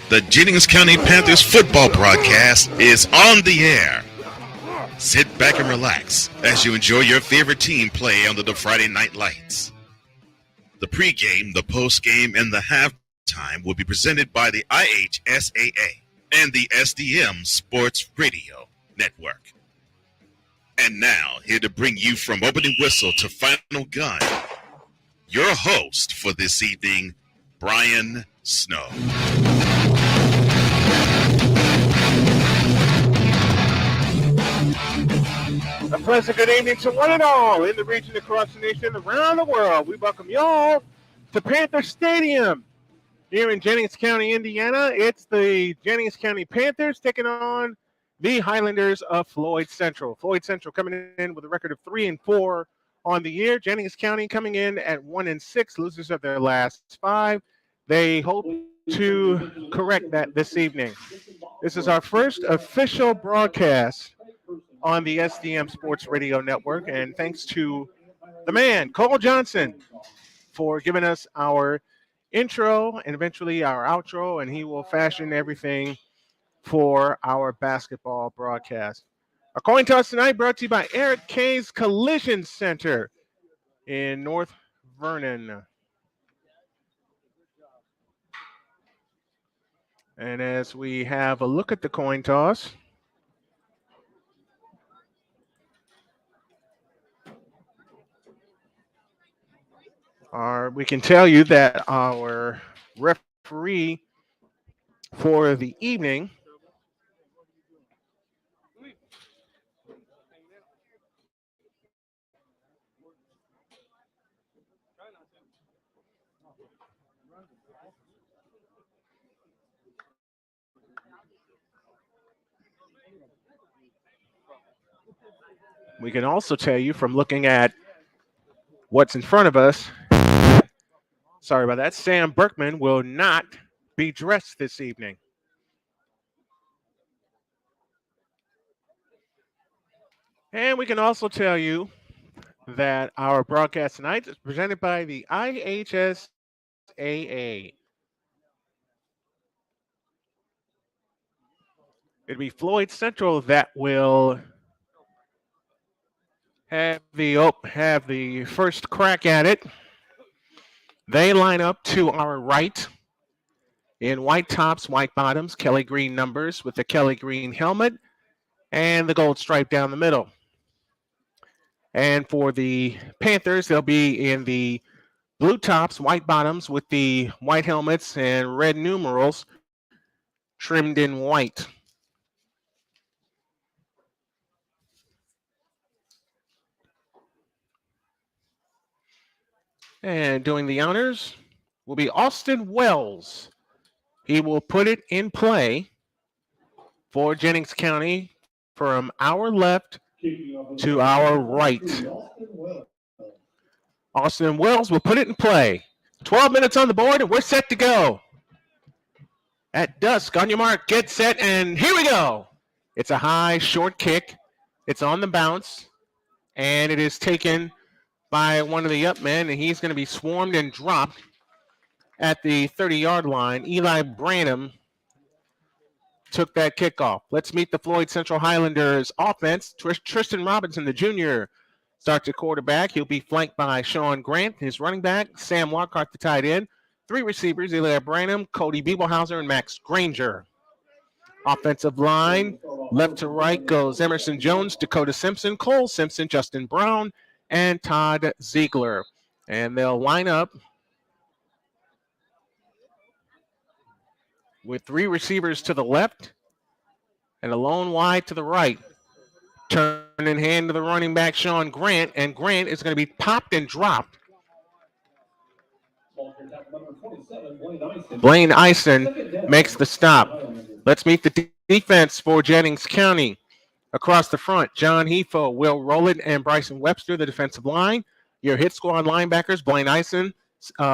The Jennings County Panthers football broadcast is on the air. Sit back and relax as you enjoy your favorite team play under the Friday night lights. The pregame, the postgame, and the halftime will be presented by the IHSAA and the SDM Sports Radio Network. And now, here to bring you from opening whistle to final gun, your host for this evening, Brian Snow. A pleasant good evening to one and all in the region, across the nation, around the world. We welcome y'all to Panther Stadium here in Jennings County, Indiana. It's the Jennings County Panthers taking on the Highlanders of Floyd Central. Floyd Central coming in with a record of 3-4 on the year. Jennings County coming in at 1-6, losers of their last 5. They hope to correct that this evening. This is our first official broadcast on the SDM Sports Radio Network, and thanks to the man, Cole Johnson, for giving us our intro and eventually our outro, and he will fashion everything for our basketball broadcast. Our coin toss tonight brought to you by Eric K's Collision Center in North Vernon. And as we have a look at the coin toss, we can tell you that our referee for the evening we can also tell you from looking at what's in front of us, sorry about that, Sam Berkman will not be dressed this evening. And we can also tell you that our broadcast tonight is presented by the IHSAA. It'll be Floyd Central that will have the first crack at it. They line up to our right in white tops, white bottoms, Kelly green numbers with the Kelly green helmet and the gold stripe down the middle. And for the Panthers, they'll be in the blue tops, white bottoms with the white helmets and red numerals trimmed in white. And doing the honors will be Austin Wells. He will put it in play for Jennings County from our left to our right. Austin Wells will put it in play. 12 minutes on the board, and we're set to go. At dusk, on your mark, get set, and here we go. It's a high, short kick. It's on the bounce, and it is taken by one of the up men, and he's going to be swarmed and dropped at the 30-yard line. Eli Branham took that kickoff. Let's meet the Floyd Central Highlanders offense. Tristan Robinson, the junior, starts at quarterback. He'll be flanked by Sean Grant, his running back, Sam Lockhart, the tight end. 3 receivers, Eli Branham, Cody Biebelhauser, and Max Granger. Offensive line, left to right goes Emerson Jones, Dakota Simpson, Cole Simpson, Justin Brown, and Todd Ziegler. And they'll line up with 3 receivers to the left and a lone wide to the right. Turning hand to the running back, Sean Grant, and Grant is going to be popped and dropped. Blaine Eisen makes the stop. Let's meet the defense for Jennings County. Across the front, John Hefo, Will Rowland, and Bryson Webster, the defensive line. Your hit squad linebackers, Blaine Eisen.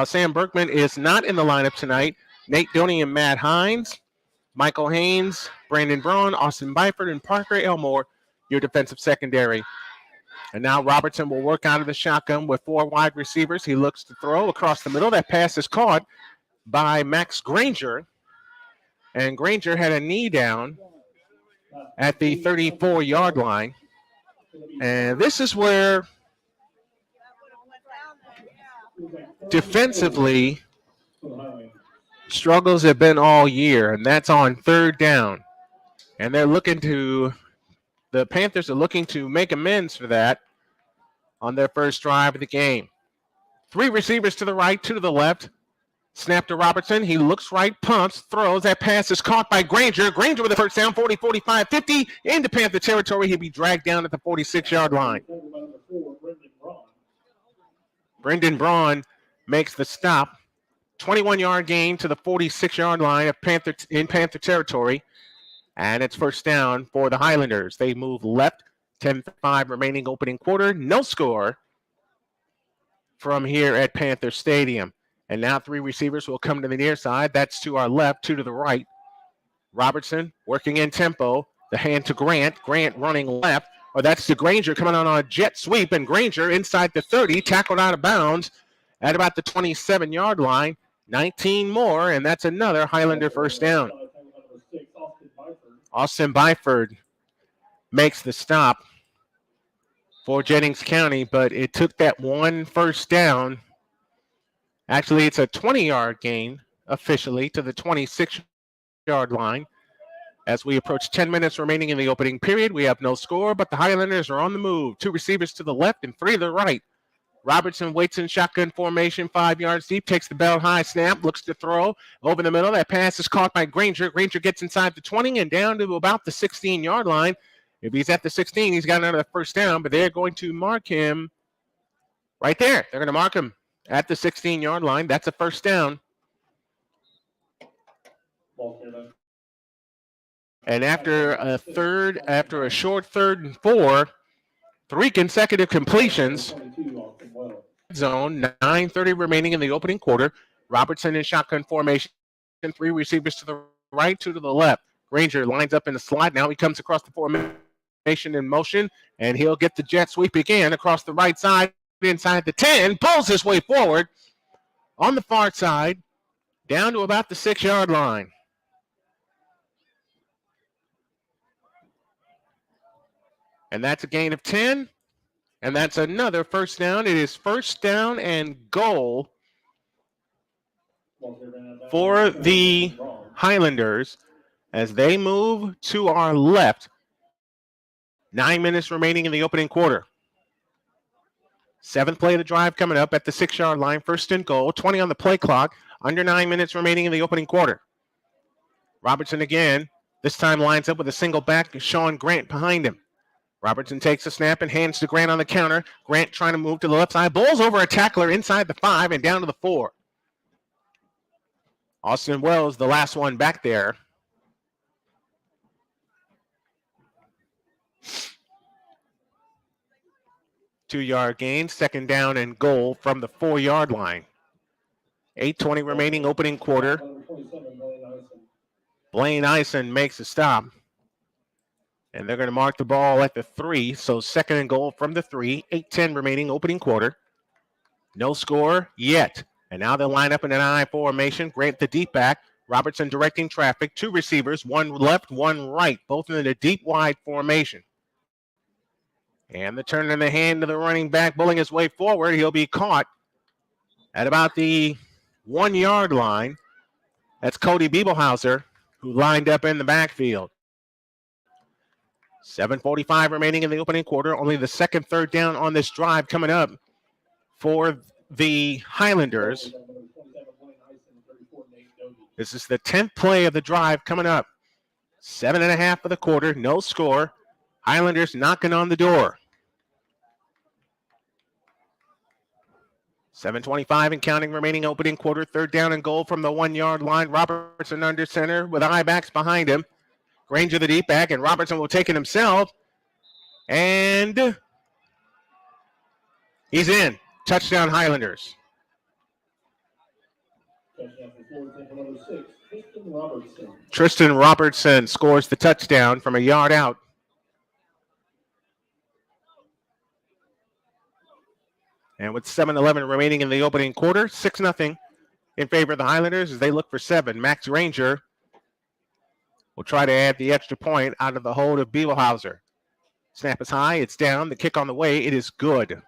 Sam Berkman is not in the lineup tonight. Nate Doney and Matt Hines. Michael Haynes, Brandon Braun, Austin Byford, and Parker Elmore, your defensive secondary. And now Robertson will work out of the shotgun with 4 wide receivers. He looks to throw across the middle. That pass is caught by Max Granger. And Granger had a knee down at the 34-yard line. And this is where defensively struggles have been all year, and that's on third down. And the Panthers are looking to make amends for that on their first drive of the game. 3 receivers to the right, 2 to the left. Snap to Robertson. He looks right, pumps, throws. That pass is caught by Granger. Granger with the first down, 40, 45, 50. Into Panther territory. He'll be dragged down at the 46-yard line. Brendan Braun makes the stop. 21-yard gain to the 46-yard line of Panther territory. And it's first down for the Highlanders. They move left, 10-5 remaining opening quarter. No score from here at Panther Stadium. And now 3 receivers will come to the near side. That's to our left, 2 to the right. Robertson working in tempo. The hand to Grant. Grant running left. Or that's to Granger coming on a jet sweep. And Granger inside the 30, tackled out of bounds at about the 27-yard line. 19 more, and that's another Highlander first down. Austin Byford makes the stop for Jennings County, but it took that one first down. Actually, it's a 20-yard gain officially to the 26-yard line. As we approach 10 minutes remaining in the opening period, we have no score, but the Highlanders are on the move. 2 receivers to the left and 3 to the right. Robertson waits in shotgun formation, 5 yards deep, takes the belt high snap, looks to throw over the middle. That pass is caught by Granger. Granger gets inside the 20 and down to about the 16-yard line. If he's at the 16, he's got another first down, but they're going to mark him right there. They're going to mark him at the 16-yard line. That's a first down. And after a short 3rd and 4, 3 consecutive completions. Zone, 9:30 remaining in the opening quarter. Robertson in shotgun formation. 3 receivers to the right, 2 to the left. Granger lines up in the slot. Now he comes across the formation in motion, and he'll get the jet sweep again across the right side, inside the 10, pulls his way forward on the far side, down to about the 6-yard line. And that's a gain of 10, and that's another first down. It is first down and goal for the Highlanders as they move to our left. 9 minutes remaining in the opening quarter. 7th play of the drive coming up at the 6-yard line. First and goal, 20 on the play clock. Under 9 minutes remaining in the opening quarter. Robertson again, this time lines up with a single back, Sean Grant behind him. Robertson takes a snap and hands to Grant on the counter. Grant trying to move to the left side. Bowls over a tackler inside the 5 and down to the 4. Austin Wells, the last one back there. Two-yard gain, second down and goal from the 4-yard line. 8:20 remaining opening quarter. Blaine Eisen makes a stop. And they're going to mark the ball at the 3. So second and goal from the 3. 8:10 remaining opening quarter. No score yet. And now they'll line up in an I formation. Grant the deep back. Robertson directing traffic. 2 receivers, 1 left, 1 right. Both in the deep wide formation. And the turn in the hand to the running back, bulling his way forward. He'll be caught at about the 1-yard line. That's Cody Biebelhauser, who lined up in the backfield. 7:45 remaining in the opening quarter. Only the second third down on this drive coming up for the Highlanders. This is the 10th play of the drive coming up. 7.5 of the quarter, no score. Highlanders knocking on the door. 7:25 and counting remaining opening quarter. Third down and goal from the 1-yard line. Robertson under center with I-backs behind him. Granger the deep back, and Robertson will take it himself. And he's in. Touchdown Highlanders. Tristan Robertson scores the touchdown from a yard out. And with 7:11 remaining in the opening quarter, 6-0 in favor of the Highlanders as they look for 7. Max Ranger will try to add the extra point out of the hold of Bielhauser. Snap is high. It's down. The kick on the way. It is good.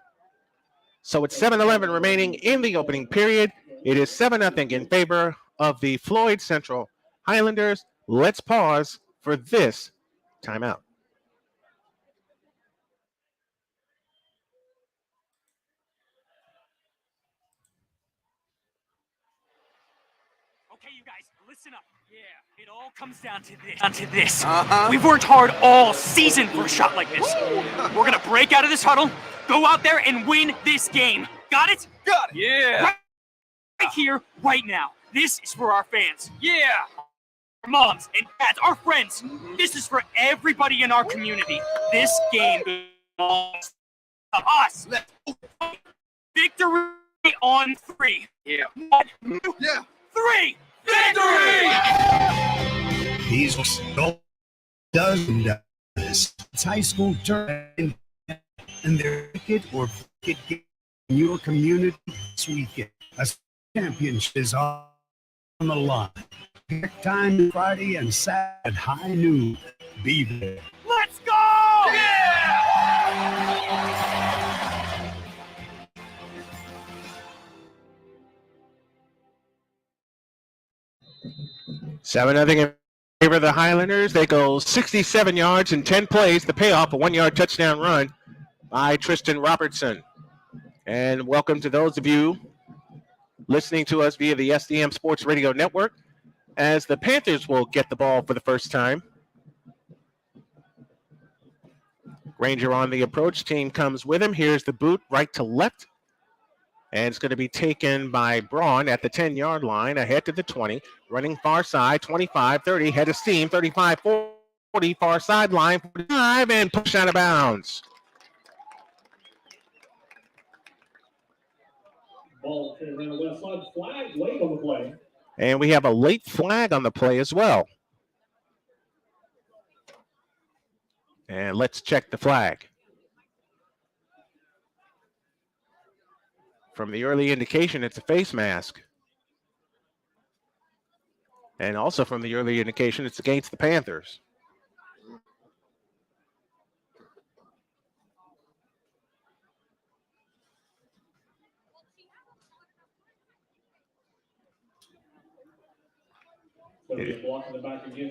So it's 7:11 remaining in the opening period. It is 7-0 in favor of the Floyd Cenral Highlanders. Let's pause for this timeout. Okay, you guys, listen up. Yeah, it all comes down to this. We've worked hard all season for a shot like this. We're gonna break out of this huddle, go out there and win this game. Got it? Got it. Yeah. Right here, right now. This is for our fans. Yeah. Our moms and dads, our friends. This is for everybody in our community. This game belongs to us. Victory on 3. Yeah. 1, 2, Yeah. 3. Victory! These dozen does. It's high school tournament and they're wicked or wicked game in your community this weekend. A championship is on the line. Pick time Friday and Saturday at high noon. Be there. Let's go! Yeah! 7-0 in favor of the Highlanders. They go 67 yards in 10 plays. The payoff, a 1-yard touchdown run by Tristan Robertson. And welcome to those of you listening to us via the SDM Sports Radio Network as the Panthers will get the ball for the first time. Ranger on the approach. Team comes with him. Here's the boot right to left. And it's going to be taken by Braun at the 10-yard line, ahead to the 20. Running far side, 25, 30, head of steam, 35, 40, far sideline, 45, and push out of bounds. Ball came around the left side, flag late on the play. And we have a late flag on the play as well. And let's check the flag. From the early indication, it's a face mask. And also from the early indication, it's against the Panthers.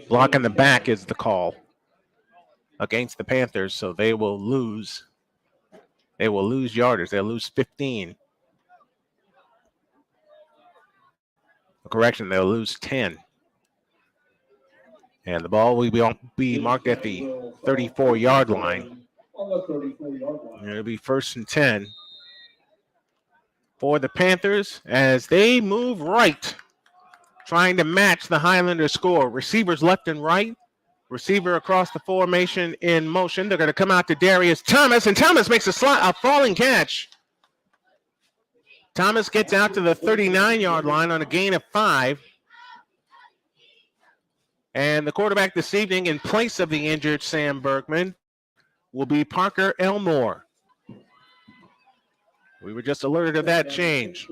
Block in the back is the call against the Panthers, so they will lose. They will lose yardage. They'll lose 15. Correction, they'll lose 10. And the ball will be marked at the 34-yard line. And it'll be 1st and 10 for the Panthers as they move right, trying to match the Highlanders score. Receivers left and right. Receiver across the formation in motion. They're going to come out to Darius Thomas, and Thomas makes a falling catch. Thomas gets out to the 39-yard line on a gain of 5. And the quarterback this evening, in place of the injured Sam Bergman, will be Parker Elmore. We were just alerted of that change.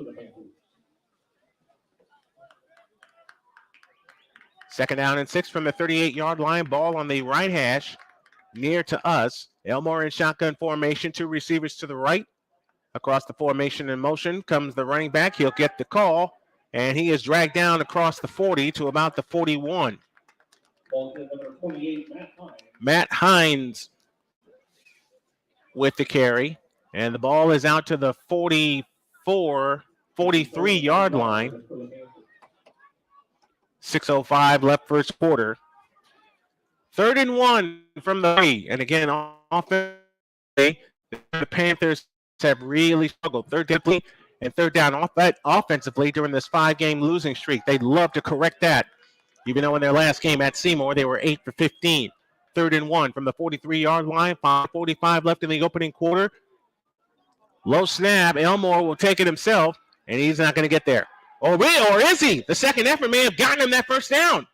2nd down and 6 from the 38-yard line. Ball on the right hash, near to us. Elmore in shotgun formation, 2 receivers to the right. Across the formation in motion comes the running back. He'll get the call, and he is dragged down across the 40 to about the 41. Matt Hines with the carry, and the ball is out to the 43-yard line. 6:05 left first quarter. 3rd and 1 from the 3. And again, offensively, the Panthers have really struggled. 3rd down offensively during this 5-game losing streak. They'd love to correct that. Even though in their last game at Seymour, they were 8 for 15. 3rd and 1 from the 43-yard line. 5:45 left in the opening quarter. Low snap. Elmore will take it himself, and he's not going to get there. Or is he? The second effort may have gotten him that first down.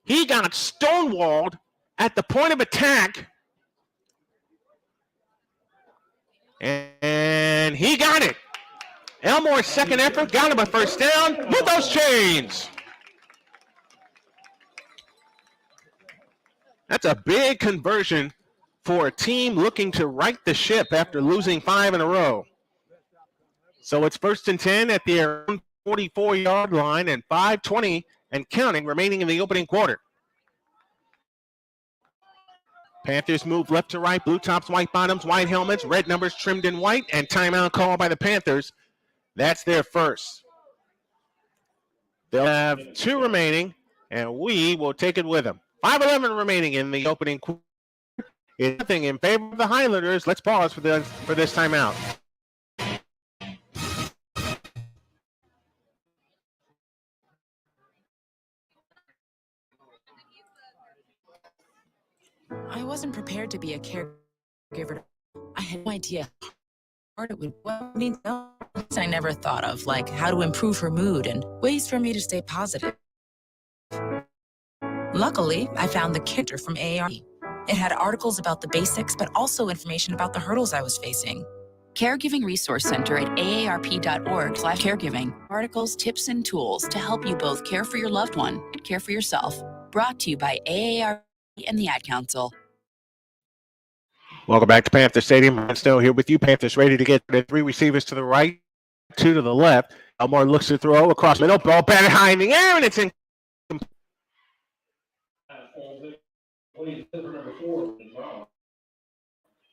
He got stonewalled at the point of attack. And he got it. Elmore's second effort got him a first down with those chains. That's a big conversion for a team looking to right the ship after losing 5 in a row. So it's 1st and 10 at their 44-yard line and 5:20 and counting remaining in the opening quarter. Panthers move left to right, blue tops, white bottoms, white helmets, red numbers trimmed in white, and timeout called by the Panthers. That's their first. They'll have 2 remaining, and we will take it with them. 5:11 remaining in the opening quarter. It's nothing in favor of the Highlanders. Let's pause for this timeout. I wasn't prepared to be a caregiver. I had no idea how hard it would be. I never thought of, like how to improve her mood and ways for me to stay positive. Luckily, I found the Kinder from AARP. It had articles about the basics, but also information about the hurdles I was facing. Caregiving Resource Center at aarp.org/caregiving. Articles, tips, and tools to help you both care for your loved one and care for yourself. Brought to you by AARP and the Ad Council. Welcome back to Panther Stadium. I'm still here with you. Panthers ready to get the 3 receivers to the right, 2 to the left. Elmore looks to throw across middle, ball batted high in the air, and it's in.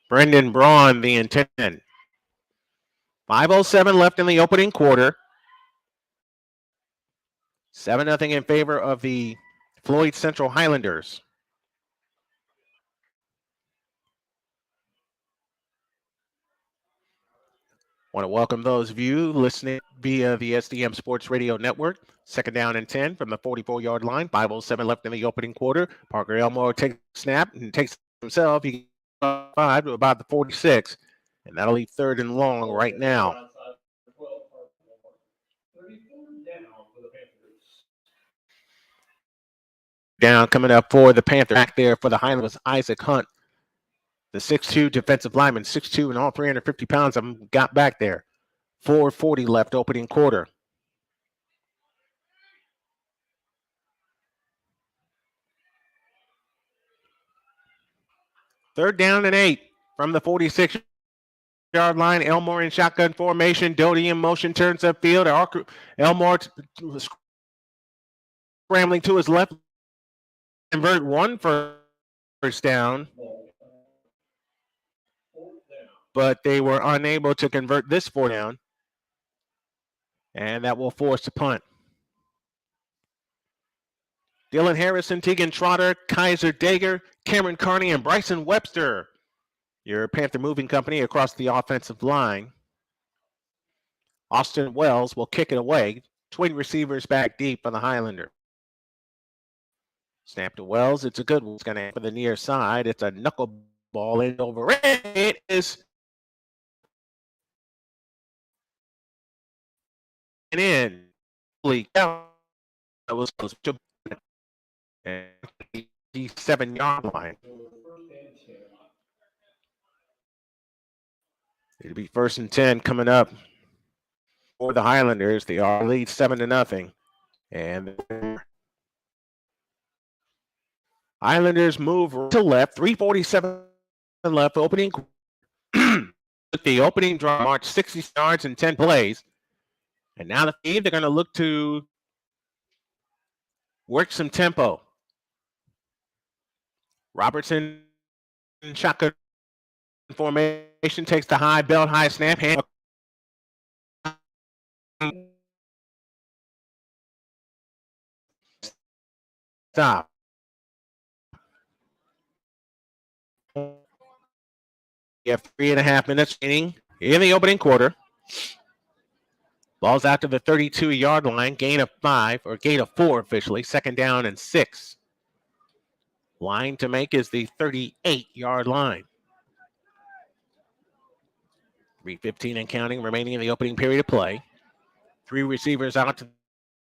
Brendan Braun, the intent. 5:07 left in the opening quarter. 7-0 in favor of the Floyd Cenral Highlanders. Want to welcome those of you listening via the SDM Sports Radio Network. 2nd down and 10 from the 44-yard line. 5:07 left in the opening quarter. Parker Elmore takes a snap and takes himself. He 5 to about the 46, and that'll leave 3rd and long right now. Down coming up for the Panthers. Back there for the Highlanders, Isaac Hunt. The 6'2 defensive lineman, 6'2 and all 350 pounds of them got back there. 4:40 left opening quarter. Third down and 8 from the 46-yard line. Elmore in shotgun formation. Doty in motion, turns upfield. Elmore scrambling to his left. Convert 1 first down. But they were unable to convert this 4th down. And that will force a punt. Dylan Harrison, Tegan Trotter, Kaiser Dager, Cameron Carney, and Bryson Webster. Your Panther moving company across the offensive line. Austin Wells will kick it away. Twin receivers back deep on the Highlander. Snap to Wells. It's a good one. It's going to for the near side. It's a knuckleball in over. It is in. Holy cow. That was close to the 7-yard line. It'll be 1st and 10 coming up for the Highlanders. They are lead 7-0. And Highlanders move to left. 3:47 left. Opening. The opening draw march 60 yards in 10 plays. And now they're going to look to work some tempo. Robertson shotgun formation takes the high belt, high snap, hand. Stop. You have 3.5 minutes remaining in the opening quarter. Ball's out to the 32-yard line. Gain of 5, or gain of 4 officially. 2nd down and 6. Line to make is the 38-yard line. 3:15 and counting remaining in the opening period of play. 3 receivers out to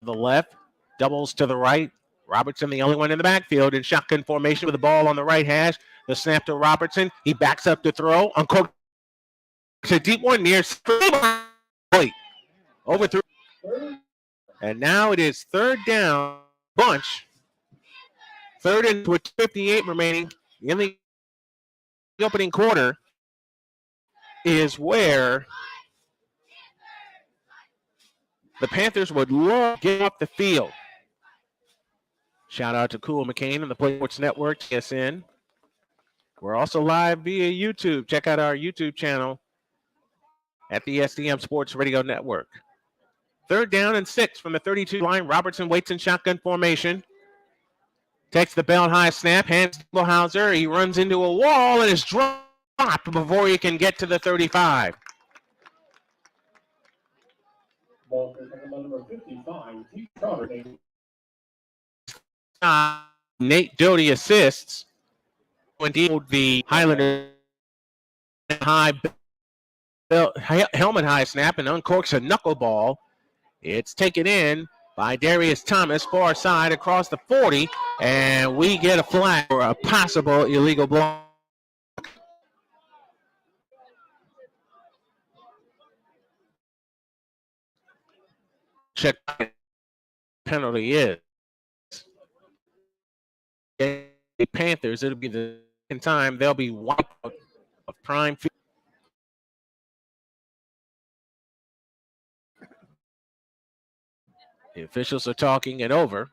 the left. Doubles to the right. Robertson, the only one in the backfield in shotgun formation with the ball on the right hash. The snap to Robertson. He backs up to throw. Uncorked. It's a deep one near overthrew. And now it is 3rd down. Bunch Third and with 58 remaining in the opening quarter is where the Panthers would love to get off the field. Shout out to Cool McCain and the Play Sports Network, TSN. We're also live via YouTube. Check out our YouTube channel at the SDM Sports Radio Network. Third down and 6 from the 32 line. Robertson waits in shotgun formation. Takes the belt high snap, hands to Hauser. He runs into a wall and is dropped before he can get to the 35. Ball taken by number 55, T. Trotter. Nate Doty assists. When the Highlanders high belt, helmet high snap and uncorks a knuckleball. It's taken in by Darius Thomas, far side across the 40, and we get a flag for a possible illegal block. Check penalty is. The Panthers, it'll be the second time they'll be wiped out of prime field. The officials are talking it over.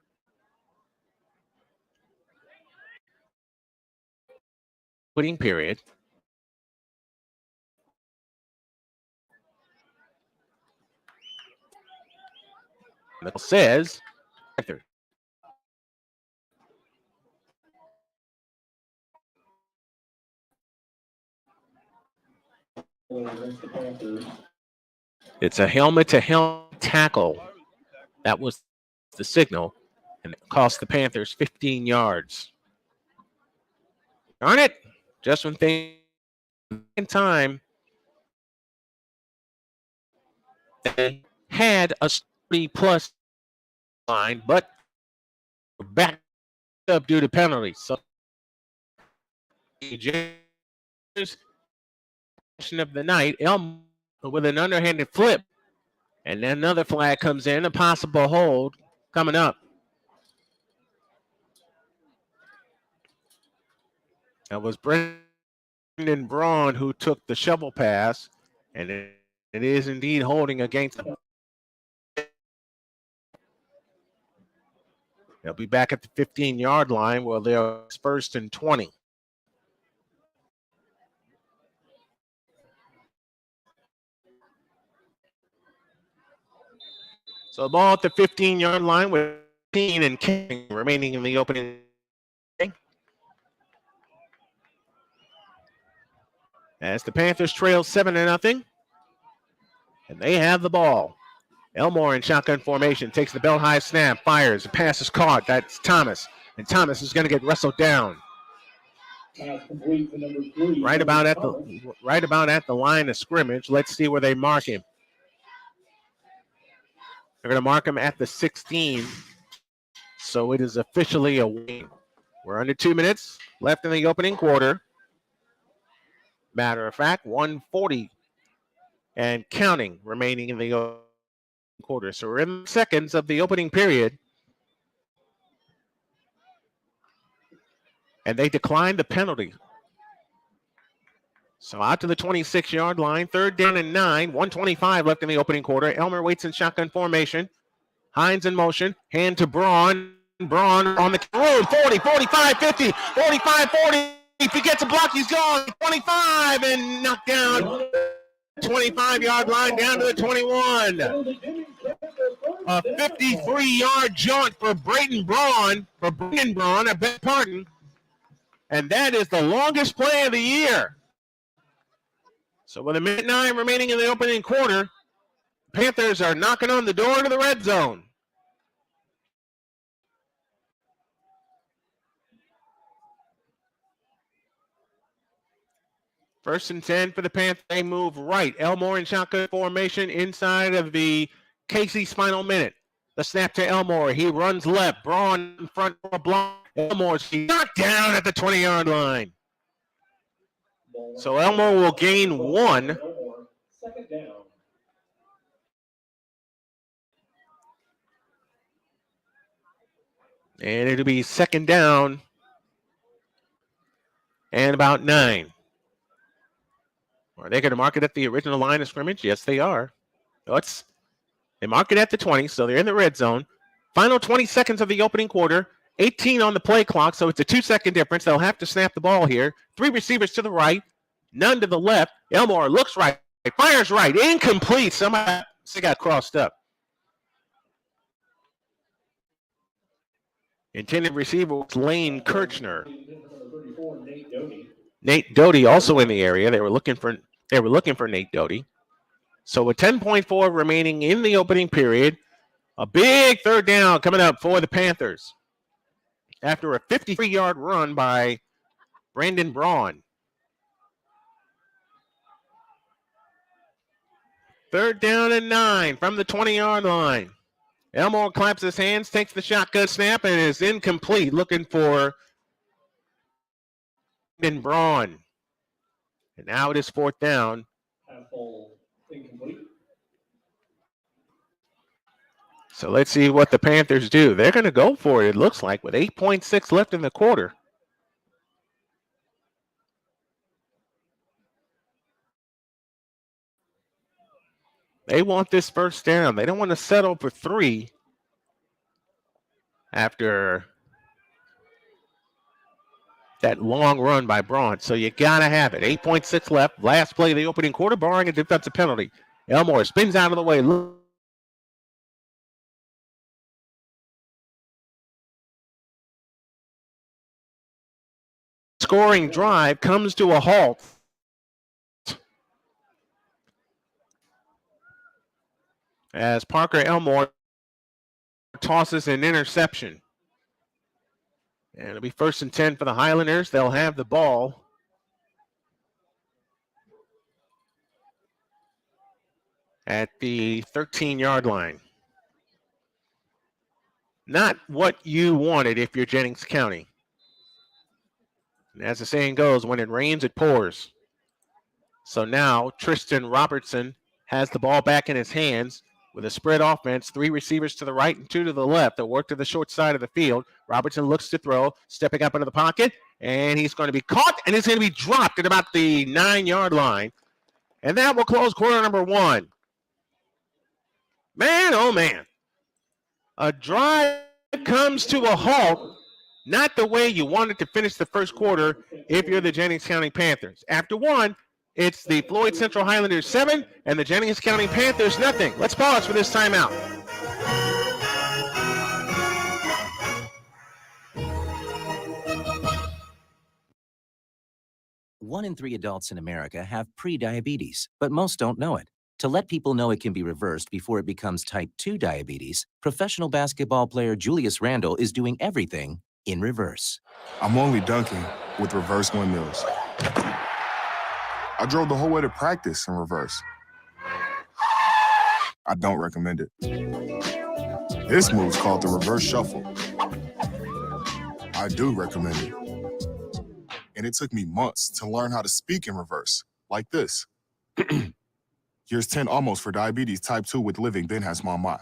Quitting period. It says Panther. It's a helmet-to-helmet tackle. That was the signal, and it cost the Panthers 15 yards. Darn it! Just when things in time they had a 30-plus line, but backed up due to penalties. So of the night, Elm with an underhanded flip, and then another flag comes in, a possible hold coming up. That was Brendan Braun who took the shovel pass, and it is indeed holding against them. They'll be back at the 15-yard line where they're first and 20. So the ball at the 15-yard line with 15 and King remaining in the opening. As the Panthers trail 7-0, and they have the ball. Elmore in shotgun formation takes the belt high snap, fires, the pass is caught. That's Thomas, and Thomas is going to get wrestled down. Right about at the line of scrimmage. Let's see where they mark him. They're going to mark him at the 16. So it is officially a win. We're under 2 minutes left in the opening quarter. Matter of fact, 1:40 and counting remaining in the opening quarter. So we're in seconds of the opening period. And they declined the penalty. So out to the 26-yard line, third down and 9, 1:25 left in the opening quarter. Elmer waits in shotgun formation. Hines in motion, hand to Braun. Braun on the road, 40, 45, 50, 45, 40. If he gets a block, he's gone. 25 and knocked down. 25-yard line down to the 21. A 53-yard jaunt for Brendan Braun, I beg pardon. And that is the longest play of the year. So with a minute 9 remaining in the opening quarter, Panthers are knocking on the door to the red zone. First and 10 for the Panthers. They move right. Elmore in shotgun formation inside of the Casey Spinal Minute. The snap to Elmore. He runs left. Braun in front for a block. Elmore's knocked down at the 20-yard line. So Elmore will gain 1. Second down. And it'll be second down and about 9. Are they going to mark it at the original line of scrimmage? Yes, they are. They mark it at the 20, so they're in the red zone. Final 20 seconds of the opening quarter. 18 on the play clock, so it's a 2-second difference. They'll have to snap the ball here. 3 receivers to the right, none to the left. Elmore looks right, fires right, incomplete. Somebody got crossed up. Intended receiver was Lane Kirchner. Nate Doty also in the area. They were looking for Nate Doty. So with 10.4 remaining in the opening period, a big third down coming up for the Panthers after a 53-yard run by Brandon Braun. Third down and 9 from the 20-yard line. Elmore claps his hands, takes the shotgun snap, and is incomplete, looking for Brandon Braun. And now it is fourth down. So let's see what the Panthers do. They're going to go for it, it looks like, with 8.6 left in the quarter. They want this first down. They don't want to settle for 3 after that long run by Braun. So you got to have it. 8.6 left. Last play of the opening quarter, barring a defensive penalty. Elmore spins out of the way. Scoring drive comes to a halt. As Parker Elmore tosses an interception. And it'll be 1st and 10 for the Highlanders. They'll have the ball at the 13-yard line. Not what you wanted if you're Jennings County. And as the saying goes, when it rains, it pours. So now Tristan Robertson has the ball back in his hands with a spread offense, 3 receivers to the right and 2 to the left. They'll work to the short side of the field. Robertson looks to throw, stepping up into the pocket, and he's going to be caught, and he's going to be dropped at about the 9-yard line. And that will close quarter number 1. Man, oh man. A drive comes to a halt. Not the way you wanted to finish the first quarter if you're the Jennings County Panthers. After 1, it's the Floyd Central Highlanders 7 and the Jennings County Panthers nothing. Let's pause for this timeout. One in 3 adults in America have prediabetes, but most don't know it. To let people know it can be reversed before it becomes type 2 diabetes, professional basketball player Julius Randle is doing everything in reverse. I'm only dunking with reverse windmills. I drove the whole way to practice in reverse. I don't recommend it. This move's called the reverse shuffle. I do recommend it. And it took me months to learn how to speak in reverse, like this. Here's 10 almost for diabetes type 2 with living then has mama.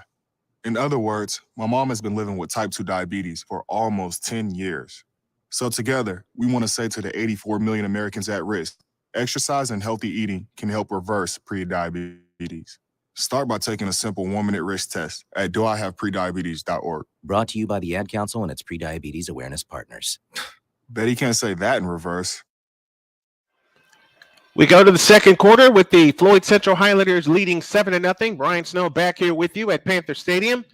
In other words, my mom has been living with type 2 diabetes for almost 10 years. So together, we want to say to the 84 million Americans at risk, exercise and healthy eating can help reverse prediabetes. Start by taking a simple 1-minute risk test at doihaveprediabetes.org. Brought to you by the Ad Council and its prediabetes awareness partners. Bet he can't say that in reverse. We go to the second quarter with the Floyd Central Highlanders leading 7-0. Brian Snow back here with you at Panther Stadium.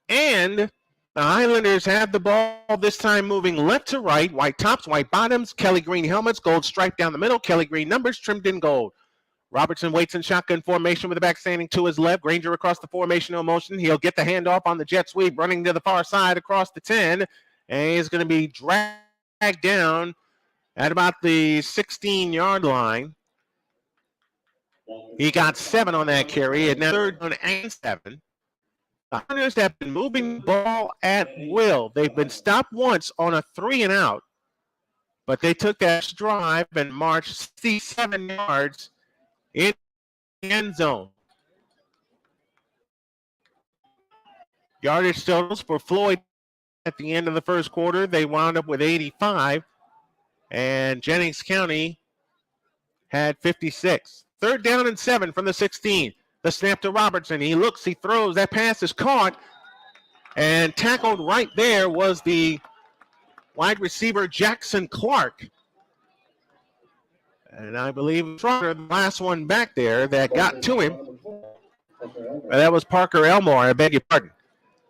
And the Highlanders have the ball this time moving left to right. White tops, white bottoms, Kelly green helmets, gold stripe down the middle, Kelly green numbers trimmed in gold. Robertson waits in shotgun formation with the back standing to his left. Granger across the formational motion. He'll get the handoff on the jet sweep, running to the far side across the 10. And he's going to be dragged down at about the 16-yard line. He got 7 on that carry, and now 3rd and 7. The Highlanders have been moving the ball at will. They've been stopped once on a 3-and-out, but they took that drive and marched 67 yards in the end zone. Yardage totals for Floyd at the end of the first quarter. They wound up with 85, and Jennings County had 56. 3rd down and 7 from the 16. The snap to Robertson. He looks, he throws. That pass is caught, and tackled right there was the wide receiver Jackson Clark. And I believe the last one back there that got to him. That was Parker Elmore, I beg your pardon.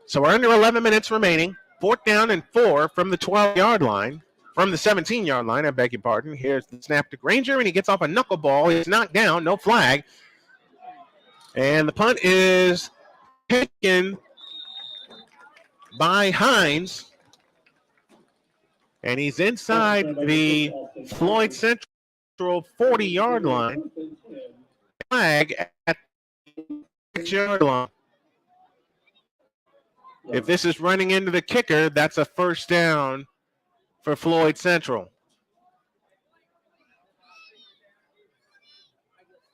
So we're under 11 minutes remaining. 4th down and 4 from the 12-yard line. From the 17-yard line, I beg your pardon. Here's the snap to Granger, and he gets off a knuckleball. He's knocked down, no flag. And the punt is taken by Hines. And he's inside the Floyd Central 40-yard line. Flag at the 6-yard line. If this is running into the kicker, that's a 1st down for Floyd Central.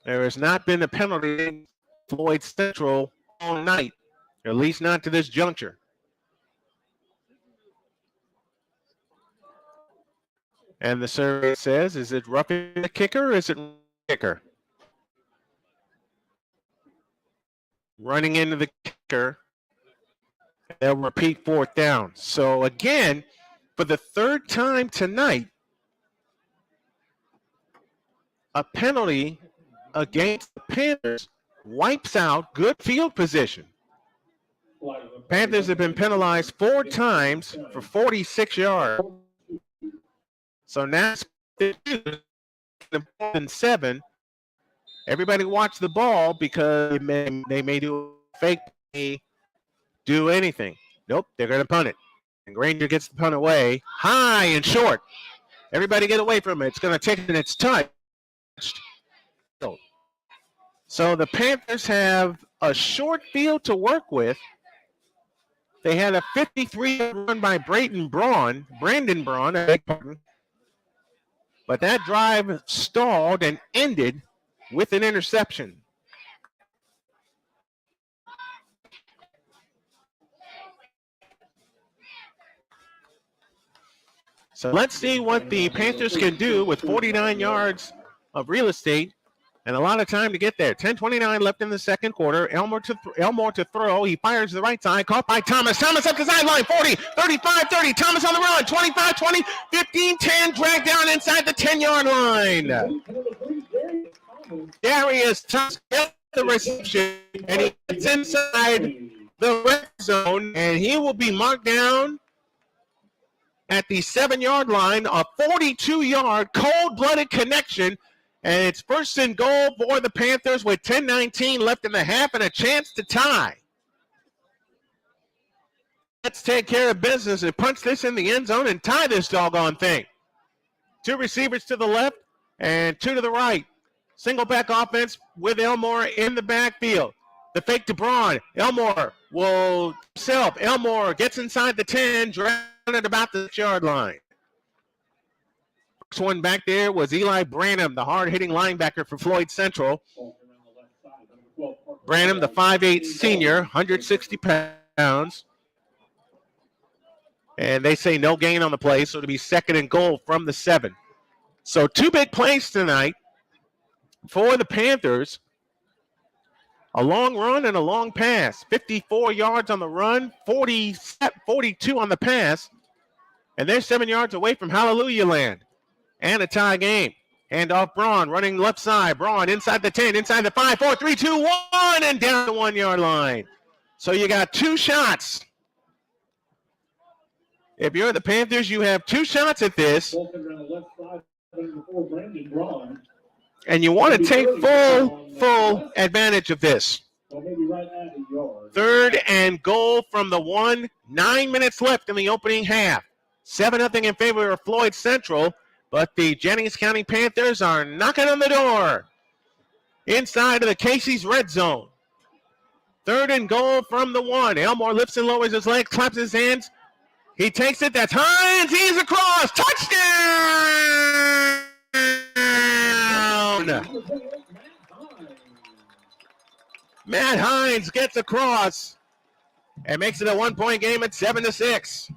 There has not been a penalty in Floyd Central all night, at least not to this juncture. And the survey says, is it roughing the kicker or is it kicker? Running into the kicker, they'll repeat 4th down. So again, for the 3rd time tonight, a penalty against the Panthers wipes out good field position. Panthers have been penalized 4 times for 46 yards. So now it's 7. Everybody watch the ball because they may do a fake play, do anything. Nope, they're going to punt it. And Granger gets the punt away, high and short. Everybody get away from it. It's going to take it and it's touched. So the Panthers have a short field to work with. They had a 53-yard run by Brandon Braun, I beg pardon. But that drive stalled and ended with an interception. So let's see what the Panthers can do with 49 yards of real estate and a lot of time to get there. 10:29 left in the second quarter. Elmore to throw. He fires to the right side. Caught by Thomas. Thomas up the sideline. 40, 35, 30. Thomas on the run. 25, 20, 15, 10. Dragged down inside the 10-yard line. Darius Thomas gets the reception, and he gets inside the red zone, and he will be marked down at the 7-yard line. A 42-yard cold-blooded connection. And it's 1st and goal for the Panthers with 10:19 left in the half and a chance to tie. Let's take care of business and punch this in the end zone and tie this doggone thing. 2 receivers to the left and 2 to the right. Single back offense with Elmore in the backfield. The fake to Braun. Elmore will self. Elmore gets inside the 10, dragging at about the 6-yard line. First one back there was Eli Branham, the hard-hitting linebacker for Floyd Central. Branham, the 5'8 senior, 160 pounds. And they say no gain on the play, so it'll be 2nd and goal from the 7. So 2 big plays tonight for the Panthers. A long run and a long pass. 54 yards on the run, 42 on the pass. And they're 7 yards away from Hallelujah Land. And a tie game. Hand off Braun, running left side. Braun inside the 10, inside the 5, 4, 3, 2, 1, and down the 1-yard line. So you got 2 shots. If you're the Panthers, you have 2 shots at this. And you want to take full advantage of this. 3rd and goal from the 1. 9 minutes left in the opening half. 7-0 in favor of Floyd Central. But the Jennings County Panthers are knocking on the door inside of the Casey's red zone. 3rd and goal from the 1. Elmore lifts and lowers his leg, claps his hands. He takes it. That's Hines. He's across. Touchdown! Matt Hines gets across and makes it a 1-point game at 7-6.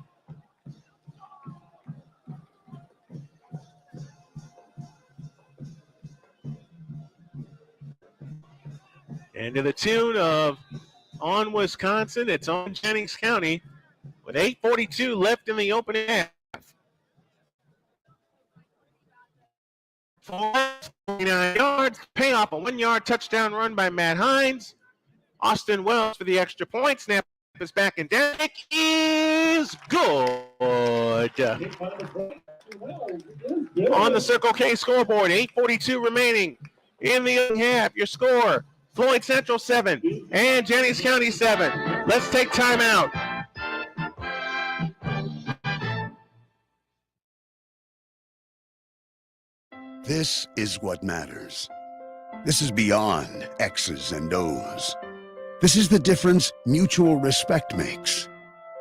And to the tune of On Wisconsin, it's on Jennings County with 8:42 left in the opening half. 49 yards, payoff a 1-yard touchdown run by Matt Hines. Austin Wells for the extra point. Snap is back and down. It is good. On the Circle K scoreboard, 8:42 remaining in the opening half. Your score, Floyd Central 7 and Jennings County 7. Let's take time out. This is what matters. This is beyond X's and O's. This is the difference mutual respect makes.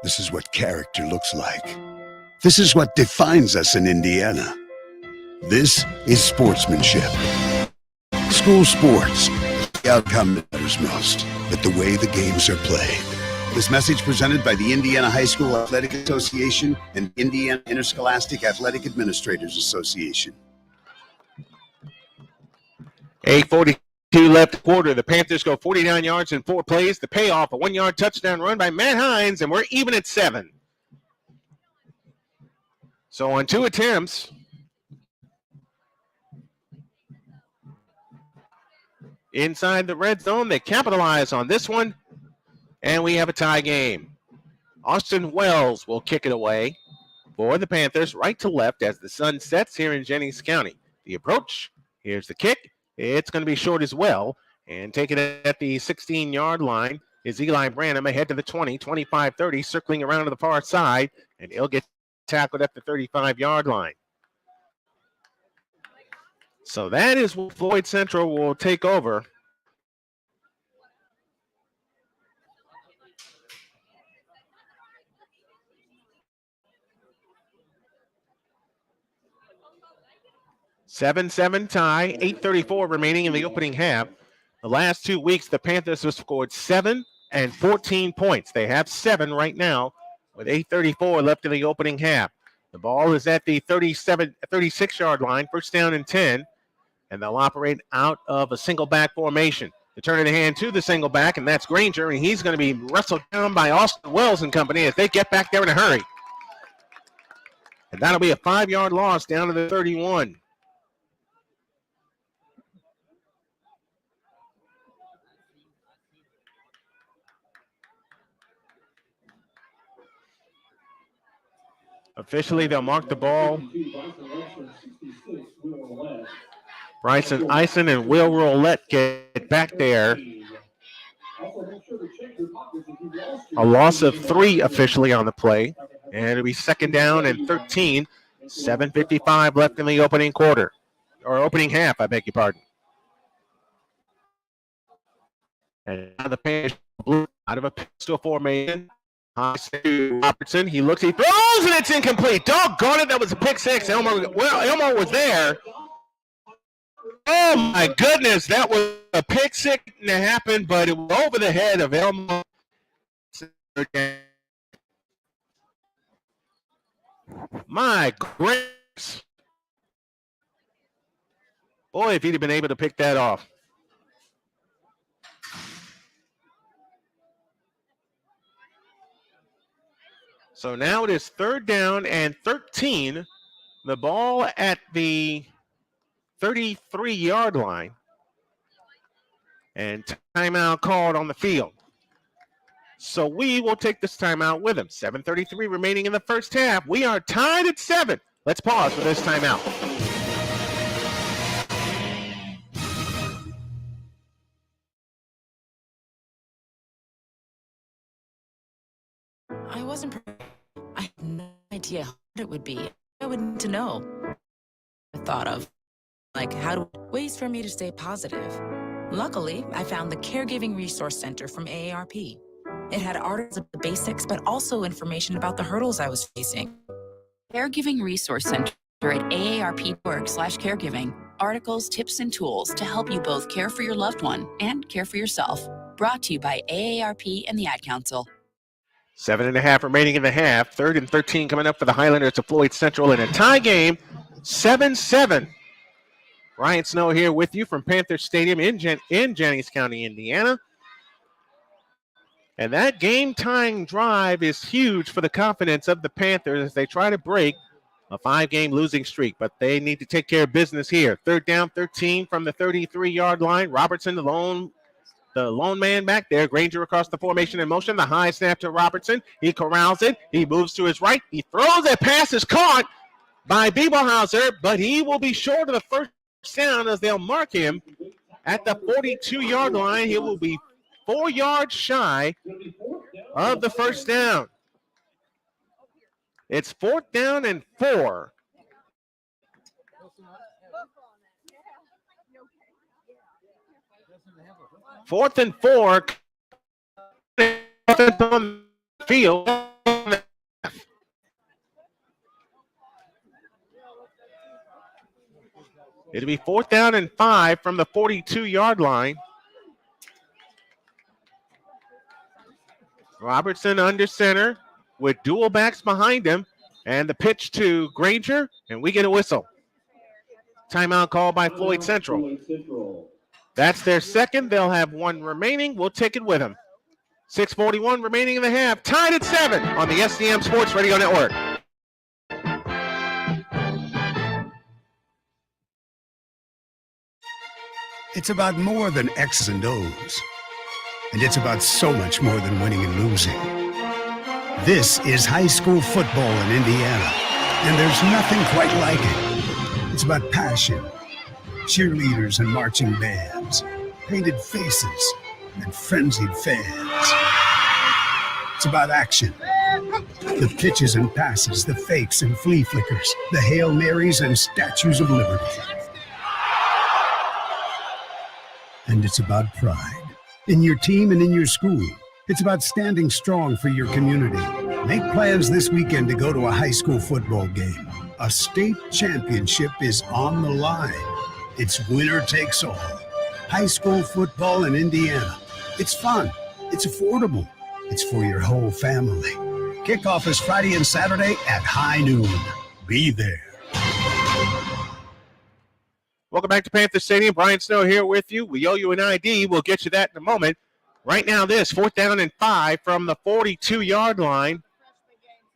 This is what character looks like. This is what defines us in Indiana. This is sportsmanship. School sports, the outcome matters most, but the way the games are played. This message presented by the Indiana High School Athletic Association and Indiana Interscholastic Athletic Administrators Association. 8:42 left quarter. The Panthers go 49 yards in 4 plays. The payoff, a 1-yard touchdown run by Matt Hines, and we're even at 7. So on 2 attempts, inside the red zone, they capitalize on this one, and we have a tie game. Austin Wells will kick it away for the Panthers, right to left as the sun sets here in Jennings County. The approach, here's the kick. It's going to be short as well, and taking it at the 16-yard line is Eli Branham ahead to the 20, 25-30, circling around to the far side, and he'll get tackled at the 35-yard line. So that is what Floyd Central will take over. Seven tie, 8:34 remaining in the opening half. The last 2 weeks, the Panthers have scored 7 and 14 points. They have 7 right now with 8:34 left in the opening half. The ball is at the 36-yard line, first down and 10, and they'll operate out of a single back formation. The turn of the hand to the single back, and that's Granger, and he's going to be wrestled down by Austin Wells and company as they get back there in a hurry. And that'll be a 5-yard loss down to the 31. Officially, they'll mark the ball. Bryson Eisen and Will Roulette get back there. A loss of 3 officially on the play. And it'll be second down and 13. 7:55 left in the opening quarter. Or opening half, I beg your pardon. And now the Panthers out of a pistol formation. Robertson, he looks, he throws, and it's incomplete. Doggone it, that was a pick 6. Elmo was there. Oh, my goodness, that was a pick 6 to happen, but it was over the head of Elmo. My gracious. Boy, if he'd have been able to pick that off. So now it is third down and 13. The ball at the 33-yard line. And timeout called on the field. So we will take this timeout with him. 7:33 remaining in the first half. We are tied at 7. Let's pause for this timeout. I wasn't prepared. I had no idea how hard it would be. I wouldn't to know. I thought of, ways for me to stay positive. Luckily, I found the Caregiving Resource Center from AARP. It had articles of the basics, but also information about the hurdles I was facing. Caregiving Resource Center at aarp.org/caregiving. Articles, tips, and tools to help you both care for your loved one and care for yourself. Brought to you by AARP and the Ad Council. 7.5 remaining in the half. 3rd and 13 coming up for the Highlanders of Floyd Central in a tie game. 7-7. Ryan Snow here with you from Panthers Stadium in Jennings County, Indiana. And that game-tying drive is huge for the confidence of the Panthers as they try to break a 5-game losing streak. But they need to take care of business here. 3rd down, 13 from the 33-yard line. Robertson, the lone man back there. Granger across the formation in motion. The high snap to Robertson. He corrals it. He moves to his right. He throws it. Pass is caught by Bieberhauser, but he will be short of the first down as they'll mark him at the 42-yard line. He will be 4 yards shy of the first down. It's 4th down and 4. Fourth and 4. On the field. It'll be 4th down and 5 from the 42-yard line. Robertson under center with dual backs behind him. And the pitch to Granger, and we get a whistle. Timeout called by Floyd Central. That's their second. They'll have 1 remaining. We'll take it with them. 6:41 remaining in the half. Tied at 7 on the SDM Sports Radio Network. It's about more than X's and O's. And it's about so much more than winning and losing. This is high school football in Indiana, and there's nothing quite like it. It's about passion, cheerleaders and marching bands, painted faces, and frenzied fans. It's about action. The pitches and passes, the fakes and flea flickers, the Hail Marys and Statues of Liberty. And it's about pride in your team and in your school. It's about standing strong for your community. Make plans this weekend to go to a high school football game. A state championship is on the line. It's winner takes all. High school football in Indiana. It's fun. It's affordable. It's for your whole family. Kickoff is Friday and Saturday at high noon. Be there. Welcome back to Panther Stadium. Brian Snow here with you. We owe you an ID. We'll get you that in a moment. Right now, 4th down and 5 from the 42-yard line.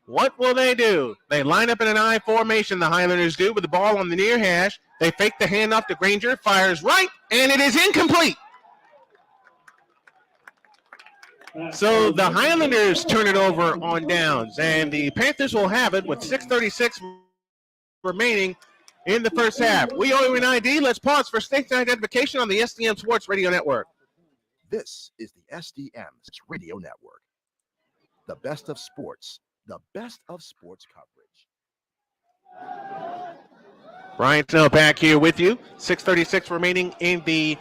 What will they do? They line up in an I formation, the Highlanders do, with the ball on the near hash. They fake the handoff to Granger, fires right, and it is incomplete. So the Highlanders turn it over on downs, and the Panthers will have it with 6:36 remaining in the first half. We owe you an ID. Let's pause for station identification on the SDM Sports Radio Network. This is the SDM Radio Network. The best of sports. The best of sports coverage. Brian Snow back here with you. 6:36 remaining in the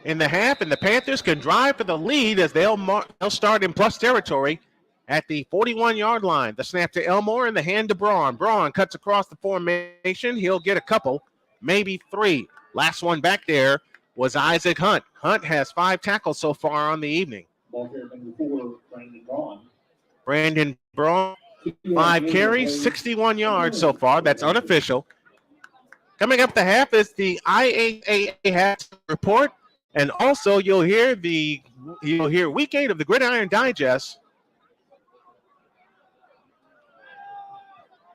half, and the Panthers can drive for the lead as they'll start in plus territory at the 41-yard line. The snap to Elmore and the hand to Braun. Braun cuts across the formation. He'll get a couple, maybe 3. Last one back there was Isaac Hunt. Hunt has 5 tackles so far on the evening. Brandon Braun, 5 carries, 61 yards so far. That's unofficial. Coming up the half is the IAA half report, and also you'll hear week 8 of the Gridiron Digest.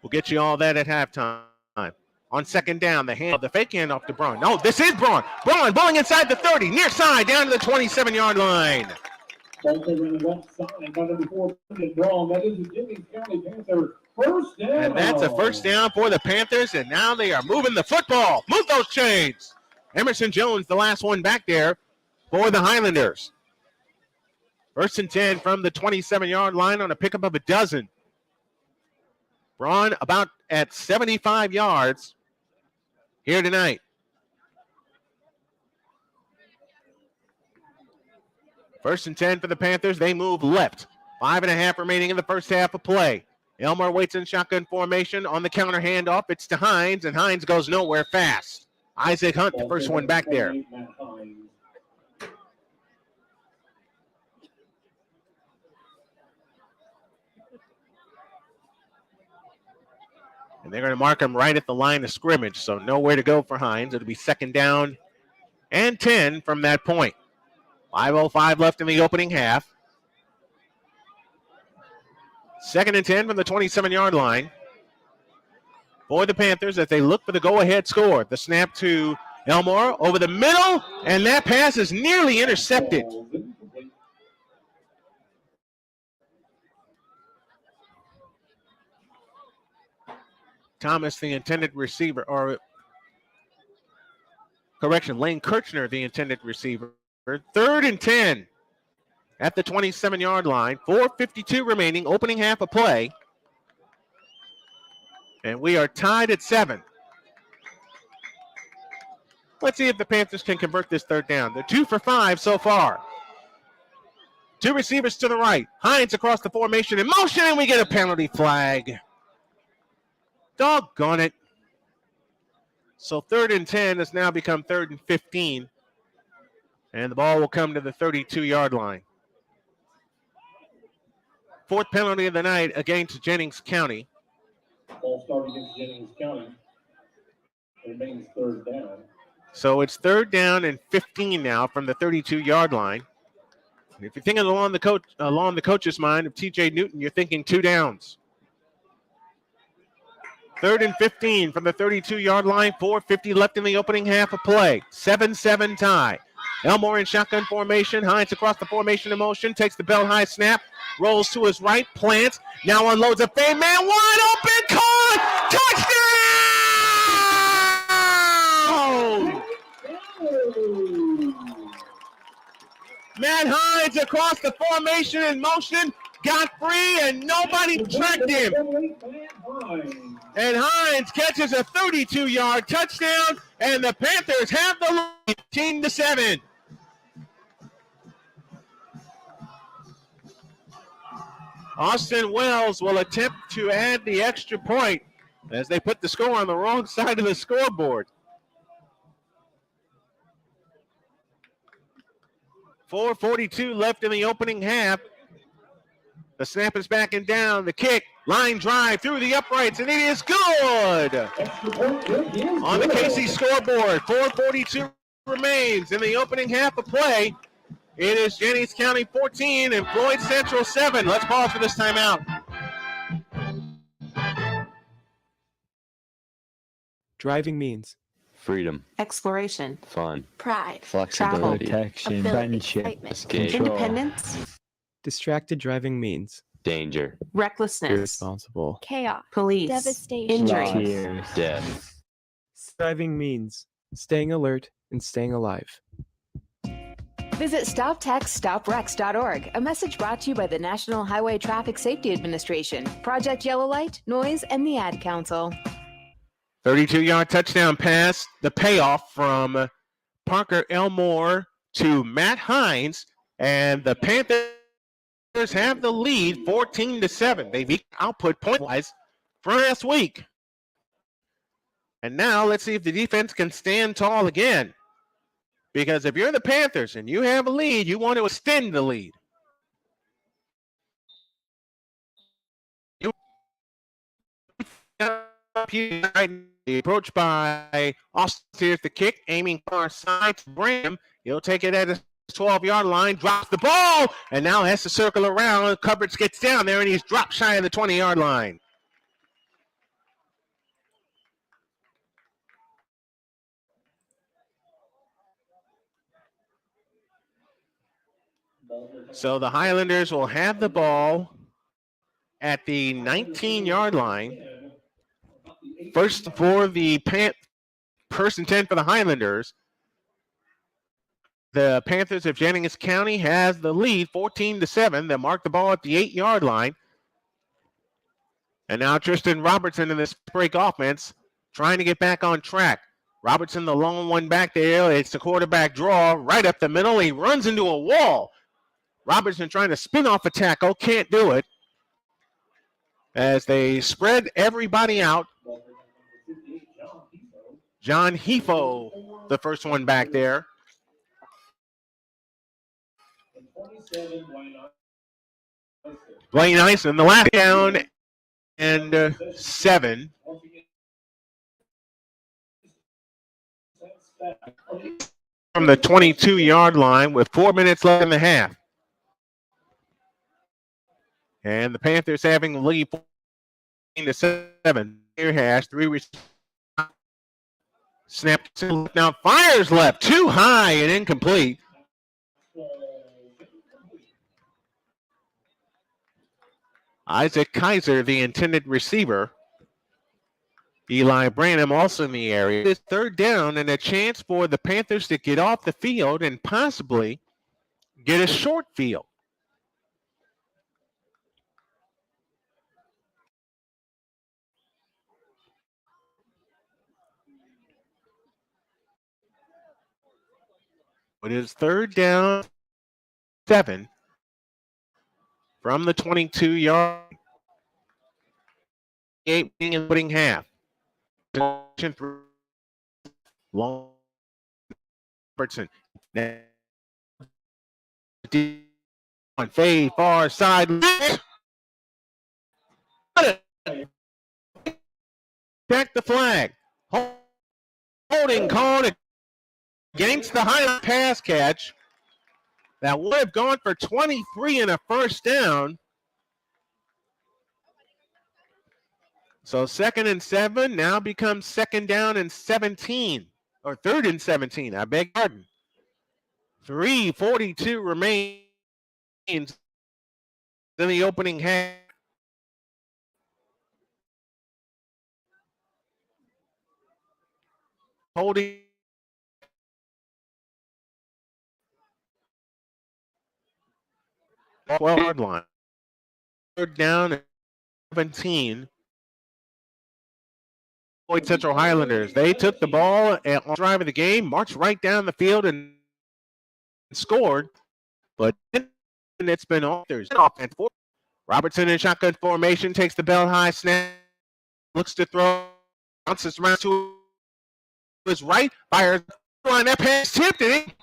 We'll get you all that at halftime. On 2nd down, the fake handoff to Braun. No, this is Braun. Braun bowling inside the 30, near side, down to the 27-yard line. And that's a first down for the Panthers, and now they are moving the football. Move those chains. Emerson Jones, the last one back there for the Highlanders. 1st and 10 from the 27-yard line on a pickup of a dozen. Braun about at 75 yards here tonight. First and 10 for the Panthers. They move left. 5.5 remaining in the first half of play. Elmore waits in shotgun formation on the counter handoff. It's to Hines, and Hines goes nowhere fast. Isaac Hunt, the first one back there. And they're going to mark him right at the line of scrimmage, so nowhere to go for Hines. It'll be 2nd down and 10 from that point. 5:05 left in the opening half. 2nd and 10 from the 27-yard line for the Panthers as they look for the go-ahead score. The snap to Elmore over the middle, and that pass is nearly intercepted. Thomas, the intended receiver, or correction, Lane Kirchner, the intended receiver. 3rd and 10 at the 27-yard line. 4:52 remaining, opening half of play. And we are tied at 7. Let's see if the Panthers can convert this 3rd down. They're 2 for 5 so far. 2 receivers to the right. Hines across the formation in motion, and we get a penalty flag. Doggone it. So 3rd and 10 has now become 3rd and 15. And the ball will come to the 32-yard line. 4th penalty of the night against Jennings County. Ball start against Jennings County. It remains 3rd down. So it's 3rd down and 15 now from the 32-yard line. And if you're thinking along the coach's mind of TJ Newton, you're thinking 2 downs. 3rd and 15 from the 32-yard line. 4:50 left in the opening half of play. 7-7 tie. Elmore in shotgun formation. Hines across the formation in motion. Takes the belt high snap. Rolls to his right. Plants. Now unloads a fade man. Wide open. Caught. Touchdown! Matt Hines across the formation in motion. Got free and nobody tracked him. And Hines catches a 32-yard touchdown, and the Panthers have the lead 18-7. Austin Wells will attempt to add the extra point as they put the score on the wrong side of the scoreboard. 4:42 left in the opening half. The snap is back and down. The kick, line drive through the uprights, and it is good. On the KC scoreboard, 4:42 remains in the opening half of play. It is Jennings County 14 and Floyd Central 7. Let's pause for this timeout. Driving means freedom, exploration, fun, pride, flexibility, travel, protection, friendship, escape, independence. Distracted driving means danger, recklessness, irresponsible, chaos, police, devastation, injury, tears, death. Driving means staying alert and staying alive. Visit StopTextStopWrecks.org. A message brought to you by the National Highway Traffic Safety Administration, Project Yellow Light, Noise, and the Ad Council. 32-yard touchdown pass. The payoff from Parker Elmore to Matt Hines, and the Panthers have the lead 14-7. They've output point-wise for last week. And now let's see if the defense can stand tall again. Because if you're the Panthers and you have a lead, you want to extend the lead. The approach by Austin. Here's the kick, aiming far side to Bram. He'll take it at his 12-yard line, drops the ball, and now has to circle around. Coverage gets down there, and he's dropped shy of the 20-yard line. So the Highlanders will have the ball at the 19-yard line. First for the first and 10 for the Highlanders. The Panthers of Jennings County has the lead 14-7. They mark the ball at the 8-yard line. And now Tristan Robertson in this break offense trying to get back on track. Robertson, the lone one back there. It's the quarterback draw right up the middle. He runs into a wall. Robertson trying to spin off a tackle. Can't do it. As they spread everybody out. John Hefo, the first one back there. Blaine Ison, the last down and 7. from the 22-yard line with 4 minutes left in the half. And the Panthers having the lead 14-7. Here has 3 receivers. Snap now, fires left, too high and incomplete. Isaac Kaiser, the intended receiver. Eli Branham also in the area. It's third down and a chance for the Panthers to get off the field and possibly get a short field. It is third down, 7 from the 22-yard. 8 and putting half. Long Robertson. On fade far side. Back the flag. Holding called against the Highland pass catch. That would have gone for 23 and a first down. So 2nd and 7 now becomes 2nd down and 17. Or 3rd and 17, I beg pardon. 3:42 remains in the opening half. Holding 12-yard line. 3rd down and 17. Floyd Cenral Highlanders. They took the ball on drive of the game, marched right down the field and scored. But it's been Authors offense. Robertson in shotgun formation takes the belt high snap, looks to throw, bounces around to his right, fires line. That pass tipped it.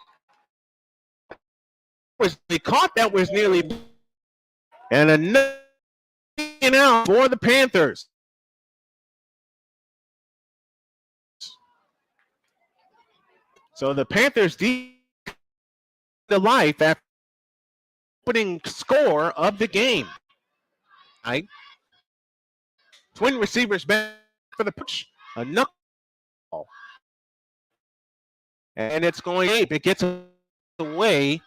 Was they caught that was nearly and another out for the Panthers. So the Panthers the life after opening score of the game. Right. Twin receivers back for the push. A knuckle. And it's going deep. It gets away.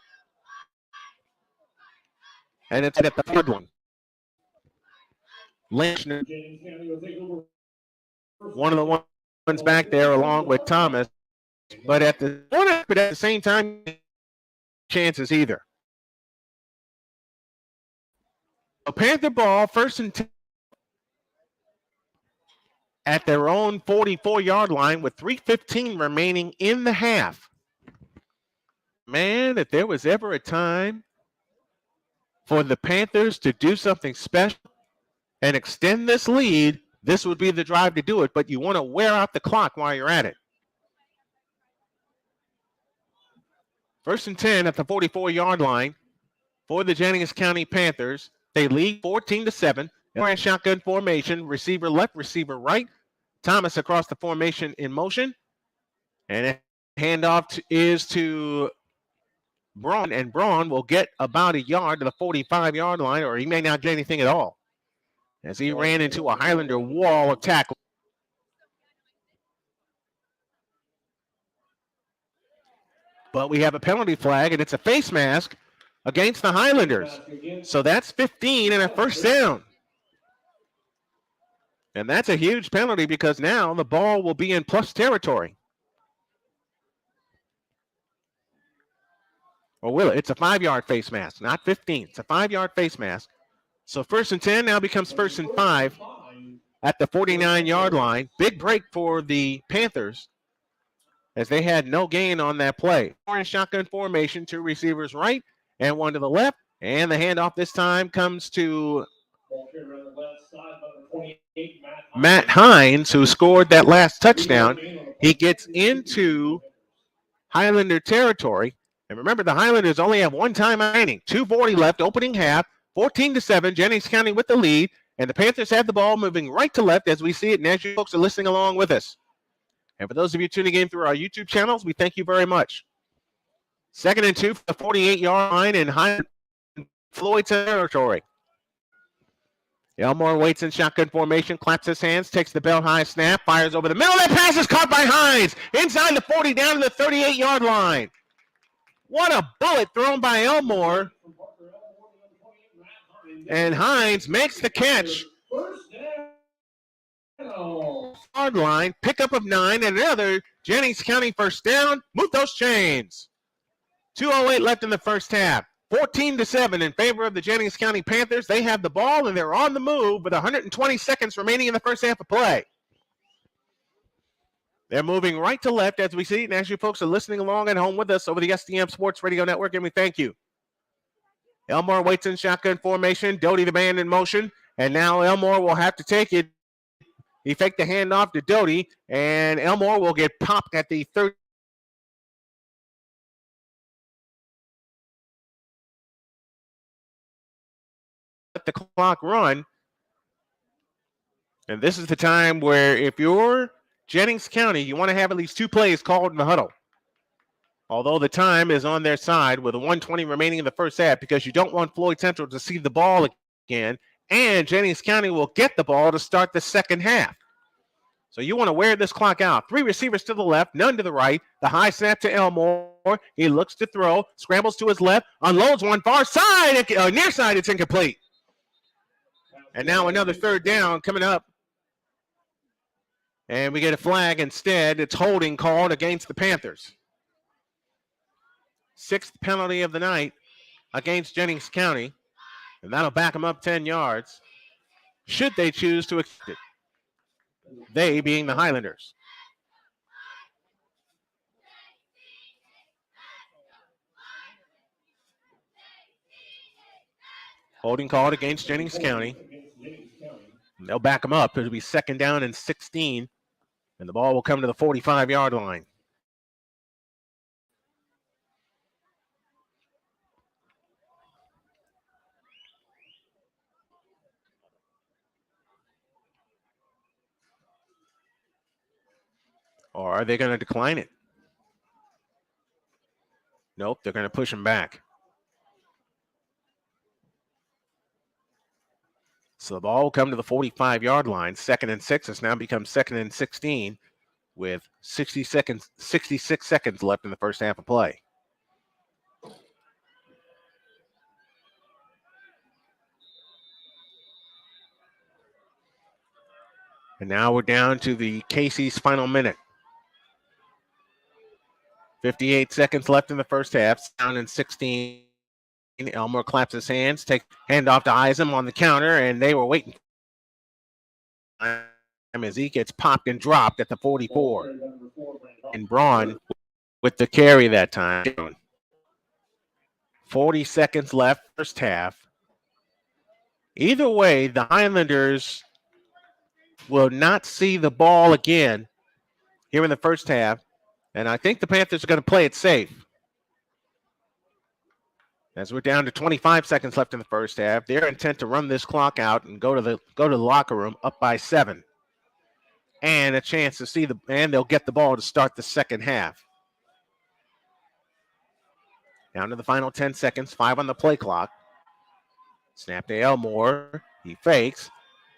And it's at the 3rd one. Lynch, one of the ones back there along with Thomas. But at the same time, chances either. A Panther ball, 1st and 10 at their own 44-yard line with 3:15 remaining in the half. Man, if there was ever a time for the Panthers to do something special and extend this lead, this would be the drive to do it, but you want to wear out the clock while you're at it. 1st and 10 at the 44-yard line for the Jennings County Panthers. They lead 14-7. They're in shotgun formation. Receiver left, receiver right. Thomas across the formation in motion. And handoff is to Braun. And Braun will get about a yard to the 45-yard line, or he may not get anything at all, as he ran into a Highlander wall of tackle. But we have a penalty flag, and it's a face mask against the Highlanders. So that's 15 and a first down. And that's a huge penalty because now the ball will be in plus territory. Or will it? It's a 5-yard face mask, not 15. It's a 5-yard face mask. So 1st and 10 now becomes 1st and 5 at the 49-yard line. Big break for the Panthers, as they had no gain on that play. In shotgun formation, 2 receivers right and 1 to the left. And the handoff this time comes to Matt Hines, who scored that last touchdown. He gets into Highlander territory. And remember, the Highlanders only have 1 time remaining. 2:40 left, opening half. 14-7, Jennings County with the lead. And the Panthers have the ball moving right to left as we see it, and as you folks are listening along with us. And for those of you tuning in through our YouTube channels, we thank you very much. 2nd and 2 for the 48-yard line in Floyd territory. Elmore waits in shotgun formation, claps his hands, takes the belt high snap, fires over the middle. That pass is caught by Hines. Inside the 40, down to the 38-yard line. What a bullet thrown by Elmore. And Hines makes the catch. Yard line, pickup of 9, and another Jennings County first down. Move those chains. 2:08 left in the first half. 14-7 in favor of the Jennings County Panthers. They have the ball, and they're on the move with 120 seconds remaining in the first half of play. They're moving right to left as we see, and as you folks are listening along at home with us over the SDM Sports Radio Network, and we thank you. Elmore waits in shotgun formation. Doty the man in motion, and now Elmore will have to take it. He faked the handoff to Doty, and Elmore will get popped at the 30. Let the clock run. And this is the time where if you're Jennings County, you want to have at least 2 plays called in the huddle. Although the time is on their side with 1:20 remaining in the first half, because you don't want Floyd Central to see the ball again, and Jennings County will get the ball to start the second half. So you want to wear this clock out. 3 receivers to the left, none to the right. The high snap to Elmore. He looks to throw, scrambles to his left, unloads one far side, near side, it's incomplete. And now another third down coming up. And we get a flag instead. It's holding called against the Panthers. 6th penalty of the night against Jennings County. And that'll back them up 10 yards, should they choose to accept it. They being the Highlanders. Holding called against Jennings County. And they'll back them up. It'll be 2nd down and 16. And the ball will come to the 45-yard line. Or are they going to decline it? Nope, they're going to push him back. So the ball will come to the 45-yard line. 2nd and 6 has now become 2nd and 16 with 66 seconds left in the first half of play. And now we're down to the Casey's final minute. 58 seconds left in the first half. Down in 16. Elmore claps his hands, take handoff to Eisen on the counter, and they were waiting as he gets popped and dropped at the 44. And Braun with the carry that time. 40 seconds left, first half. Either way, the Highlanders will not see the ball again here in the first half, and I think the Panthers are going to play it safe. As we're down to 25 seconds left in the first half, they're intent to run this clock out and go to the locker room up by 7. And a chance to see and they'll get the ball to start the second half. Down to the final 10 seconds, 5 on the play clock. Snap to Elmore. He fakes.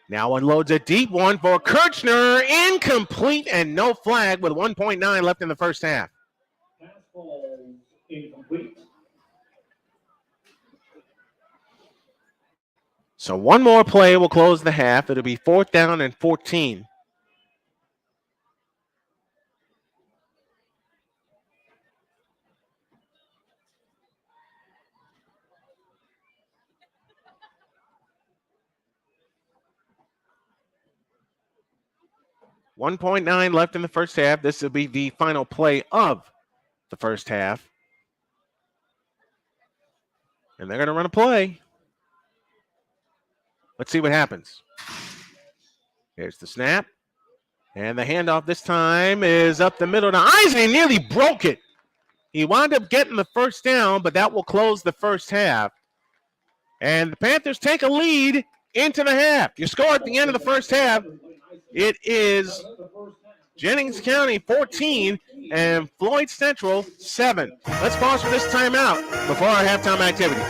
Now unloads a deep one for Kirchner. Incomplete and no flag with 1:9 left in the first half. Pass ball incomplete. So one more play will close the half. It'll be 4th down and 14. $1.9 left in the first half. This will be the final play of the first half. And they're going to run a play. Let's see what happens. Here's the snap. And the handoff this time is up the middle to Eisen. He nearly broke it. He wound up getting the first down, but that will close the first half. And the Panthers take a lead into the half. You score at the end of the first half. It is Jennings County 14 and Floyd Central 7. Let's pause for this timeout before our halftime activity.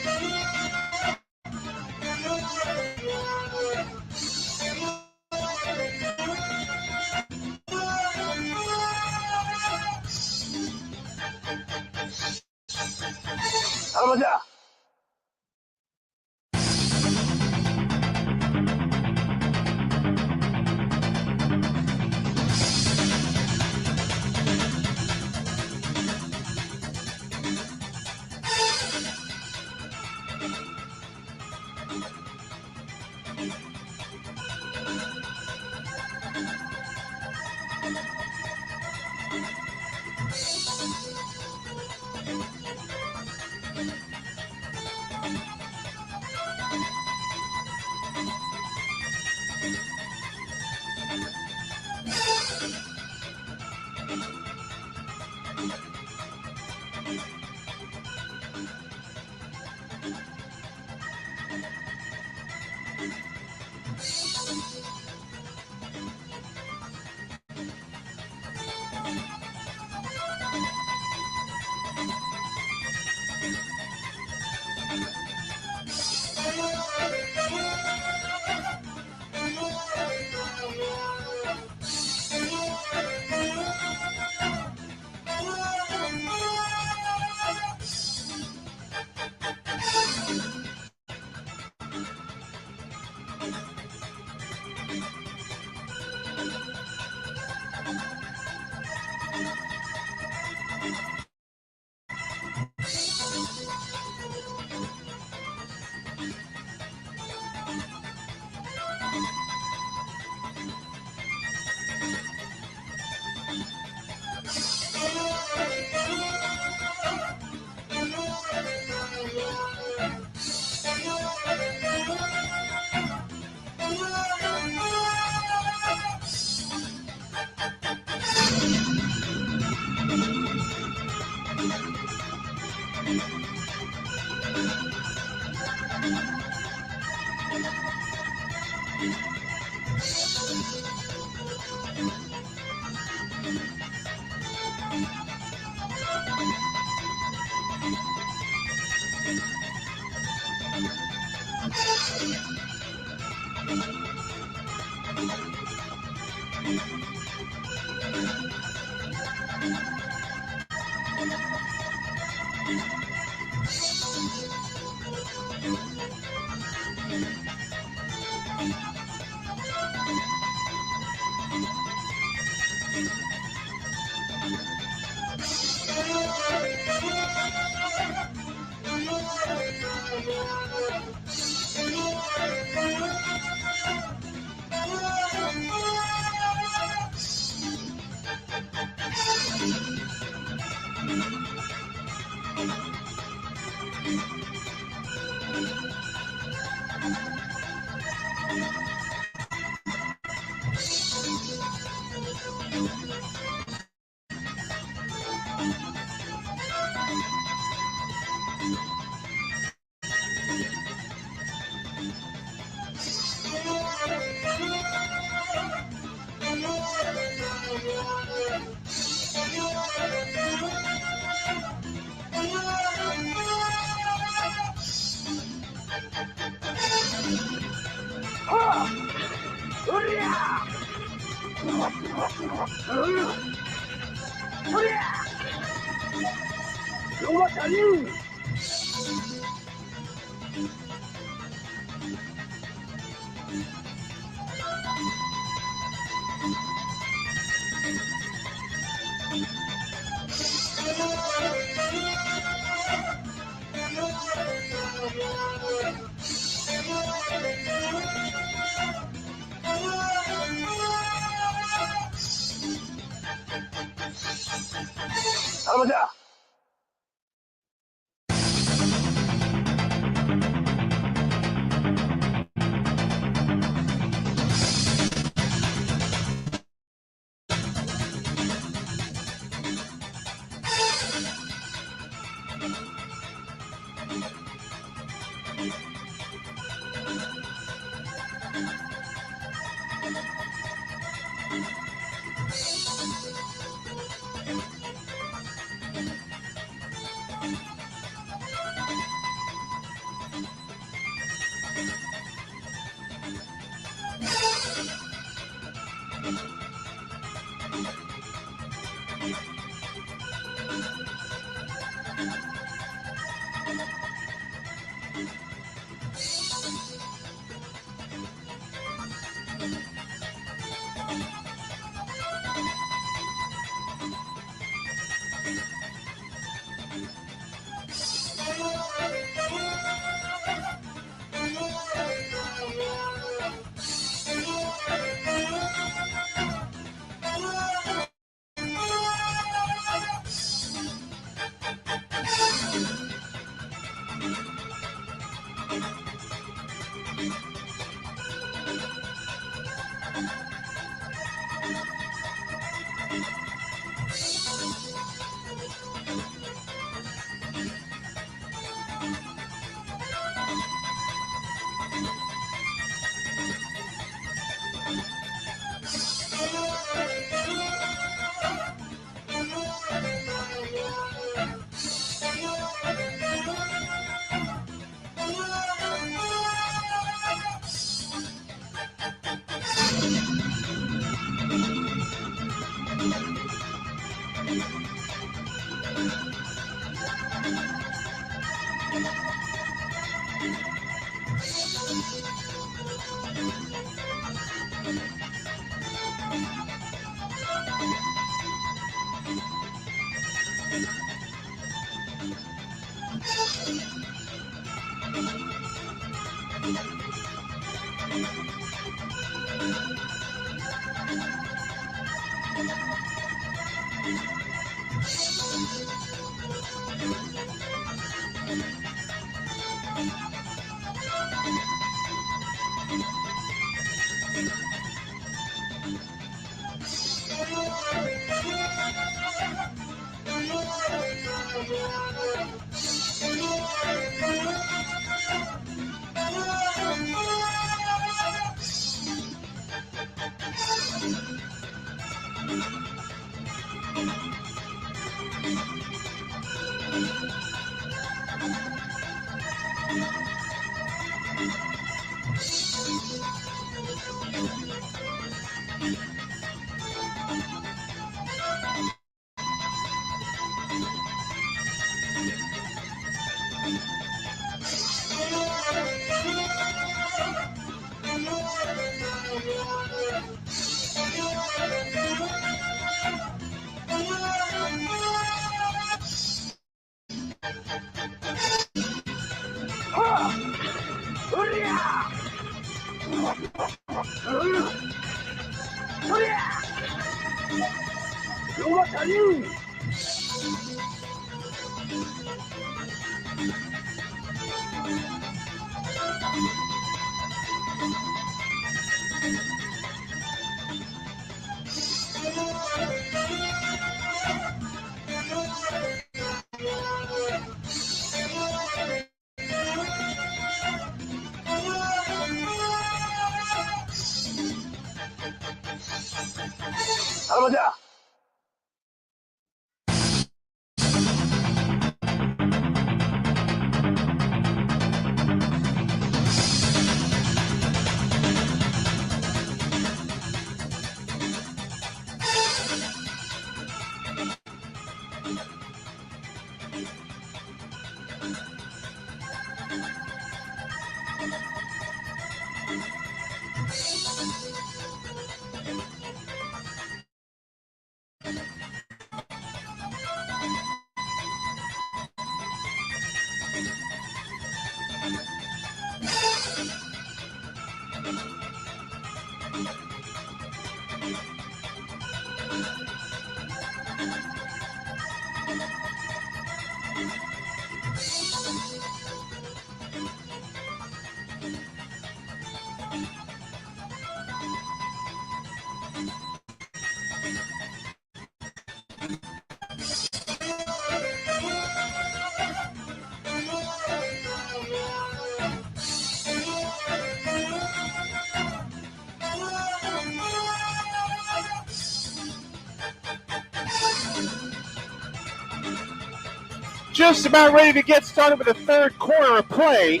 Just about ready to get started with the third quarter of play.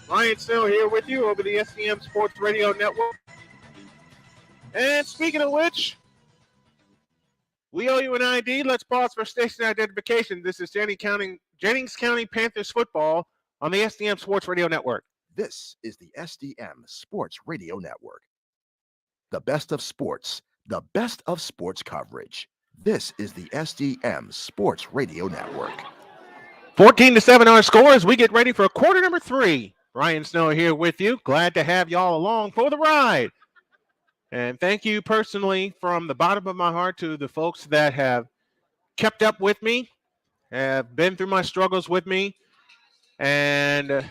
Ryan Snow here with you over the SDM Sports Radio Network. And speaking of which, we owe you an ID. Let's pause for station identification. This is Jennings County Panthers football on the SDM Sports Radio Network. This is the SDM Sports Radio Network. The best of sports coverage. This is the SDM Sports Radio Network. 14-7 our score as we get ready for quarter number 3. Ryan Snow here with you. Glad to have y'all along for the ride. And thank you personally from the bottom of my heart to the folks that have kept up with me, have been through my struggles with me, and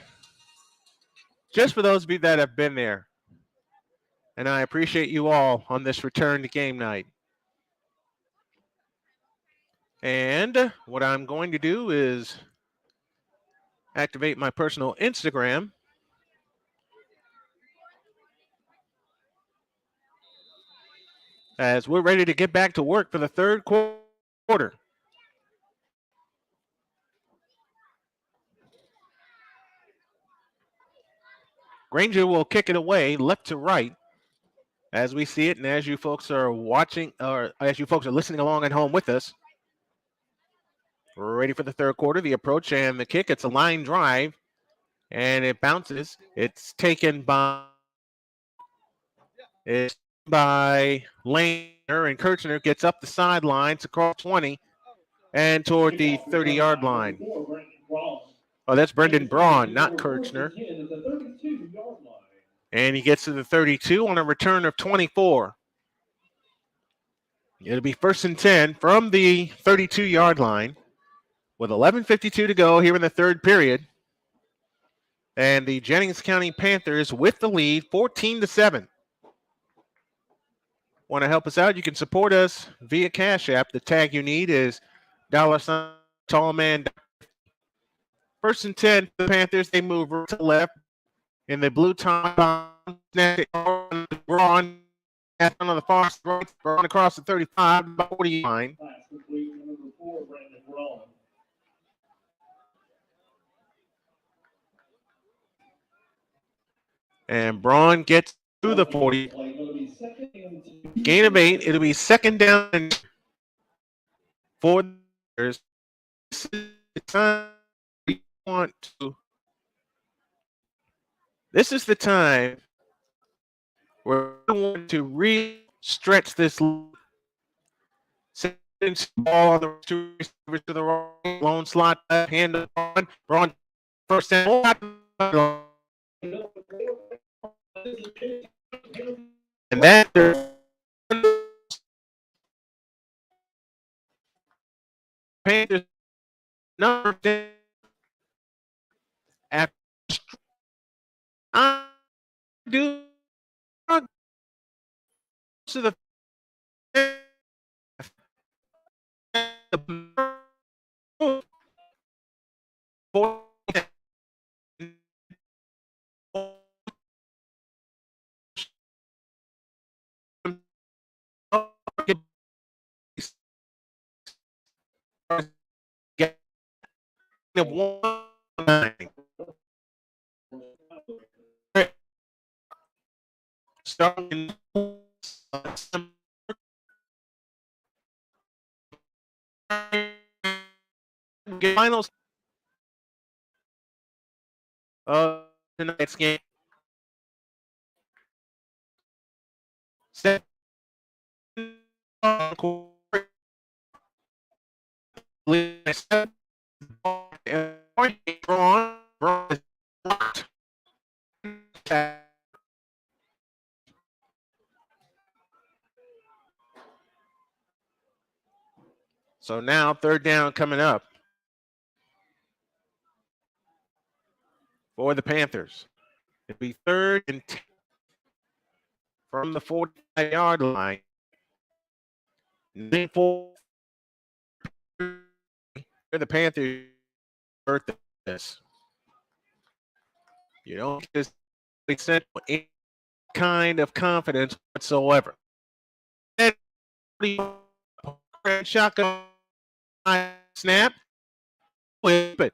just for those of you that have been there. And I appreciate you all on this return to game night. And what I'm going to do is activate my personal Instagram. As we're ready to get back to work for the third quarter. Granger will kick it away left to right as we see it and as you folks are watching or as you folks are listening along at home with us. We're ready for the third quarter, the approach and the kick. It's a line drive and it bounces. It's taken by Laner, and Kirchner gets up the sidelines across 20 and toward the 30-yard line. Oh, that's Brendan Braun, not Kirchner. And he gets to the 32 on a return of 24. It'll be 1st and 10 from the 32-yard line with 11:52 to go here in the third period. And the Jennings County Panthers with the lead, 14-7. Want to help us out? You can support us via Cash App. The tag you need is $tallman. 1st and 10 for the Panthers. They move right to the left in the blue tie. Braun on the far right, run across the 35, 40 line. And Braun gets through the 40. Gain of 8. It'll be second down and 4. This is the time we want to. This is the time where we want to really stretch this lead. Ball on the two receivers to the right, lone slot left, hand to Braun. Braun first down. And that Panthers number 10 after I do to the of 1-9. Starting finals of tonight's game. So now third down coming up for the Panthers. It'll be 3rd and 10 from the 45-yard line. For the Panthers, this. You don't get any kind of confidence whatsoever. Shotgun snap. Whip it.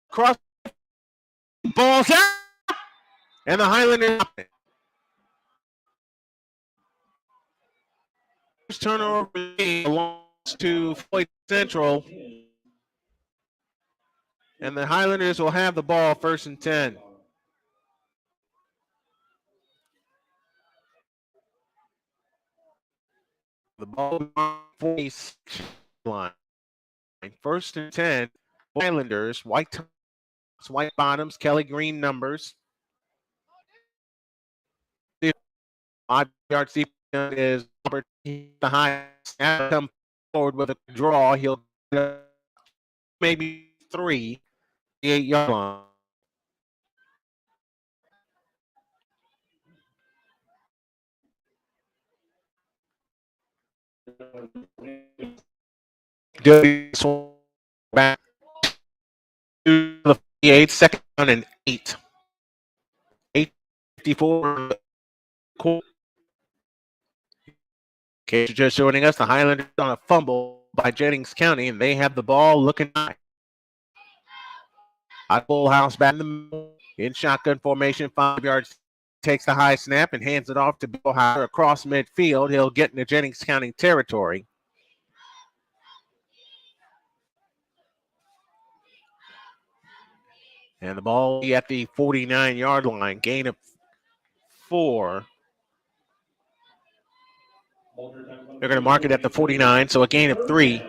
Cross. Balls out. And the Highlanders. Turnover belongs to Floyd Cenral. And the Highlanders will have the ball 1st and 10. The ball 46 line. 1st and 10. Highlanders, white tops, white bottoms, Kelly green numbers. 5 yards deep is Robert the high snap. Come forward with a draw. He'll maybe 3, 8-yard line. Back to the 58, 2nd down and 8. 8:54. Okay, just joining us, the Highlanders on a fumble by Jennings County, and they have the ball looking high. Full house back in the middle, in shotgun formation, 5 yards, takes the high snap and hands it off to Bill Howard across midfield. He'll get into Jennings County territory. And the ball at the 49-yard line, gain of 4. They're going to mark it at the 49, so a gain of 3.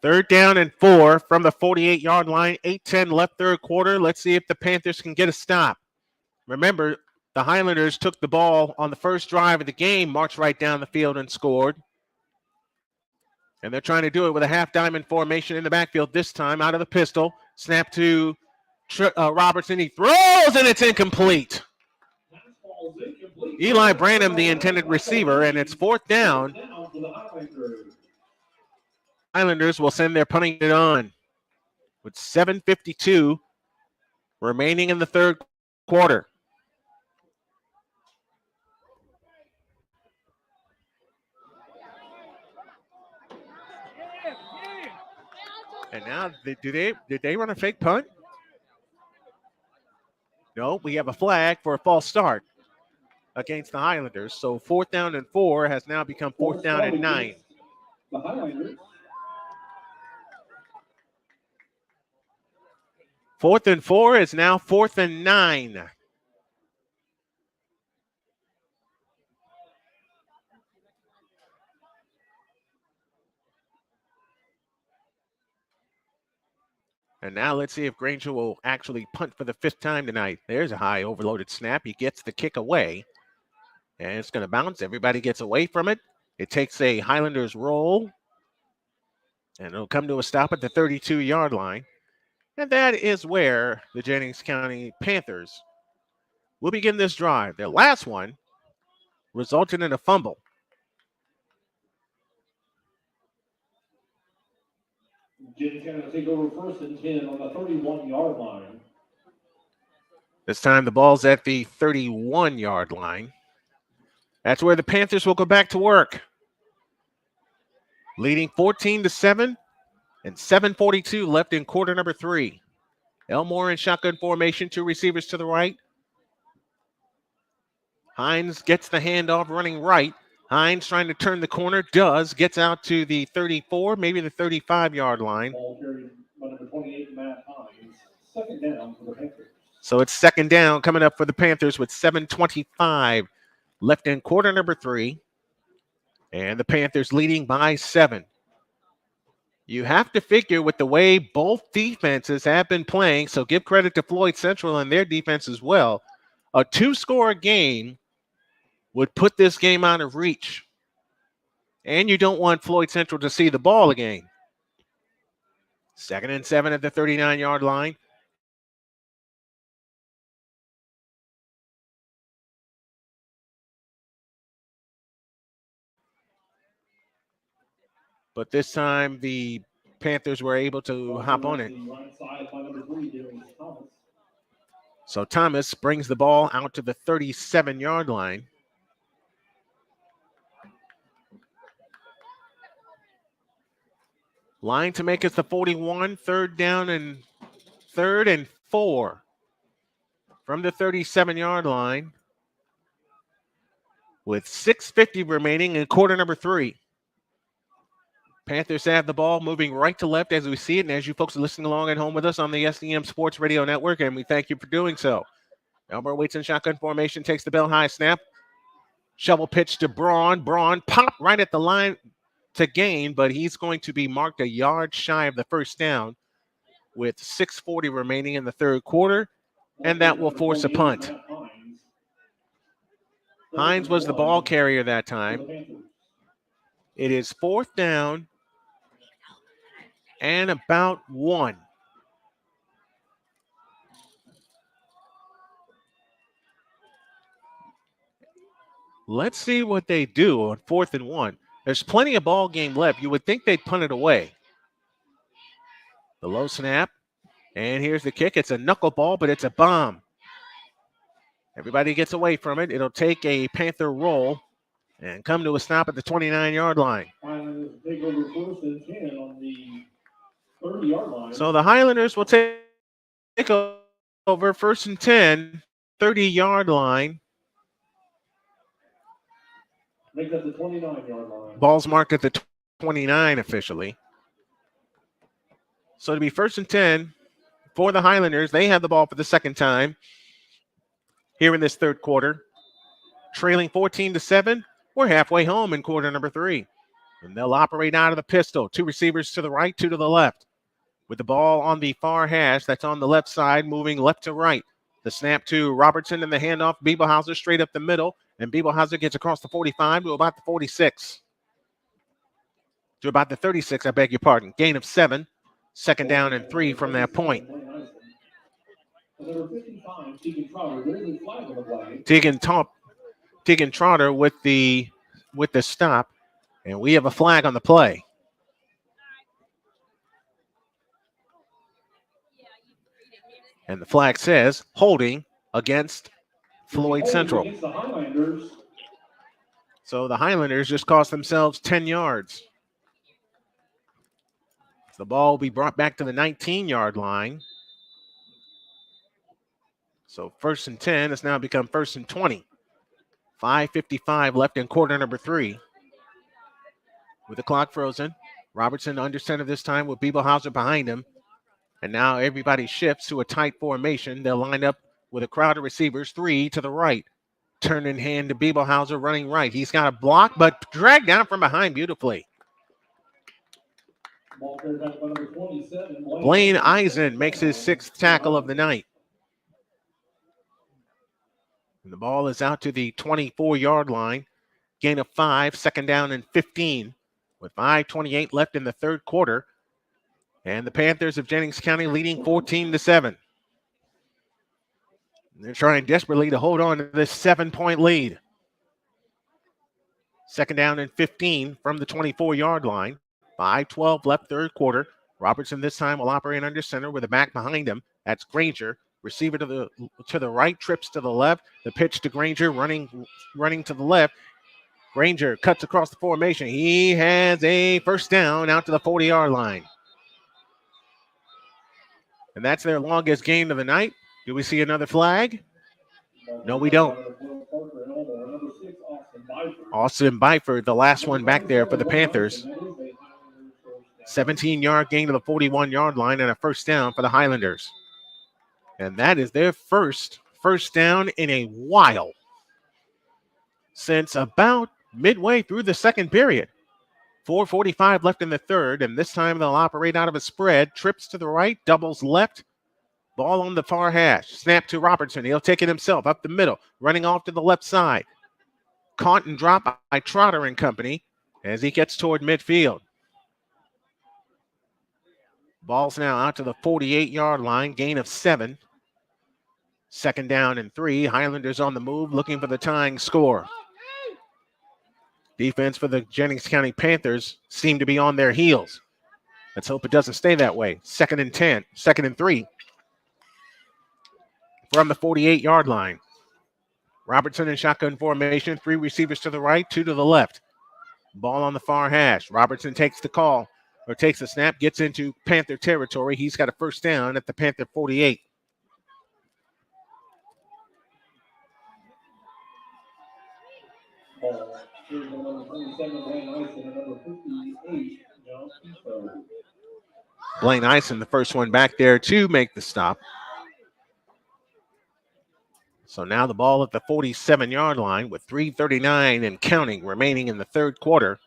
3rd down and 4 from the 48-yard line. 8:10 left 3rd quarter. Let's see if the Panthers can get a stop. Remember, the Highlanders took the ball on the first drive of the game, marched right down the field and scored. And they're trying to do it with a half diamond formation in the backfield this time, out of the pistol. Snap to Robertson. He throws, and it's incomplete. Eli Branham, the intended receiver, and it's 4th down. Highlanders will send their punting it on with 7:52 remaining in the 3rd quarter. And now, did they run a fake punt? No, we have a flag for a false start against the Highlanders. So 4th down and 4 has now become 4th down and 9. The Highlanders. 4th and 4 is now 4th and 9. And now let's see if Granger will actually punt for the 5th time tonight. There's a high overloaded snap. He gets the kick away. And it's going to bounce. Everybody gets away from it. It takes a Highlanders roll. And it'll come to a stop at the 32-yard line. And that is where the Jennings County Panthers will begin this drive. Their last one resulted in a fumble. Jennings going to take over 1st and 10 on the 31-yard line. This time the ball's at the 31-yard line. That's where the Panthers will go back to work. Leading 14-7 and 7:42 left in quarter number 3. Elmore in shotgun formation, 2 receivers to the right. Hines gets the handoff running right. Hines trying to turn the corner, gets out to the 34, maybe the 35-yard line. Ball carried by number 28, Matt Hines. 2nd down for the Panthers. So it's 2nd down coming up for the Panthers with 7:25 left in quarter number 3. And the Panthers leading by 7. You have to figure with the way both defenses have been playing, so give credit to Floyd Cenral and their defense as well. A 2-score game would put this game out of reach. And you don't want Floyd Cenral to see the ball again. 2nd and 7 at the 39-yard line. But this time the Panthers were able to hop on it. So Thomas brings the ball out to the 37-yard line. Line to make it the 41, 3rd down and 3rd and 4 from the 37-yard line with 6:50 remaining in quarter number 3. Panthers have the ball moving right to left as we see it, and as you folks are listening along at home with us on the SDM Sports Radio Network, and we thank you for doing so. Elmer waits in shotgun formation, takes the bell high snap. Shovel pitch to Braun. Braun popped right at the line to gain, but he's going to be marked a yard shy of the 1st down with 6:40 remaining in the 3rd quarter, and that will force a punt. Hines was the ball carrier that time. It is 4th down and about 1. Let's see what they do on 4th and 1. There's plenty of ball game left. You would think they'd punt it away. The low snap, and here's the kick. It's a knuckleball, but it's a bomb. Everybody gets away from it. It'll take a Panther roll and come to a stop at the 29-yard line. Take over 1st and 10 on the 30-yard line. So the Highlanders will take over 1st and 10, 30-yard line. Make that the 29-yard line. Ball's marked at the 29 officially. So to be 1st and 10 for the Highlanders, they have the ball for the 2nd time here in this 3rd quarter. Trailing 14-7, we're halfway home in quarter number 3. And they'll operate out of the pistol. 2 receivers to the right, 2 to the left. With the ball on the far hash, that's on the left side, moving left to right. The snap to Robertson and the handoff, Bieberhauser straight up the middle. And Bieberhauser gets across the 45 to about the 46. To about the 36, I beg your pardon. Gain of 7. 2nd down and 3 from that point. Tegan Trotter with the stop. And we have a flag on the play. And the flag says holding against Floyd Cenral. So the Highlanders just cost themselves 10 yards. The ball will be brought back to the 19-yard line. So 1st and 10 has now become 1st and 20. 5:55 left in quarter number 3. With the clock frozen, Robertson under center this time with Bieblehauser behind him. And now everybody shifts to a tight formation. They'll line up with a crowd of receivers, 3 to the right. Turn in hand to Bieblehauser running right. He's got a block, but dragged down from behind beautifully. Blaine Eisen makes his 6th tackle of the night. And the ball is out to the 24-yard line. Gain of 5, 2nd down and 15 with 5:28 left in the 3rd quarter. And the Panthers of Jennings County leading 14-7. They're trying desperately to hold on to this 7-point lead. 2nd down and 15 from the 24-yard line. 5:12 left 3rd quarter. Robertson this time will operate under center with a back behind him. That's Granger. Receiver to the right, trips to the left. The pitch to Granger, running to the left. Granger cuts across the formation. He has a 1st down out to the 40-yard line. And that's their longest gain of the night. Do we see another flag? No, we don't. Austin Byford, the last one back there for the Panthers. 17-yard gain to the 41-yard line and a 1st down for the Highlanders. And that is their first down in a while since about midway through the 2nd period. 4:45 left in the 3rd, and this time they'll operate out of a spread. Trips to the right, doubles left. Ball on the far hash. Snap to Robertson. He'll take it himself up the middle, running off to the left side. Caught and dropped by Trotter and company as he gets toward midfield. Ball's now out to the 48-yard line, gain of 7. 2nd down and 3. Highlanders on the move, looking for the tying score. Defense for the Jennings County Panthers seem to be on their heels. Let's hope it doesn't stay that way. 2nd and 10, 2nd and 3. From the 48-yard line. Robertson in shotgun formation, 3 receivers to the right, 2 to the left. Ball on the far hash. Robertson takes the call, or takes the snap, gets into Panther territory. He's got a 1st down at the Panther 48. Blaine Eisen, the first one back there to make the stop. So now the ball at the 47-yard line with 3:39 and counting remaining in the 3rd quarter.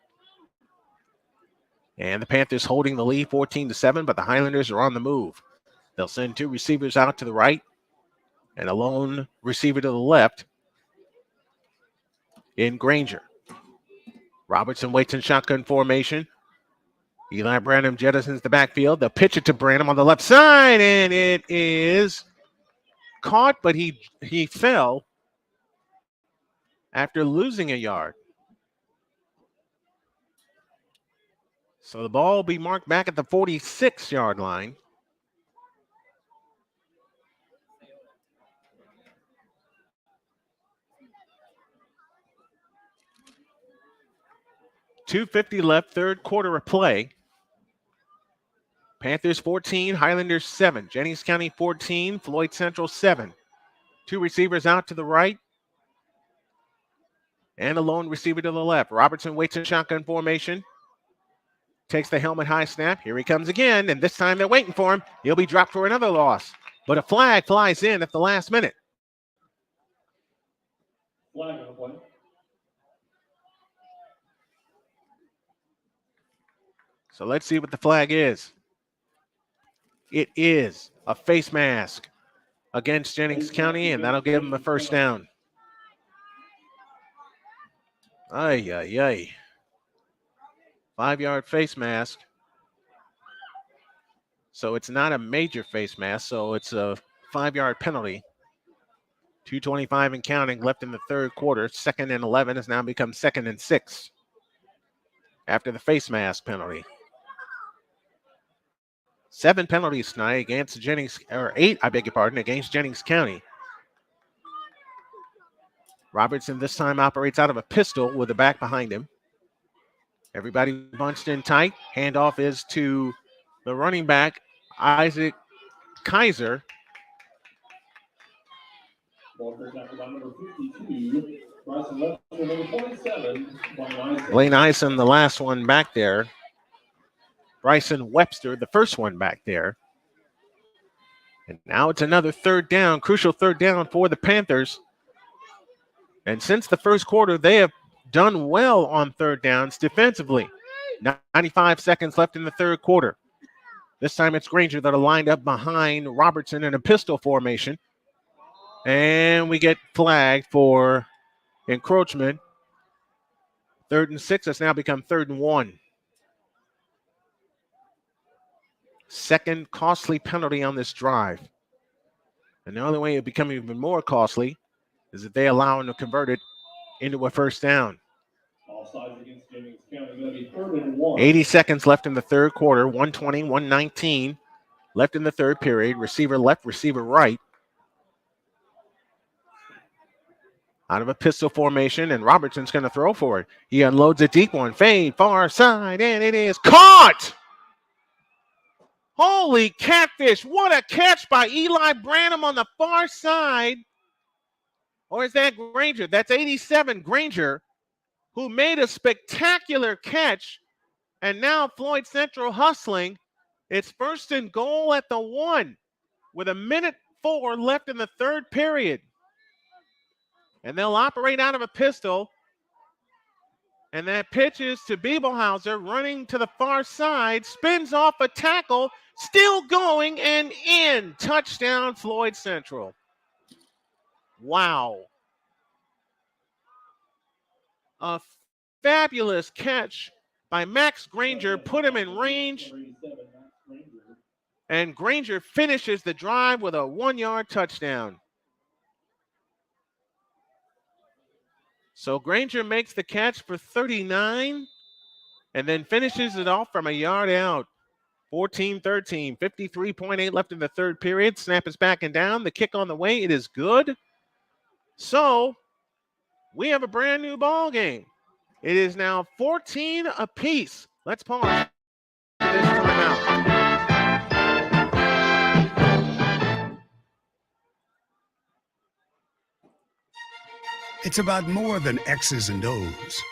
And the Panthers holding the lead 14-7, but the Highlanders are on the move. They'll send 2 receivers out to the right and a lone receiver to the left in Granger. Robertson waits in shotgun formation. Eli Branham jettisons the backfield. They'll pitch it to Branham on the left side, and it is caught, but he fell after losing a yard. So the ball will be marked back at the 46-yard line. .250 left, 3rd quarter of play. Panthers 14, Highlanders 7. Jennings County 14, Floyd Central 7. 2 receivers out to the right and a lone receiver to the left. Robertson waits in shotgun formation. Takes the helmet high snap. Here he comes again, and this time they're waiting for him. He'll be dropped for another loss. But a flag flies in at the last minute. Flag on the play. So let's see what the flag is. It is a face mask against Jennings County, and that'll give him a 1st down. Ay, ay, ay. 5-yard face mask. So it's not a major face mask, so it's a 5-yard penalty. 2:25 and counting left in the 3rd quarter. 2nd and 11 has now become 2nd and 6 after the face mask penalty. 7 penalties tonight against Jennings, or 8, I beg your pardon, against Jennings County. Robertson this time operates out of a pistol with the back behind him. Everybody bunched in tight. Handoff is to the running back, Isaac Kaiser. Blaine Eisen, the last one back there. Bryson Webster, the first one back there. And now it's another third down, crucial third down for the Panthers. And since the first quarter, they have done well on third downs defensively. 95 seconds left in the third quarter. This time it's Granger that are lined up behind Robertson in a pistol formation. And we get flagged for encroachment. 3rd and 6 has now become 3rd and 1. Second costly penalty on this drive. And the only way it becomes even more costly is if they allow them to convert it into a first down. 80 seconds left in the third quarter, 120, 119 left in the third period. Receiver left, receiver right. Out of a pistol formation, and Robertson's going to throw for it. He unloads a deep one, fade, far side, and it is caught! Holy catfish, what a catch by Eli Branham on the far side. Or is that Granger? That's 87, Granger, who made a spectacular catch. And now Floyd Central hustling. It's 1st and goal at the 1 with 1:04 left in the third period. And they'll operate out of a pistol. And that pitch is to Biebelhauser, running to the far side, spins off a tackle, still going and in. Touchdown, Floyd Central. Wow. A fabulous catch by Max Granger, put him in range. And Granger finishes the drive with a 1-yard touchdown. So Granger makes the catch for 39 and then finishes it off from a yard out. 14-13, 53.8 left in the third period. Snap is back and down. The kick on the way. It is good. So we have a brand new ball game. It is now 14 apiece. Let's pause this timeout. It's about more than X's and O's.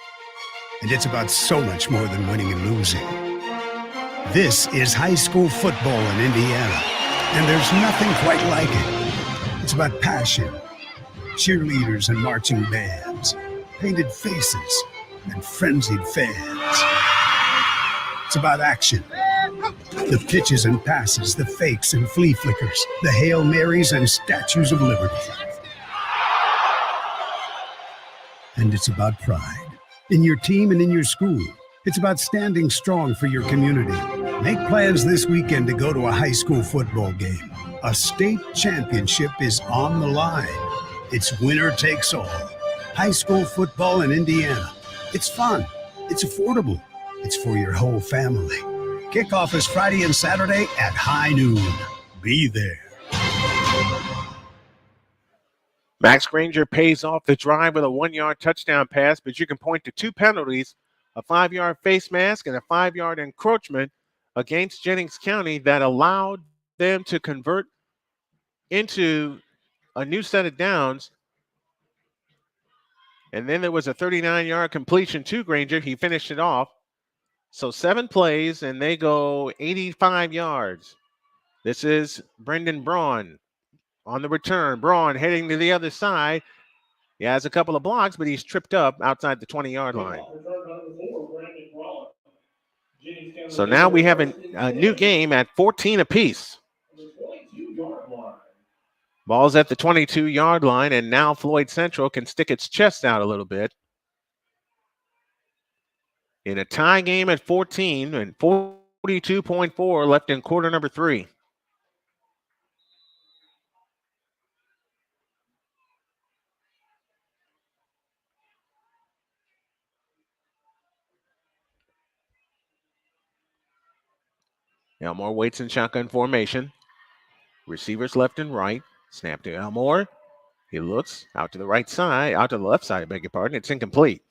And it's about so much more than winning and losing. This is high school football in Indiana, and there's nothing quite like it. It's about passion, cheerleaders and marching bands, painted faces, and frenzied fans. It's about action. The pitches and passes, the fakes and flea flickers, the Hail Marys and Statues of Liberty. And it's about pride in your team and in your school. It's about standing strong for your community. Make plans this weekend to go to a high school football game. A state championship is on the line. It's winner takes all. High school football in Indiana. It's fun. It's affordable. It's for your whole family. Kickoff is Friday and Saturday at high noon. Be there. Max Granger pays off the drive with a 1-yard touchdown pass, but you can point to 2 penalties, a 5-yard face mask and a 5-yard encroachment against Jennings County that allowed them to convert into a new set of downs. And then there was a 39-yard completion to Granger. He finished it off. So 7 plays, and they go 85 yards. This is Brendan Braun on the return. Braun heading to the other side. He has a couple of blocks, but he's tripped up outside the 20-yard line. So now we have a new game at 14 apiece. Ball's at the 22-yard line, and now Floyd Central can stick its chest out a little bit. In a tie game at 14 and 42.4 left in quarter number 3. Elmore waits in shotgun formation. Receivers left and right. Snap to Elmore. He looks out to the right side, out to the left side, I beg your pardon. It's incomplete.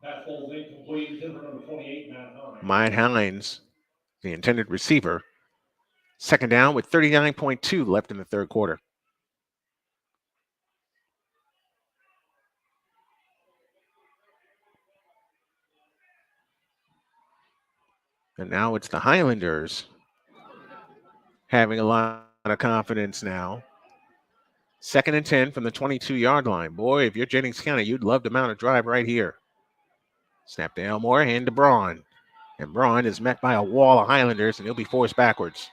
That falls incomplete. Number 28, Matt Hines, the intended receiver, Second down with 39.2 left in the third quarter. And now it's the Highlanders having a lot of confidence now. Second and 10 from the 22-yard line. Boy, if you're Jennings County, you'd love to mount a drive right here. Snap to Elmore, hand to Braun. And Braun is met by a wall of Highlanders, and he'll be forced backwards.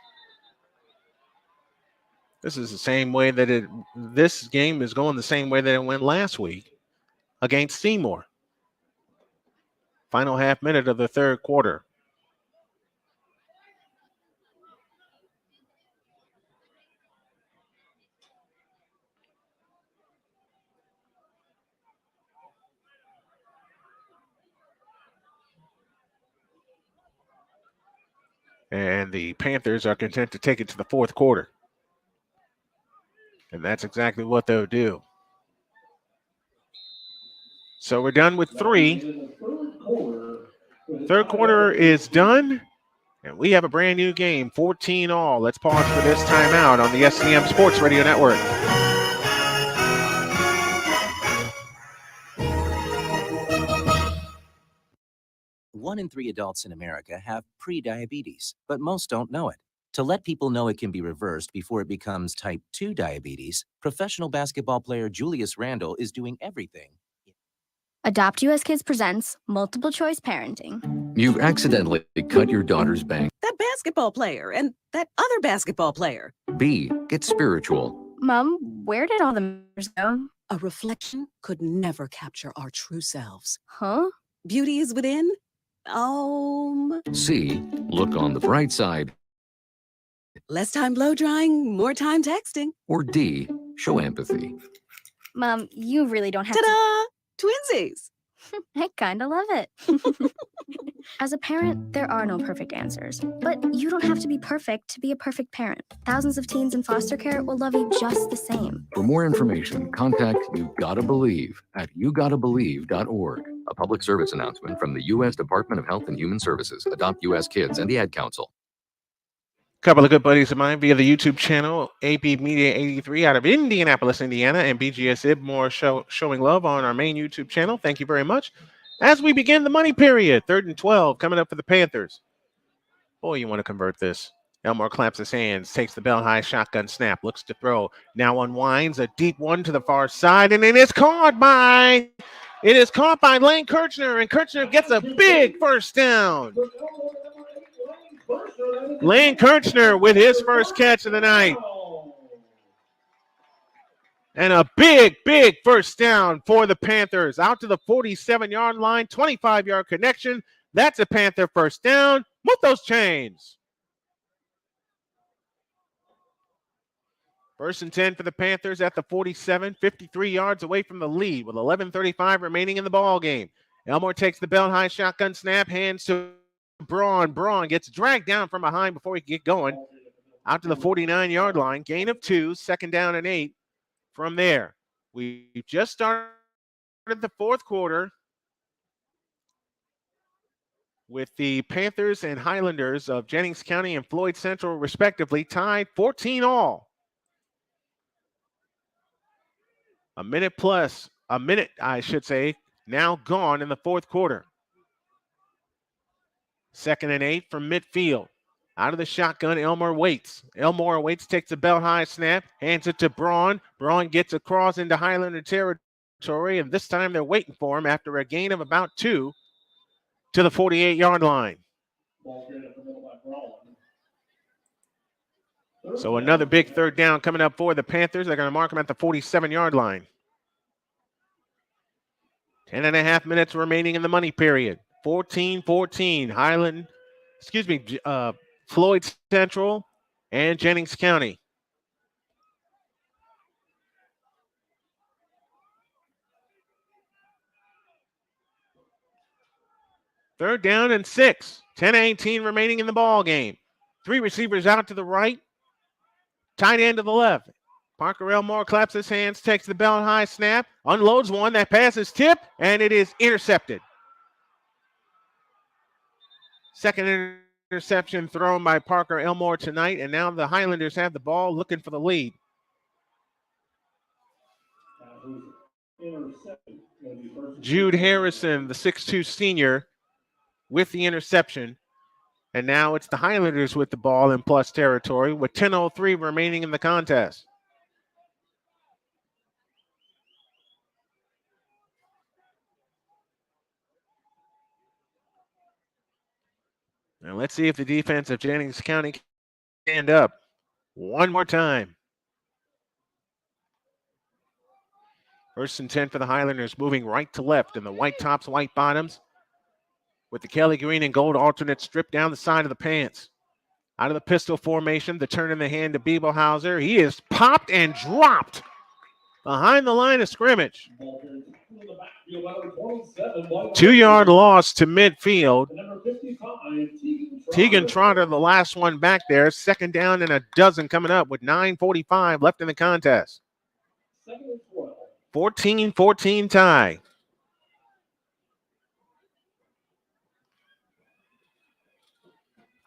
This is the same way that this game is going the same way that it went last week against Seymour. Final half minute of the third quarter. And the Panthers are content to take it to the fourth quarter. And that's exactly what they'll do. So we're done with 3. Third quarter is done. And we have a brand new game, 14-all. Let's pause for this timeout on the SCM Sports Radio Network. 1 in 3 adults in America have prediabetes, but most don't know it. To let people know it can be reversed before it becomes type 2 diabetes, professional basketball player Julius Randle is doing everything. Adopt US Kids presents Multiple Choice Parenting. You've accidentally cut your daughter's bank. That basketball player and that other basketball player. B, get spiritual. Mom, where did all the mirrors go? A reflection could never capture our true selves. Huh? Beauty is within. C, look on the bright side. Less time blow drying, more time texting. Or D, show empathy. Mom, you really don't have Ta-da! Twinsies! I kind of love it. As a parent, there are no perfect answers, but you don't have to be perfect to be a perfect parent. Thousands of teens in foster care will love you just the same. For more information, contact You Gotta Believe at YouGottaBelieve.org. A public service announcement from the U.S. Department of Health and Human Services, Adopt U.S. Kids, and the Ad Council. Couple of good buddies of mine via the YouTube channel, AP Media 83 out of Indianapolis, Indiana, and BGS Ibmore showing love on our main YouTube channel. Thank you very much. As we begin the money period, 3rd and 12 coming up for the Panthers. Boy, you want to convert this. Elmore claps his hands, takes the bell high shotgun snap, looks to throw, now unwinds a deep one to the far side, and it is caught by Lane Kirchner, and Kirchner gets a big first down. Lane Kirchner with his first catch of the night. And a big first down for the Panthers. Out to the 47-yard line, 25-yard connection. That's a Panther first down. Move those chains. 1st and 10 for the Panthers at the 47, 53 yards away from the lead with 11:35 remaining in the ball game. Elmore takes the bell high shotgun snap, hands to Braun. Braun gets dragged down from behind before he can get going. Out to the 49-yard line. Gain of 2, 2nd down and 8 from there. We just started the fourth quarter with the Panthers and Highlanders of Jennings County and Floyd Central respectively tied 14-all. A minute, I should say, now gone in the fourth quarter. 2nd and 8 from midfield. Out of the shotgun, Elmore waits. Takes a belt high snap, hands it to Braun. Braun gets across into Highlander territory, and this time they're waiting for him after a gain of about 2 to the 48-yard line. So another big 3rd down coming up for the Panthers. They're going to mark him at the 47-yard line. 10.5 minutes remaining in the money period. 14-14. Floyd Central and Jennings County. Third down and 6. 10-18 remaining in the ball game. 3 receivers out to the right. Tight end to the left. Parker Elmore claps his hands, takes the bell high snap, unloads one. That pass is tipped, and it is intercepted. Second interception thrown by Parker Elmore tonight, and now the Highlanders have the ball looking for the lead. Jude Harrison, the 6'2 senior, with the interception. And now it's the Highlanders with the ball in plus territory with 10:03 remaining in the contest. Now let's see if the defense of Jennings County can stand up one more time. 1st and 10 for the Highlanders, moving right to left in the white tops, white bottoms, with the Kelly green and gold alternate stripped down the side of the pants. Out of the pistol formation, the turn in the hand to Biebelhauser. He is popped and dropped behind the line of scrimmage. 2-yard loss to midfield. Tegan Trotter, the last one back there. 2nd down and a dozen coming up with 9:45 left in the contest. 14-14 tie.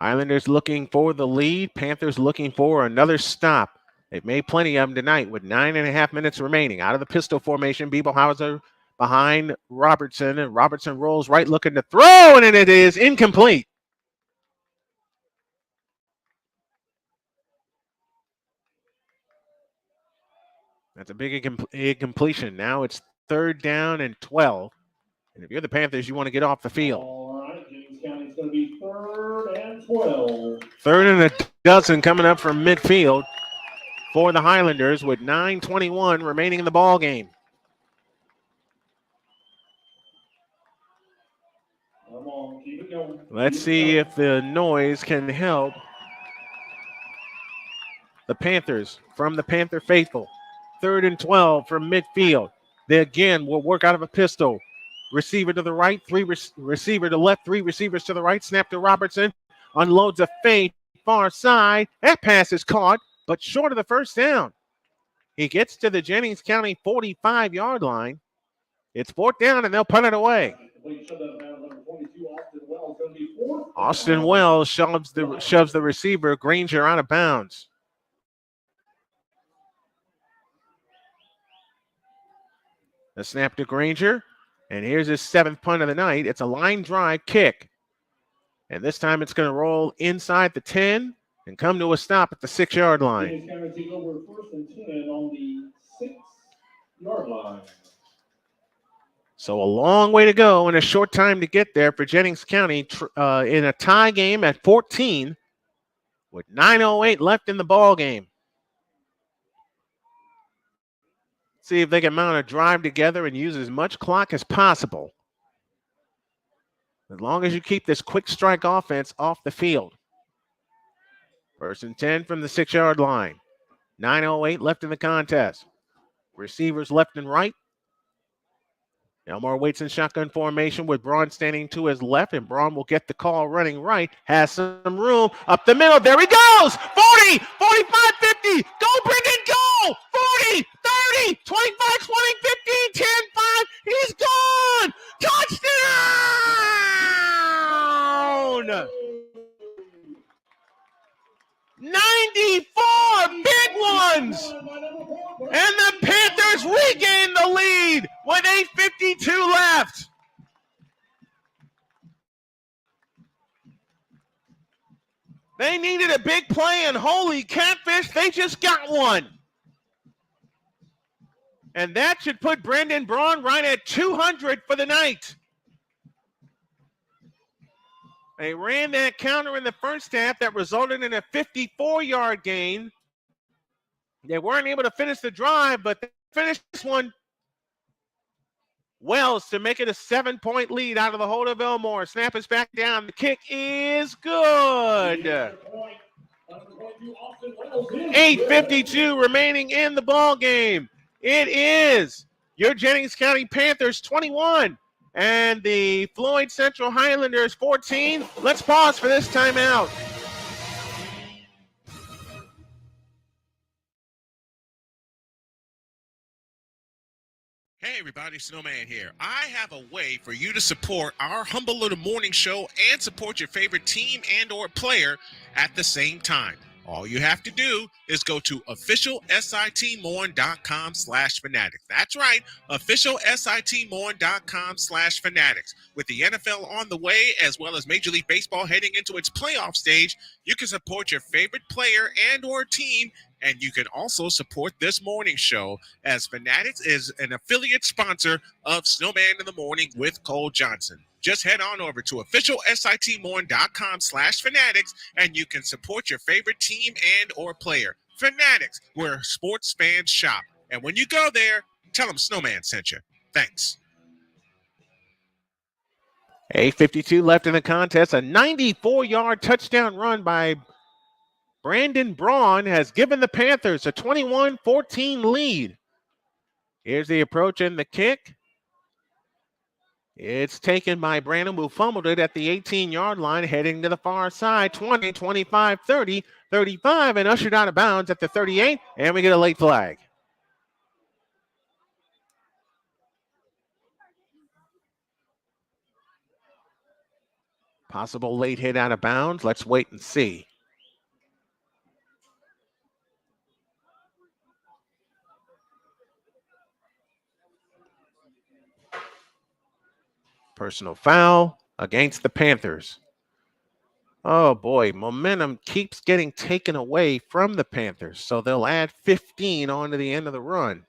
Highlanders looking for the lead. Panthers looking for another stop. They've made plenty of them tonight with 9.5 minutes remaining. Out of the pistol formation, Biebelhauser behind Robertson. And Robertson rolls right looking to throw, and it is incomplete. That's a big incompletion. Now it's 3rd down and 12. And if you're the Panthers, you want to get off the field. All right, Jennings County is going to be 3rd and 12. 3rd and a dozen coming up from midfield for the Highlanders with 9:21 remaining in the ball game. Come on, keep it going. Let's see if the noise can help the Panthers from the Panther faithful. 3rd and 12 from midfield. They again will work out of a pistol. Receiver to the right, receiver to left, 3 receivers to the right. Snap to Robertson. Unloads a fade far side. That pass is caught, but short of the 1st down. He gets to the Jennings County 45-yard line. It's 4th down, and they'll punt it away. Austin Wells shoves the receiver. Granger out of bounds. The snap to Granger. And here's his 7th punt of the night. It's a line drive kick. And this time it's going to roll inside the 10 and come to a stop at the 6-yard line. Jennings County take over 1st and 10 on the 6-yard line. So a long way to go and a short time to get there for Jennings County in a tie game at 14 with 9:08 left in the ball game. See if they can mount a drive together and use as much clock as possible. As long as you keep this quick strike offense off the field. 1st and 10 from the 6-yard line. 9:08 left in the contest. Receivers left and right. Elmore waits in shotgun formation with Braun standing to his left, and Braun will get the call running right. Has some room up the middle. There he goes! 40, 45, 50. Go, Brendan, go! 40, 30, 25, 20, 15, 10, 5. He's gone! Touchdown! 94 big ones! And the Panthers regain the lead with 8:52 left. They needed a big play, and holy catfish, they just got one. And that should put Brendan Braun right at 200 for the night. They ran that counter in the 1st half that resulted in a 54-yard gain. They weren't able to finish the drive, but they finished this one. Wells to make it a 7-point lead out of the hold of Elmore. Snap is back down. The kick is good. 8:52 remaining in the ball game. It is your Jennings County Panthers 21 and the Floyd Cenral Highlanders 14. Let's pause for this timeout. Hey, everybody, Snowman here. I have a way for you to support our humble little morning show and support your favorite team and or player at the same time. All you have to do is go to officialsitmorn.com/fanatics. That's right, officialsitmorn.com/fanatics. With the NFL on the way, as well as Major League Baseball heading into its playoff stage, you can support your favorite player and or team, and you can also support this morning show, as Fanatics is an affiliate sponsor of Snowman in the Morning with Cole Johnson. Just head on over to officialsitmorn.com/fanatics and you can support your favorite team and or player. Fanatics, where sports fans shop. And when you go there, tell them Snowman sent you. Thanks. 8:52 left in the contest. A 94-yard touchdown run by Brandon Braun has given the Panthers a 21-14 lead. Here's the approach and the kick. It's taken by Brandon, who fumbled it at the 18-yard line, heading to the far side. 20, 25, 30, 35, and ushered out of bounds at the 38, and we get a late flag. Possible late hit out of bounds. Let's wait and see. Personal foul against the Panthers. Oh boy, momentum keeps getting taken away from the Panthers, so they'll add 15 on to the end of the run.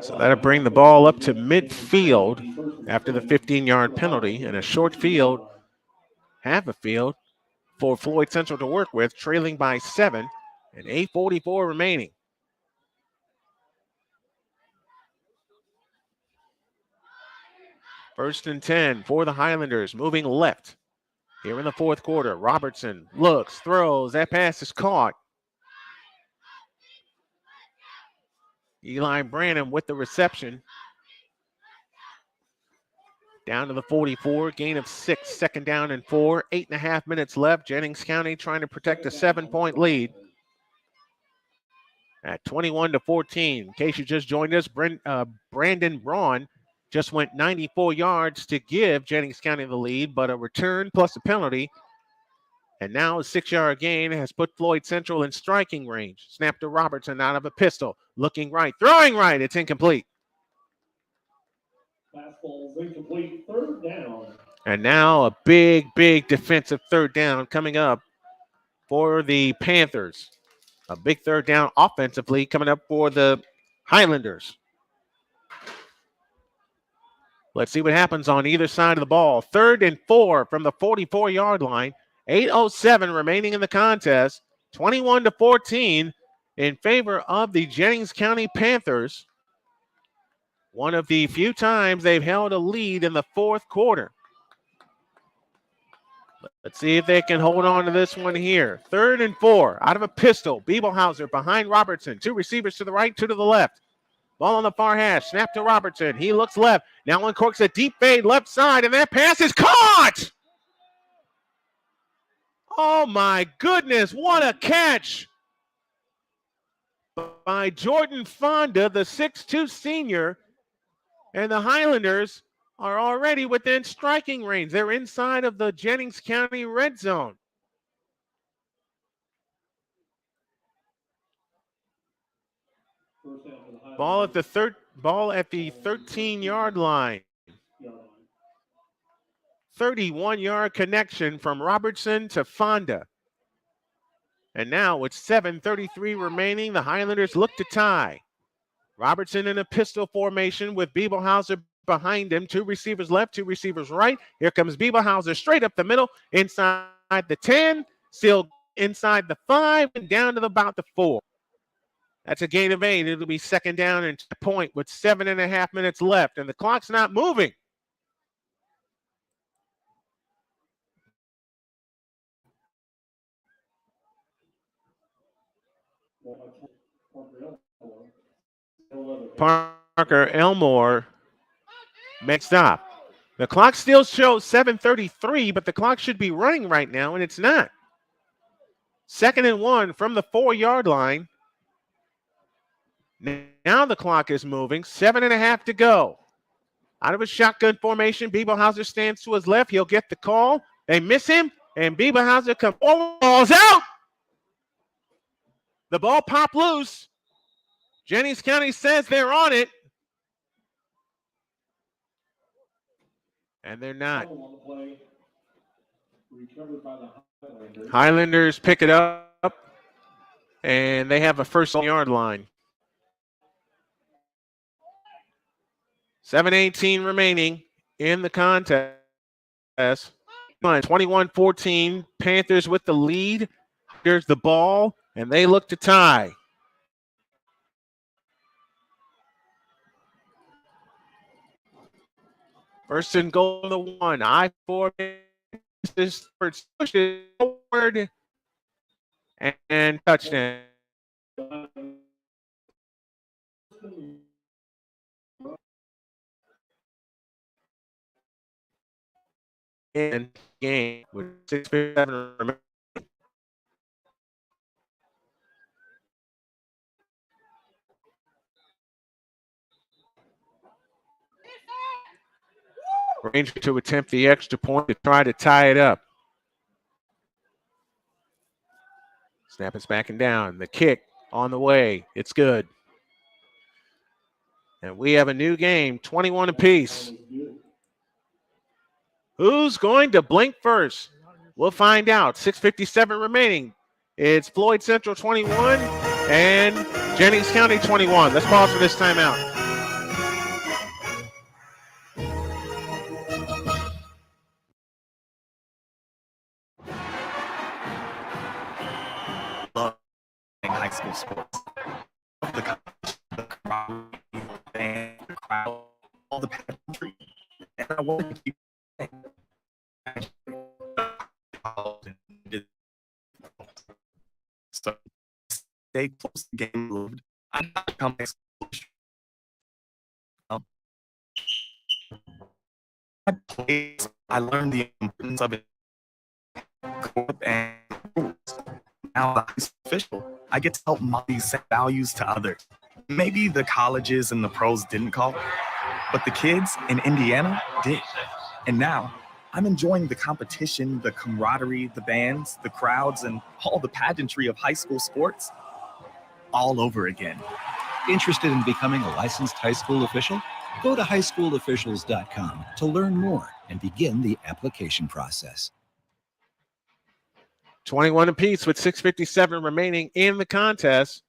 So that'll bring the ball up to midfield after the 15-yard penalty, and a short field, half a field, for Floyd Central to work with, trailing by 7 and 8:44 remaining. First and 10 for the Highlanders, moving left here in the fourth quarter. Robertson looks, throws, that pass is caught. Eli Branham with the reception. Down to the 44, gain of 6, second down and 4, 8.5 minutes left. Jennings County trying to protect a 7-point lead at 21-14. In case you just joined us, Brandon Braun just went 94 yards to give Jennings County the lead, but a return plus a penalty. And now a 6-yard gain has put Floyd Central in striking range. Snap to Robertson out of a pistol. Looking right, throwing right. It's incomplete. Fastball's incomplete. Third down. And now a big defensive third down coming up for the Panthers. A big third down offensively coming up for the Highlanders. Let's see what happens on either side of the ball. 3rd and 4 from the 44-yard line. 8:07 remaining in the contest. 21-14 in favor of the Jennings County Panthers. One of the few times they've held a lead in the fourth quarter. Let's see if they can hold on to this one here. 3rd and 4 out of a pistol. Biebelhauser behind Robertson. 2 receivers to the right, 2 to the left. Ball on the far hash. Snap to Robertson. He looks left. Now uncorks a deep fade left side, and that pass is caught! Oh, my goodness. What a catch by Jordan Fonda, the 6'2 senior. And the Highlanders are already within striking range. They're inside of the Jennings County red zone. Ball at the 13-yard line. 31-yard connection from Robertson to Fonda. And now with 7:33 remaining, the Highlanders look to tie. Robertson in a pistol formation with Biebelhauser behind him. 2 receivers left, 2 receivers right. Here comes Biebelhauser straight up the middle, inside the 10, still inside the 5, and down to about the 4. That's a gain of 8. It'll be second down and a point with 7.5 minutes left, and the clock's not moving. Parker Elmore makes stop. The clock still shows 7:33, but the clock should be running right now, and it's not. 2nd and 1 from the 4-yard line. Now the clock is moving. 7.5 to go. Out of a shotgun formation, Bieberhauser stands to his left. He'll get the call. They miss him, and Bieberhauser comes. Ball's out. The ball popped loose. Jennings County says they're on it. And they're not. Highlanders pick it up, and they have a 1st-yard line. 7:18 remaining in the contest. 21-14, Panthers with the lead. There's the ball, and they look to tie. First and goal on the 1. I-4 pushes forward and touchdown. In game with 6:57 remaining. Ranger to attempt the extra point to try to tie it up. Snap is backing down. The kick on the way. It's good. And we have a new game, 21 apiece. Who's going to blink first? We'll find out. 6:57 remaining. It's Floyd Central 21 and Jennings County 21. Let's pause for this timeout. High school sports. The crowd, all the pageantry. And I want to keep so stay close to the game loved. I'm not coming. I learned the importance of it. And now as official, I get to help Molly set values to others. Maybe the colleges and the pros didn't call, but the kids in Indiana did. And now I'm enjoying the competition, the camaraderie, the bands, the crowds, and all the pageantry of high school sports all over again. Interested in becoming a licensed high school official? Go to highschoolofficials.com to learn more and begin the application process. 21 apiece with 6:57 remaining in the contest.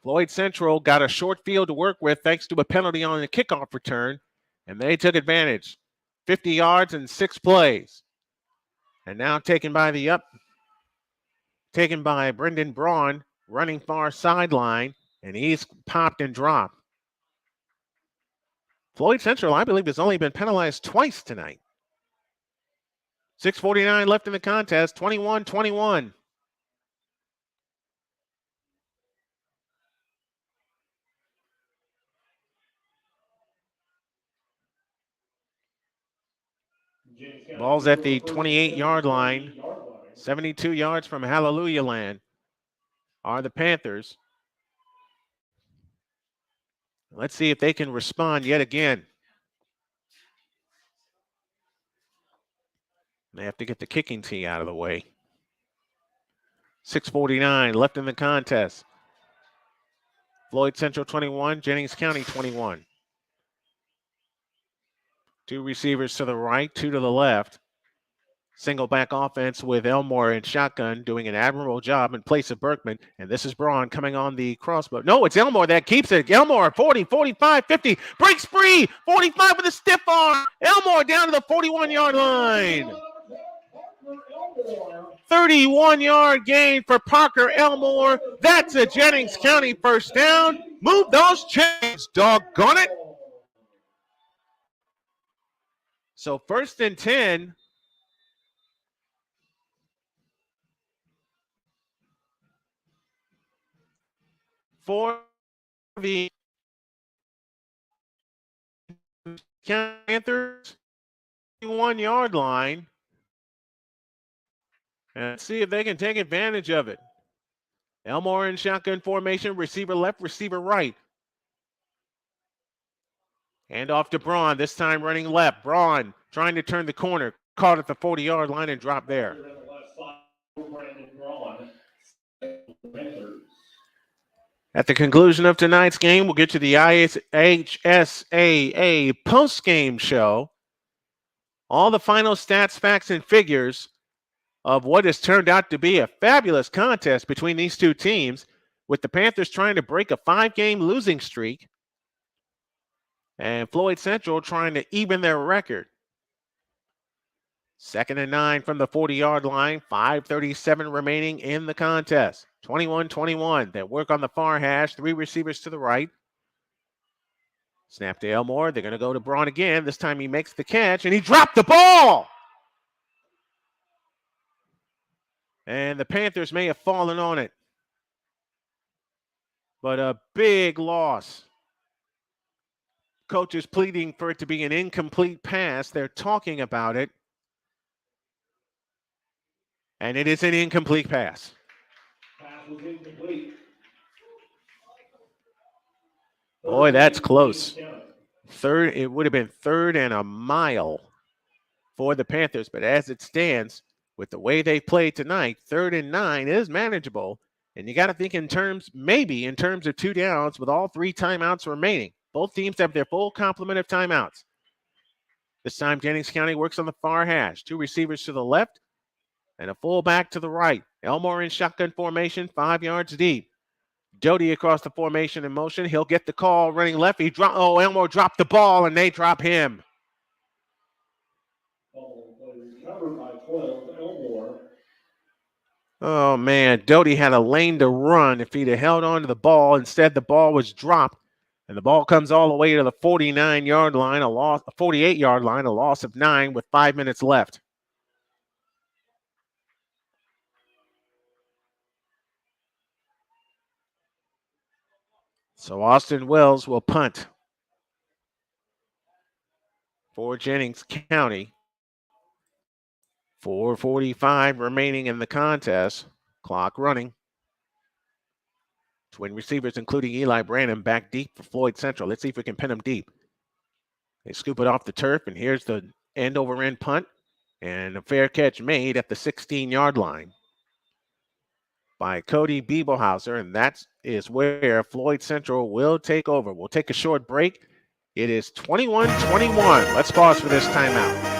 Floyd Central got a short field to work with thanks to a penalty on the kickoff return, and they took advantage. 50 yards and 6 plays. And now taken by Brendan Braun, running far sideline, and he's popped and dropped. Floyd Central, I believe, has only been penalized twice tonight. 6:49 left in the contest, 21-21. Ball's at the 28-yard line. 72 yards from Hallelujah Land are the Panthers. Let's see if they can respond yet again. They have to get the kicking tee out of the way. 6:49 left in the contest. Floyd Central 21, Jennings County 21. 2 receivers to the right, 2 to the left. Single back offense with Elmore in shotgun doing an admirable job in place of Berkman. And this is Braun coming on the crossbow. No, it's Elmore that keeps it. Elmore 40, 45, 50. Breaks free. 45 with a stiff arm. Elmore down to the 41-yard line. 31-yard gain for Parker Elmore. That's a Jennings County first down. Move those chains, doggone it. So 1st and 10. For the Panthers 1-yard line. And see if they can take advantage of it. Elmore in shotgun formation, receiver left, receiver right. Hand off to Braun, this time running left. Braun trying to turn the corner, caught at the 40-yard line and dropped there. At the conclusion of tonight's game, we'll get to the IHSAA post-game show. All the final stats, facts, and figures of what has turned out to be a fabulous contest between these two teams, with the Panthers trying to break a 5-game losing streak and Floyd Central trying to even their record. 2nd and 9 from the 40-yard line, 5:37 remaining in the contest. 21-21. They work on the far hash, 3 receivers to the right. Snap to Elmore. They're going to go to Braun again. This time he makes the catch, and he dropped the ball! And the Panthers may have fallen on it. But a big loss. Coach is pleading for it to be an incomplete pass. They're talking about it. And it is an incomplete pass. Pass was incomplete. Boy, that's close. It would have been 3rd and a mile for the Panthers. But as it stands, with the way they played tonight, 3rd and 9 is manageable. And you got to think in terms of 2 downs with all 3 timeouts remaining. Both teams have their full complement of timeouts. This time, Jennings County works on the far hash. 2 receivers to the left and a fullback to the right. Elmore in shotgun formation, 5 yards deep. Doty across the formation in motion. He'll get the call running left. Elmore dropped the ball, and they drop him. Recovered by 12, Elmore. Oh, man. Doty had a lane to run if he'd have held on to the ball. Instead, the ball was dropped, and the ball comes all the way to the 49-yard line, 48-yard line, a loss of 9 with 5 minutes left. So Austin Wells will punt for Jennings County. 4:45 remaining in the contest. Clock running. Twin receivers, including Eli Branham, back deep for Floyd Central. Let's see if we can pin them deep. They scoop it off the turf, and here's the end-over-end punt. And a fair catch made at the 16-yard line by Cody Biebelhauser, and that is where Floyd Central will take over. We'll take a short break. It is 21-21. Let's pause for this timeout.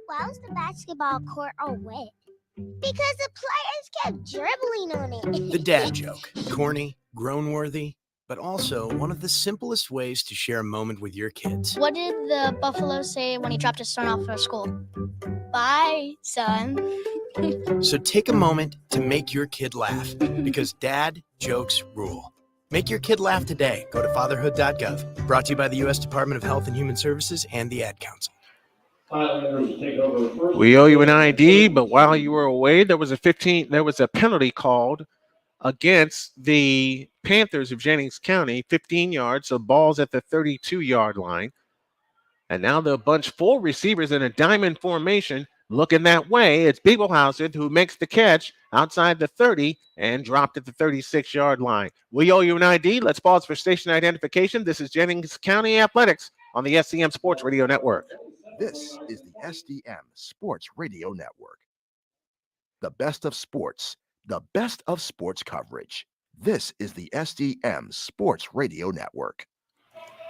Why was the basketball court all wet? Because the players kept dribbling on it. The dad joke. Corny, grown-worthy, but also one of the simplest ways to share a moment with your kids. What did the buffalo say when he dropped his son off at school? Bye, son. So take a moment to make your kid laugh, because dad jokes rule. Make your kid laugh today. Go to fatherhood.gov. Brought to you by the U.S. Department of Health and Human Services and the Ad Council. We owe you an ID, but while you were away, there was a penalty called against the Panthers of Jennings County, 15 yards, so ball's at the 32-yard line. And now they'll bunch 4 receivers in a diamond formation looking that way. It's Biebelhauser who makes the catch outside the 30 and dropped at the 36-yard line. We owe you an ID. Let's pause for station identification. This is Jennings County Athletics on the SCM Sports Radio Network. This is the SDM Sports Radio Network. The best of sports, the best of sports coverage. This is the SDM Sports Radio Network.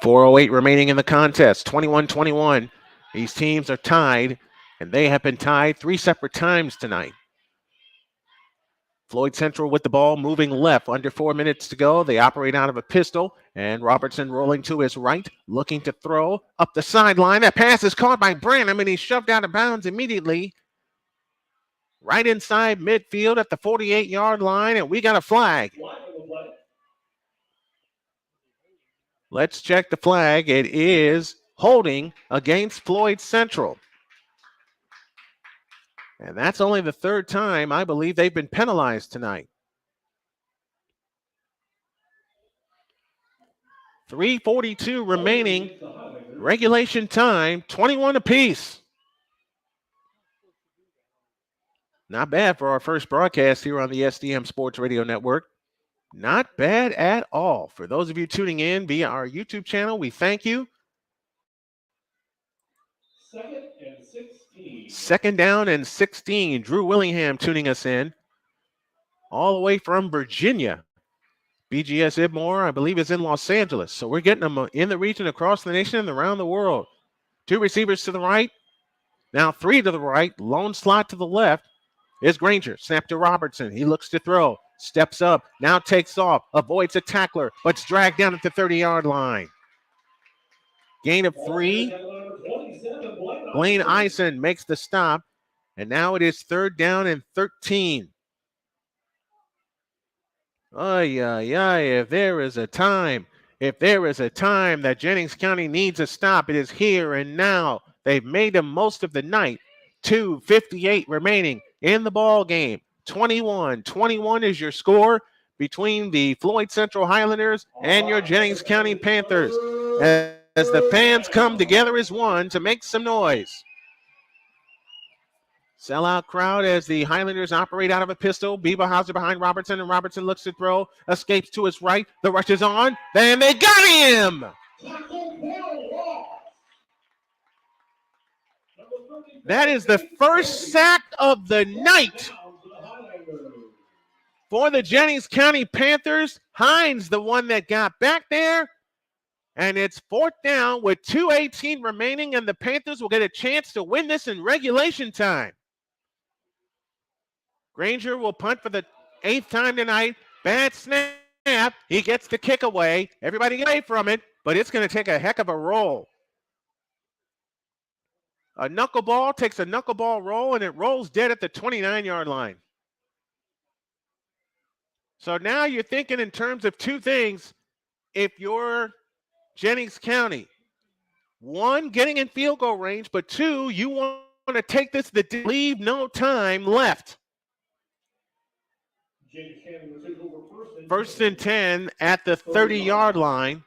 4:08 remaining in the contest, 21-21. These teams are tied, and they have been tied 3 separate times tonight. Floyd Central with the ball, moving left, under 4 minutes to go. They operate out of a pistol, and Robertson rolling to his right, looking to throw up the sideline. That pass is caught by Branham, and he's shoved out of bounds immediately. Right inside midfield at the 48-yard line, and we got a flag. Let's check the flag. It is holding against Floyd Central. And that's only the third time I believe they've been penalized tonight. 3:42 remaining. Regulation time, 21 apiece. Not bad for our first broadcast here on the SDM Sports Radio Network. Not bad at all. For those of you tuning in via our YouTube channel, we thank you. 2nd down and 16. Drew Willingham tuning us in. All the way from Virginia. BGS Ibmore, I believe, is in Los Angeles. So we're getting them in the region, across the nation, and around the world. 2 receivers to the right. Now 3 to the right. Lone slot to the left is Granger. Snap to Robertson. He looks to throw. Steps up. Now takes off. Avoids a tackler, but's dragged down at the 30-yard line. Gain of 3. Blaine Eisen makes the stop. And now it is 3rd down and 13. If there is a time that Jennings County needs a stop, it is here and now. They've made the most of the night. 2:58 remaining in the ball game. 21-21 is your score between the Floyd Central Highlanders and your Jennings County Panthers, as the fans come together as one to make some noise. Sellout crowd as the Highlanders operate out of a pistol. Bieberhauser behind Robertson, and Robertson looks to throw. Escapes to his right. The rush is on. Then they got him! That is the first sack of the night for the Jennings County Panthers. Hines, the one that got back there. And it's 4th down with 2:18 remaining, and the Panthers will get a chance to win this in regulation time. Granger will punt for the 8th time tonight. Bad snap. He gets the kick away. Everybody get away from it, but it's going to take a heck of a roll. A knuckleball takes a knuckleball roll, and it rolls dead at the 29-yard line. So now you're thinking in terms of 2 things. If you're Jennings County, 1, getting in field goal range, but 2, you want to take this to leave no time left. 1st and 10 at the 30-yard line.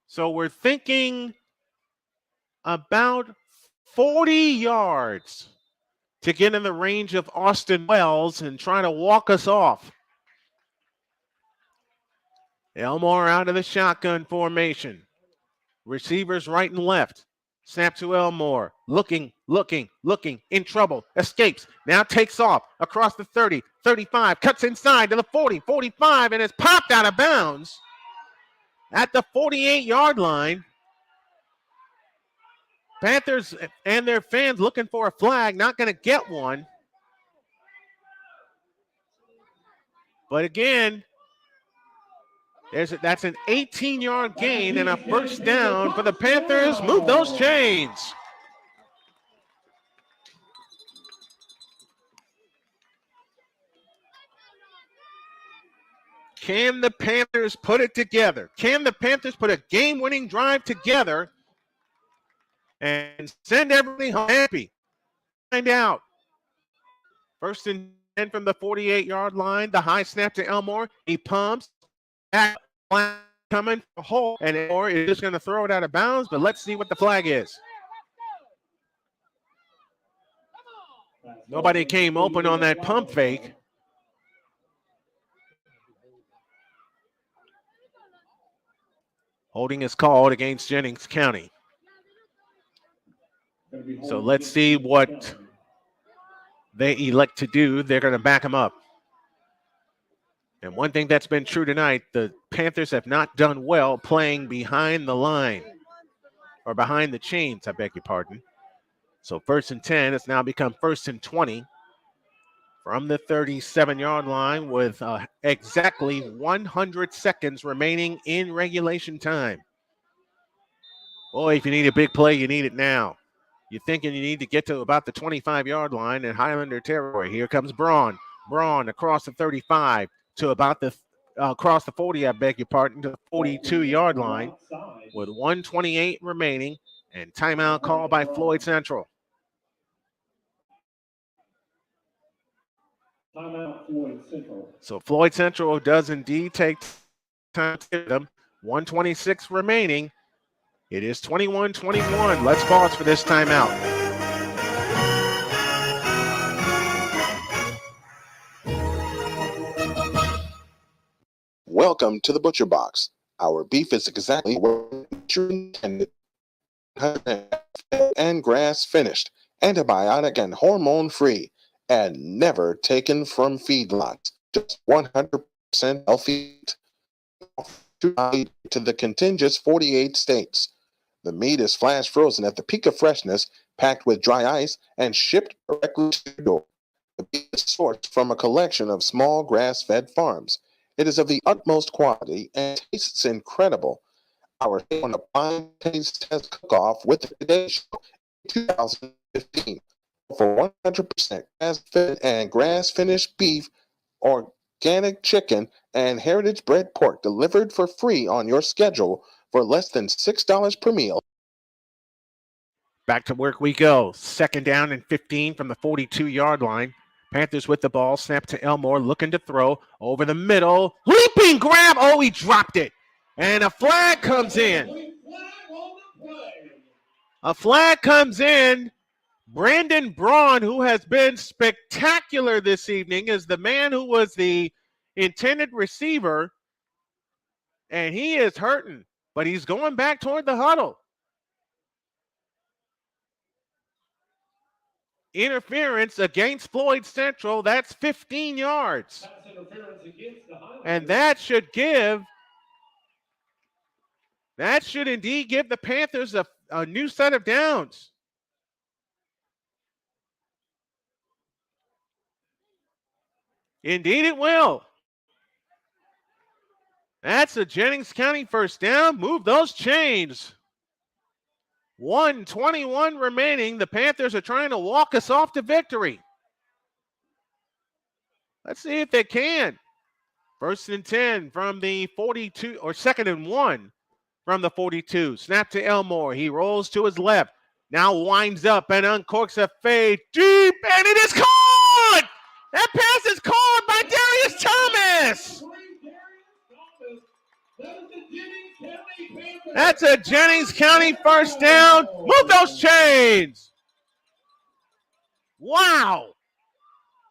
So we're thinking about 40 yards to get in the range of Austin Wells and try to walk us off. Elmore out of the shotgun formation. Receivers right and left. Snap to Elmore. Looking, in trouble. Escapes. Now takes off across the 30, 35. Cuts inside to the 40, 45, and is popped out of bounds at the 48-yard line. Panthers and their fans looking for a flag. Not going to get one. But again, that's an 18-yard gain and a 1st down for the Panthers. Move those chains. Can the Panthers put it together? Can the Panthers put a game-winning drive together and send everybody home happy? Find out. 1st and 10 from the 48-yard line. The high snap to Elmore. He pumps. Coming a hole, and Elmore is just going to throw it out of bounds, but let's see what the flag is. Nobody came open on that pump fake. Holding is called against Jennings County. So let's see what they elect to do. They're going to back him up. And one thing that's been true tonight, the Panthers have not done well playing behind the line, or behind the chains, I beg your pardon. So 1st and 10, it's now become 1st and 20 from the 37-yard line with exactly 100 seconds remaining in regulation time. Boy, if you need a big play, you need it now. You're thinking you need to get to about the 25-yard line in Highlander territory. Here comes Braun. Braun across the 35 to about the across the 40, I beg your pardon, to the 42-yard line with 1:28 remaining. And timeout call by Floyd Central. Timeout, Floyd Central. So Floyd Central does indeed take time to get them. 1:26 remaining. It is 21-21. Let's pause for this timeout. Welcome to the Butcher Box. Our beef is exactly what you intended. And grass finished, antibiotic and hormone free, and never taken from feedlots. Just 100% healthy to the contiguous 48 states. The meat is flash frozen at the peak of freshness, packed with dry ice, and shipped directly to your door. The beef is sourced from a collection of small grass-fed farms. It is of the utmost quality and tastes incredible. Our on a blind taste test cook-off with the Today Show in 2015 for 100% grass-fed and grass-finished beef, organic chicken, and heritage bred pork delivered for free on your schedule for less than $6 per meal. Back to work we go. 2nd down and 15 from the 42-yard line. Panthers with the ball. Snap to Elmore, looking to throw over the middle. Leaping grab. Oh, he dropped it. And a flag comes in. A flag comes in. Brandon Braun, who has been spectacular this evening, is the man who was the intended receiver. And he is hurting, but he's going back toward the huddle. Interference against Floyd Central. That's 15 yards. And that should indeed give the Panthers a new set of downs. Indeed it will. That's a Jennings County first down. Move those chains. 1:21 remaining. The Panthers are trying to walk us off to victory. Let's see if they can. 1st and 10 from the 42, or 2nd and 1 from the 42. Snap to Elmore. He rolls to his left. Now winds up and uncorks a fade deep, and it is caught! That pass is caught by Darius Thomas! That's a Jennings County first down. Move those chains. Wow.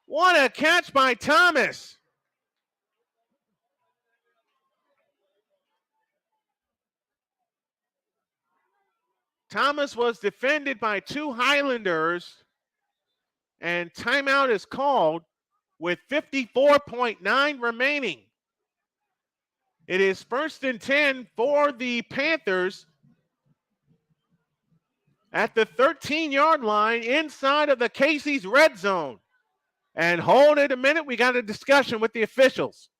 What a catch by Thomas. Thomas was defended by 2 Highlanders, and timeout is called with 54.9 remaining. It is 1st and 10 for the Panthers at the 13-yard line inside of the Casey's red zone. And hold it a minute, we got a discussion with the officials.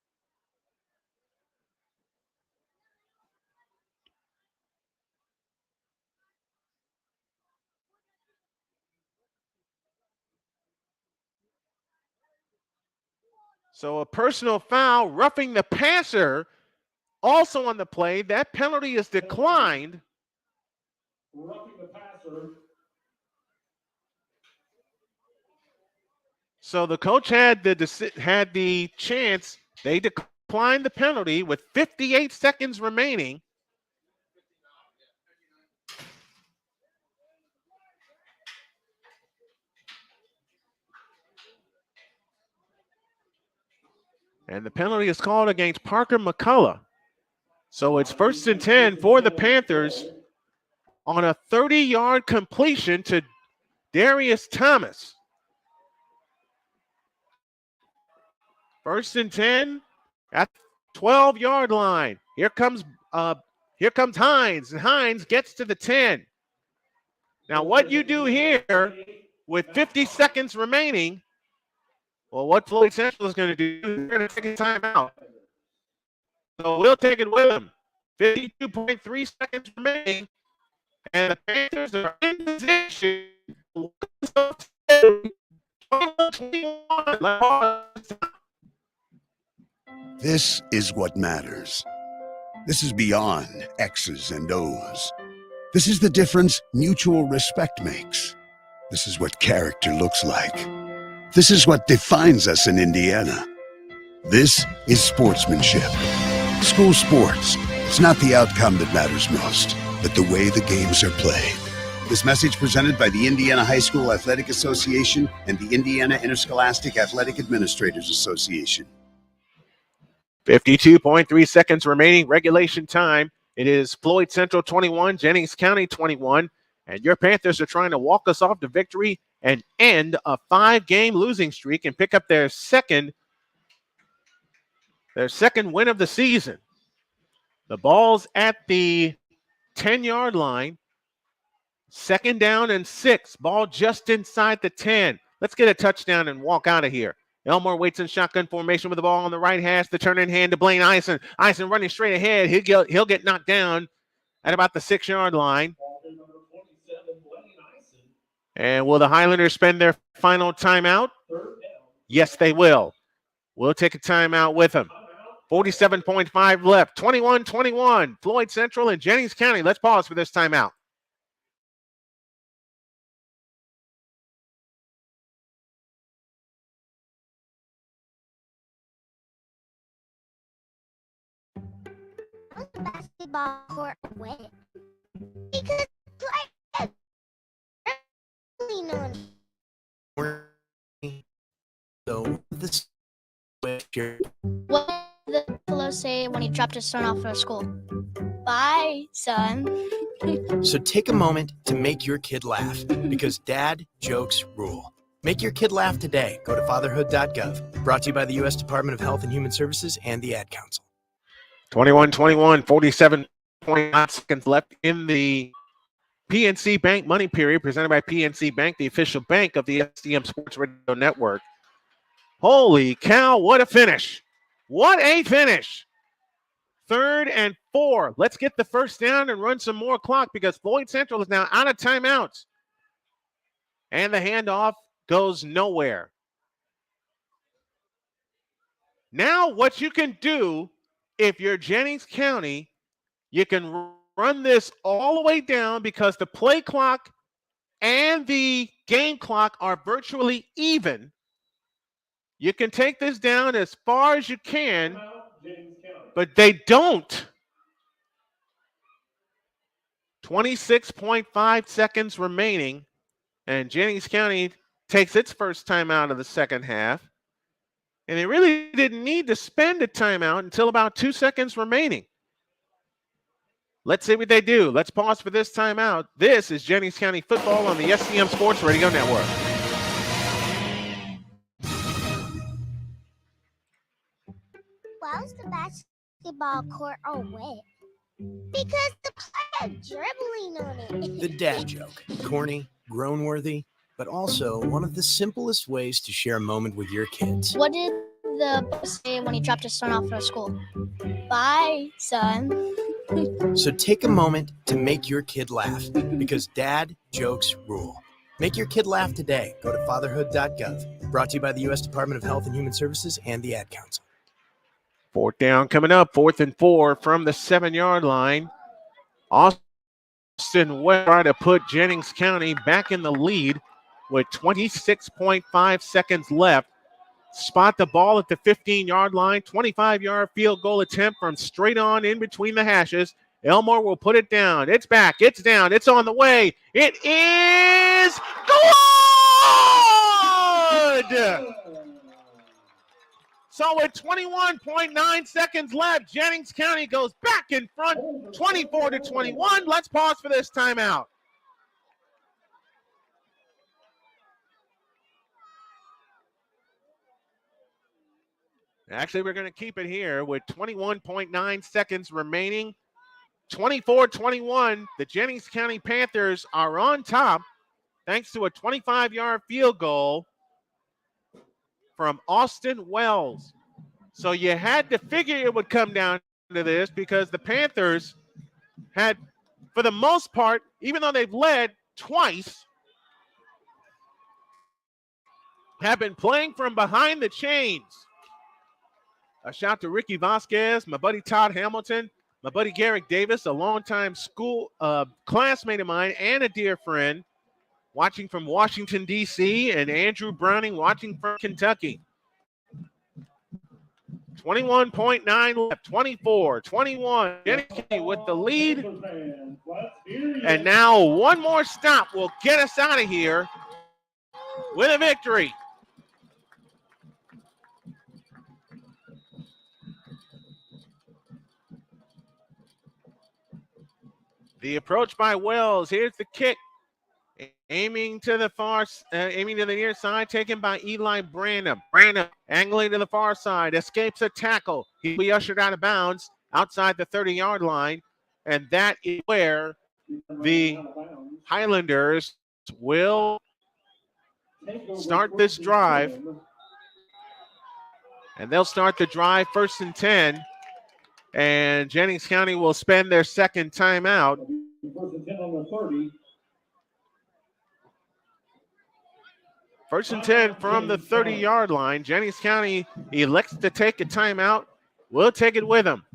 So a personal foul, roughing the passer, also on the play. That penalty is declined. Roughing the passer. So the coach had the chance. They declined the penalty with 58 seconds remaining. And the penalty is called against Parker McCullough. So it's 1st and 10 for the Panthers on a 30-yard completion to Darius Thomas. 1st and 10 at the 12-yard line. Here comes Hines, and Hines gets to the 10. Now what you do here with 50 seconds remaining, well, what Floyd Central is going to do, they're going to take a timeout. So we'll take it with them. 52.3 seconds remaining, and the Panthers are in position. This is what matters. This is beyond X's and O's. This is the difference mutual respect makes. This is what character looks like. This is what defines us in Indiana. This is sportsmanship. School sports. It's not the outcome that matters most, but the way the games are played. This message presented by the Indiana High School Athletic Association and the Indiana Interscholastic Athletic Administrators Association. 52.3 seconds remaining, regulation time. It is Floyd Central 21, Jennings County 21, and your Panthers are trying to walk us off to victory and end a 5-game losing streak and pick up their second win of the season. The ball's at the 10-yard line. 2nd down and 6. Ball just inside the 10. Let's get a touchdown and walk out of here. Elmore waits in shotgun formation with the ball on the right hash. The turn in hand to Blaine Eisen. Eisen running straight ahead. He'll get knocked down at about the 6-yard line. And will the Highlanders spend their final timeout? Yes, they will. We'll take a timeout with them. 47.5 left. 21-21. Floyd Central and Jennings County. Let's pause for this timeout. Basketball court wet because players really So this. What did the fellow say when he dropped his son off at school? Bye, son. So take a moment to make your kid laugh because dad jokes rule. Make your kid laugh today. Go to fatherhood.gov. Brought to you by the U.S. Department of Health and Human Services and the Ad Council. 21-21, 47.9 seconds left in the PNC Bank Money Period, presented by PNC Bank, the official bank of the SDM Sports Radio Network. Holy cow, what a finish. What a finish. 3rd and 4. Let's get the first down and run some more clock because Floyd Central is now out of timeouts. And the handoff goes nowhere. Now what you can do, if you're Jennings County, you can run this all the way down because the play clock and the game clock are virtually even. You can take this down as far as you can, but they don't. 26.5 seconds remaining, and Jennings County takes its first timeout of the second half. And they really didn't need to spend a timeout until about 2 seconds remaining. Let's see what they do. Let's pause for this timeout. This is Jennings County football on the SDM Sports Radio Network. Why was the basketball court all wet? Because the player dribbling on it. The dad joke. Corny, groan-worthy, but also one of the simplest ways to share a moment with your kids. What did the boy say when he dropped his son off at school? Bye, son. So take a moment to make your kid laugh because dad jokes rule. Make your kid laugh today. Go to fatherhood.gov. Brought to you by the U.S. Department of Health and Human Services and the Ad Council. 4th down coming up. 4th and 4 from the 7-yard line. Austin West trying to put Jennings County back in the lead with 26.5 seconds left. Spot the ball at the 15-yard line. 25-yard field goal attempt from straight on in between the hashes. Elmore will put it down. It's back. It's down. It's on the way. It is good! So with 21.9 seconds left, Jennings County goes back in front, 24-21. Let's pause for this timeout. Actually, we're going to keep it here with 21.9 seconds remaining. 24-21, the Jennings County Panthers are on top thanks to a 25-yard field goal from Austin Wells. So you had to figure it would come down to this because the Panthers had, for the most part, even though they've led twice, have been playing from behind the chains. A shout to Ricky Vasquez, my buddy Todd Hamilton, My buddy Garrick Davis, a longtime school classmate of mine and a dear friend, watching from Washington, D.C., and Andrew Browning watching from Kentucky. 21.9 left, 24-21. Jennings County with the lead. And now one more stop will get us out of here with a victory. The approach by Wells. Here's the kick. Aiming to the near side, taken by Eli Branham. Branham angling to the far side, escapes a tackle. He'll be ushered out of bounds outside the 30-yard line, and that is where the Highlanders will start this drive. And they'll start the drive 1st and 10, and Jennings County will spend their second timeout. 1st and 10 on the 30. 1st and 10 from the 30-yard line. Jennings County elects to take a timeout. We'll take it with them.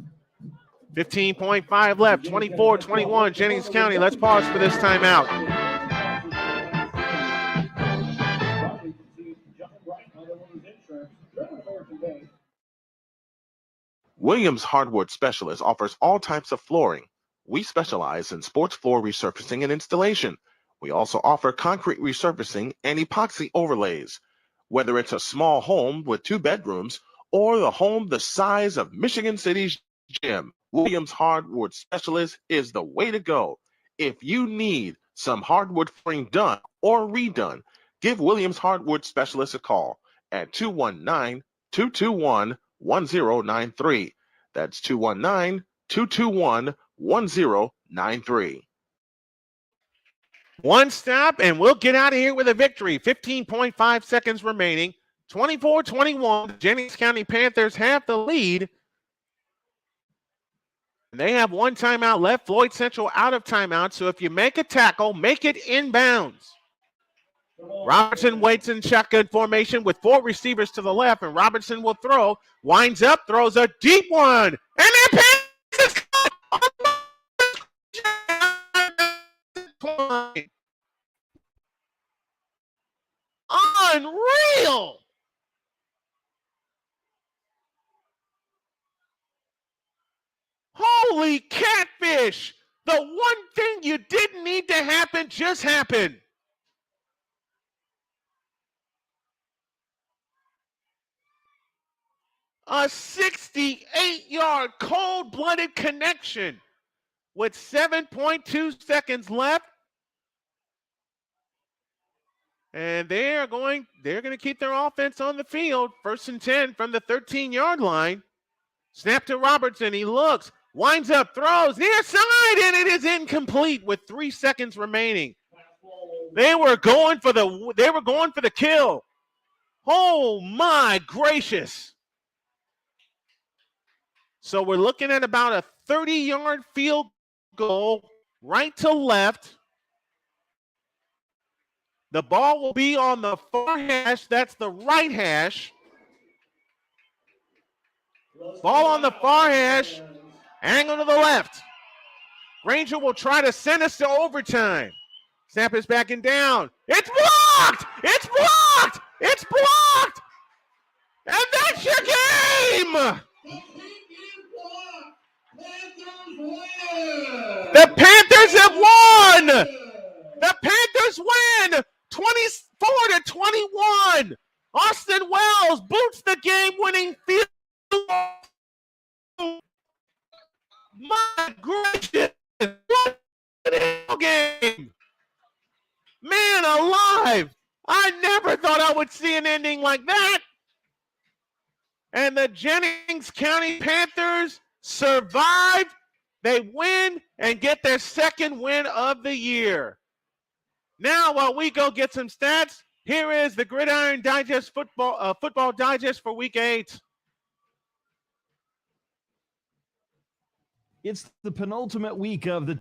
15.5 left, 24-21, Jennings County. Let's pause for this timeout. Williams Hardwood Specialist offers all types of flooring. We specialize in sports floor resurfacing and installation. We also offer concrete resurfacing and epoxy overlays. Whether it's a small home with 2 bedrooms or the home the size of Michigan City's gym, Williams Hardwood Specialist is the way to go. If you need some hardwood flooring done or redone, give Williams Hardwood Specialist a call at 219-221-1093. That's 219-221-1093. One stop, and we'll get out of here with a victory. 15.5 seconds remaining. 24-21. Jennings County Panthers have the lead. And they have one timeout left. Floyd Central out of timeout. So if you make a tackle, make it inbounds. Robertson waits in shotgun formation with 4 receivers to the left, and Robertson will throw. Winds up, throws a deep one. And then Panthers cut. Unreal. Holy catfish. The one thing you didn't need to happen just happened. A 68-yard cold-blooded connection with 7.2 seconds left. And they're going to keep their offense on the field. 1st and 10 from the 13-yard line. Snap to Robertson. He looks, winds up, throws near side, and it is incomplete with 3 seconds remaining. They were going for the kill. Oh my gracious. So we're looking at about a 30-yard field goal right to left. The ball will be on the far hash. That's the right hash. Ball on the far hash. Angle to the left. Granger will try to send us to overtime. Snap is backing down. It's blocked! It's blocked! It's blocked! And that's your game! The Panthers have won! The Panthers win 24-21. Austin Wells boots the game-winning field goal. My gracious, what a game! Man alive! I never thought I would see an ending like that. And the Jennings County Panthers survived. They win and get their second win of the year. Now, while we go get some stats, here is the Gridiron Digest football digest for Week 8. It's the penultimate week of the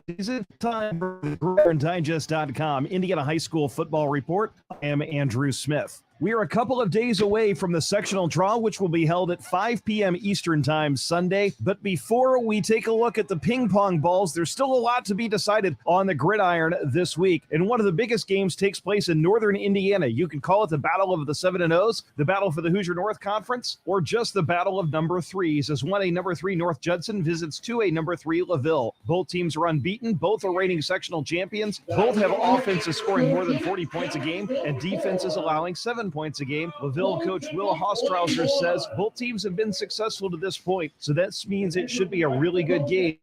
season. Time for the GridironDigest.com Indiana High School Football Report. I am Andrew Smith. We are a couple of days away from the sectional draw, which will be held at 5 p.m. Eastern Time Sunday. But before we take a look at the ping pong balls, there's still a lot to be decided on the gridiron this week. And one of the biggest games takes place in northern Indiana. You can call it the Battle of the 7-0s, the battle for the Hoosier North Conference, or just the Battle of number 3s, as 1A number 3 North Judson visits 2A number 3 LaVille. Both teams are unbeaten. Both are reigning sectional champions. Both have offenses scoring more than 40 points a game and defenses allowing 7 points a game. LaVille coach Will Hostrauser says both teams have been successful to this point, so that means it should be a really good game.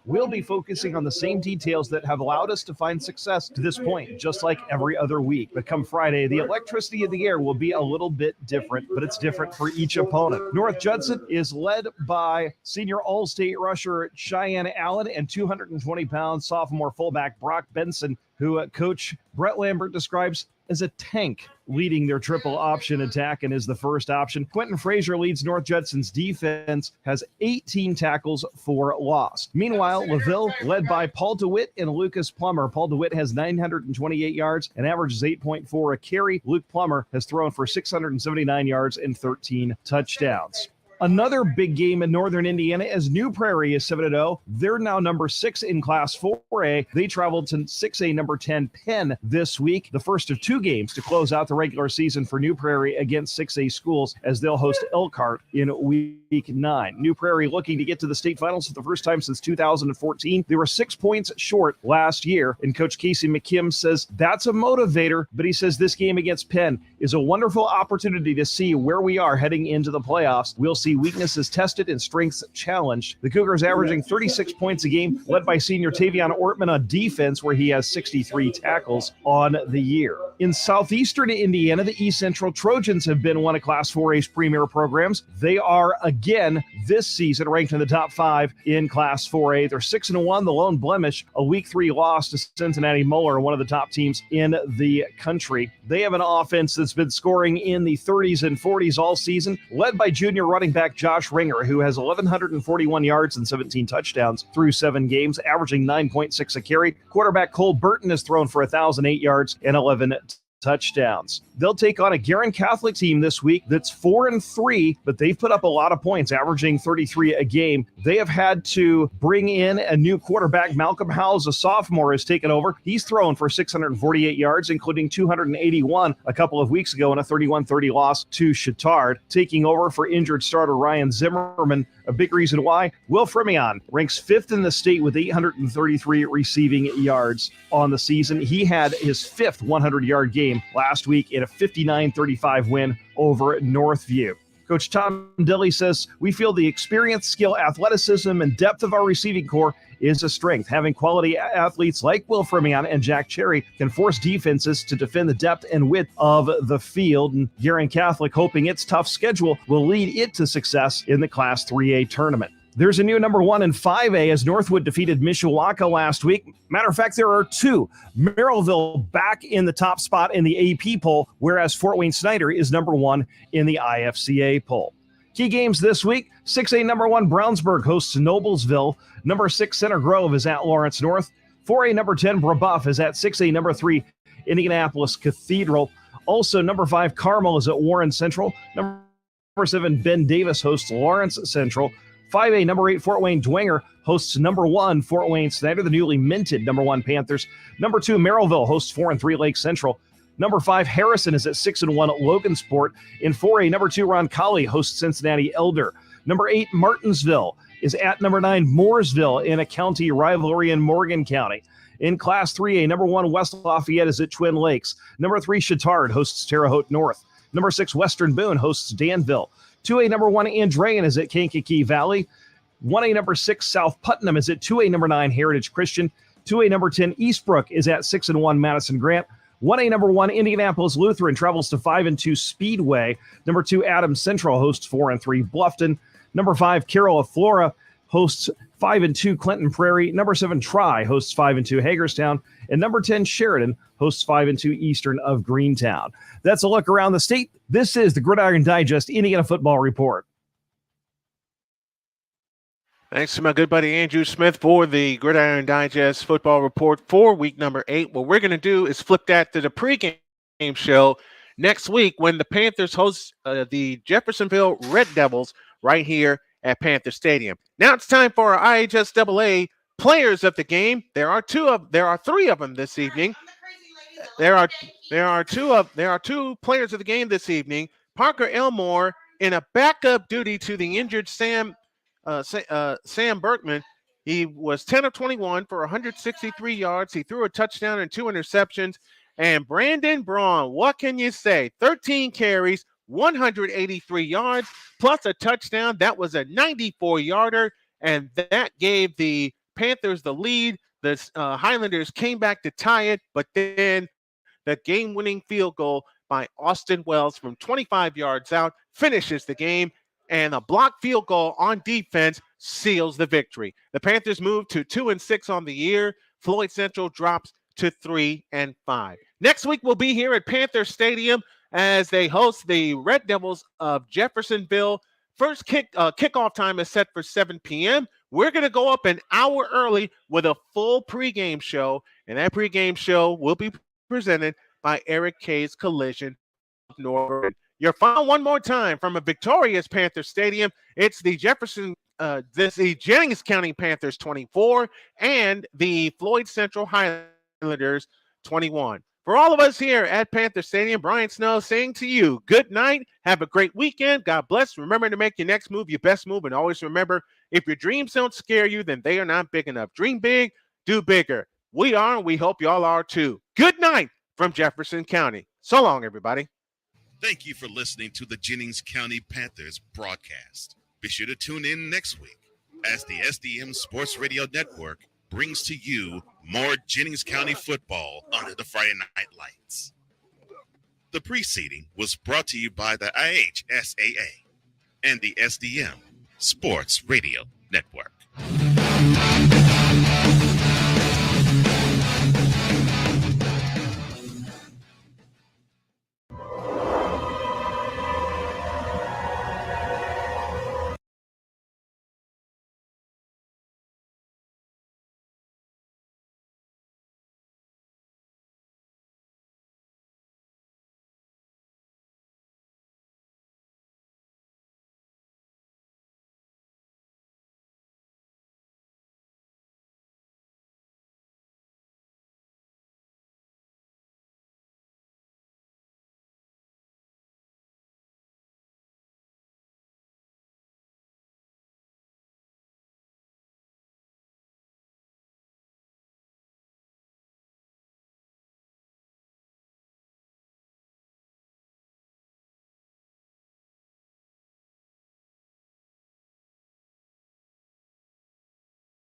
We'll be focusing on the same details that have allowed us to find success to this point, just like every other week. But come Friday, the electricity in the air will be a little bit different, but it's different for each opponent. North Judson is led by senior All-State rusher Cheyenne Allen and 220-pound sophomore fullback Brock Benson, who Coach Brett Lambert describes as a tank leading their triple option attack and is the first option. Quentin Frazier leads North Judson's defense, has 18 tackles for loss. Meanwhile, LaVille, led by Paul DeWitt and Lucas Plummer. Paul DeWitt has 928 yards and averages 8.4 a carry. Luke Plummer has thrown for 679 yards and 13 touchdowns. Another big game in northern Indiana as New Prairie is 7-0. They're now number 6 in Class 4A. They traveled to 6A number 10 Penn this week, the first of 2 games to close out the regular season for New Prairie against 6A schools as they'll host Elkhart in week 9. New Prairie looking to get to the state finals for the first time since 2014. They were 6 points short last year, and Coach Casey McKim says that's a motivator, but he says this game against Penn is a wonderful opportunity to see where we are heading into the playoffs. We'll see weaknesses tested and strengths challenged. The Cougars averaging 36 points a game, led by senior Tavion Ortman on defense, where he has 63 tackles on the year. In southeastern Indiana, the East Central Trojans have been one of Class 4A's premier programs. They are again this season ranked in the top 5 in Class 4A. They're 6-1, the lone blemish, a week 3 loss to Cincinnati Moeller, one of the top teams in the country. They have an offense that's been scoring in the 30s and 40s all season, led by junior running back Josh Ringer, who has 1,141 yards and 17 touchdowns through 7 games, averaging 9.6 a carry. Quarterback Cole Burton has thrown for 1,008 yards and 11 touchdowns. They'll take on a Guerin Catholic team this week that's 4-3, but they've put up a lot of points, averaging 33 a game. They have had to bring in a new quarterback. Malcolm Howes, a sophomore, has taken over. He's thrown for 648 yards, including 281 a couple of weeks ago in a 31-30 loss to Chittard. Taking over for injured starter Ryan Zimmerman. A big reason why, Will Fremion ranks 5th in the state with 833 receiving yards on the season. He had his 5th 100-yard game last week in a 59-35 win over Northview. Coach Tom Dilly says, we feel the experience, skill, athleticism, and depth of our receiving core is a strength. Having quality athletes like Will Fremion and Jack Cherry can force defenses to defend the depth and width of the field. And Guerin Catholic, hoping its tough schedule will lead it to success in the Class 3A tournament. There's a new number 1 in 5A as Northwood defeated Mishawaka last week. Matter of fact, there are 2. Merrillville back in the top spot in the AP poll, whereas Fort Wayne Snyder is number 1 in the IFCA poll. Key games this week, 6A number 1 Brownsburg hosts Noblesville. Number 6 Center Grove is at Lawrence North. 4A number 10 Brebeuf is at 6A number 3 Indianapolis Cathedral. Also number 5 Carmel is at Warren Central. Number 7 Ben Davis hosts Lawrence Central. 5A number 8 Fort Wayne Dwenger hosts number 1 Fort Wayne Snyder, the newly minted number 1 Panthers. Number 2 Merrillville hosts 4-3 Lake Central. Number 5 Harrison is at 6-1 at Logansport. In 4A number 2 Roncalli hosts Cincinnati Elder. Number 8 Martinsville is at number 9 Mooresville in a county rivalry in Morgan County. In Class 3A number 1 West Lafayette is at Twin Lakes. Number 3 Chittard hosts Terre Haute North. Number 6 Western Boone hosts Danville. 2A number 1 Andrean is at Kankakee Valley. 1A number 6 South Putnam is at 2A number 9 Heritage Christian. 2A number 10 Eastbrook is at 6-1 Madison Grant. 1A number 1 Indianapolis Lutheran travels to 5-2 Speedway. Number 2 Adams Central hosts 4-3 Bluffton. Number 5 Carroll of Flora hosts 5-2 Clinton Prairie. Number 7 Tri hosts 5-2 Hagerstown. And number 10 Sheridan hosts 5-2 Eastern of Greentown. That's a look around the state. This is the Gridiron Digest Indiana Football Report. Thanks to my good buddy Andrew Smith for the Gridiron Digest Football Report for week number 8. What we're going to do is flip that to the pregame show next week when the Panthers host the Jeffersonville Red Devils right here at Panther Stadium. Now it's time for our IHSAA players of the game. There are three of them this evening. There are two players of the game this evening. Parker Elmore in a backup duty to the injured Sam Berkman. He was 10 of 21 for 163 yards. He threw a touchdown and 2 interceptions. And Brandon Braun, what can you say? 13 carries, 183 yards, plus a touchdown. That was a 94-yarder, and that gave the Panthers the lead. The Highlanders came back to tie it, but then the game-winning field goal by Austin Wells from 25 yards out finishes the game, and a blocked field goal on defense seals the victory. The Panthers move to 2-6 on the year. Floyd Central drops to 3-5. Next week we'll be here at Panther Stadium as they host the Red Devils of Jeffersonville. First kickoff time is set for 7 p.m. We're going to go up an hour early with a full pregame show, and that pregame show will be presented by Eric K's Collision of Northern. Your final one more time from a victorious Panther Stadium. It's the the Jennings County Panthers 24 and the Floyd Central Highlanders 21. For all of us here at Panther Stadium, Brian Snow saying to you, good night. Have a great weekend. God bless. Remember to make your next move your best move. And always remember, if your dreams don't scare you, then they are not big enough. Dream big, do bigger. We are, and we hope y'all are too. Good night from Jefferson County. So long, everybody. Thank you for listening to the Jennings County Panthers broadcast. Be sure to tune in next week as the SDM Sports Radio Network brings to you more Jennings County football under the Friday Night Lights. The preceding was brought to you by the IHSAA and the SDM Sports Radio Network.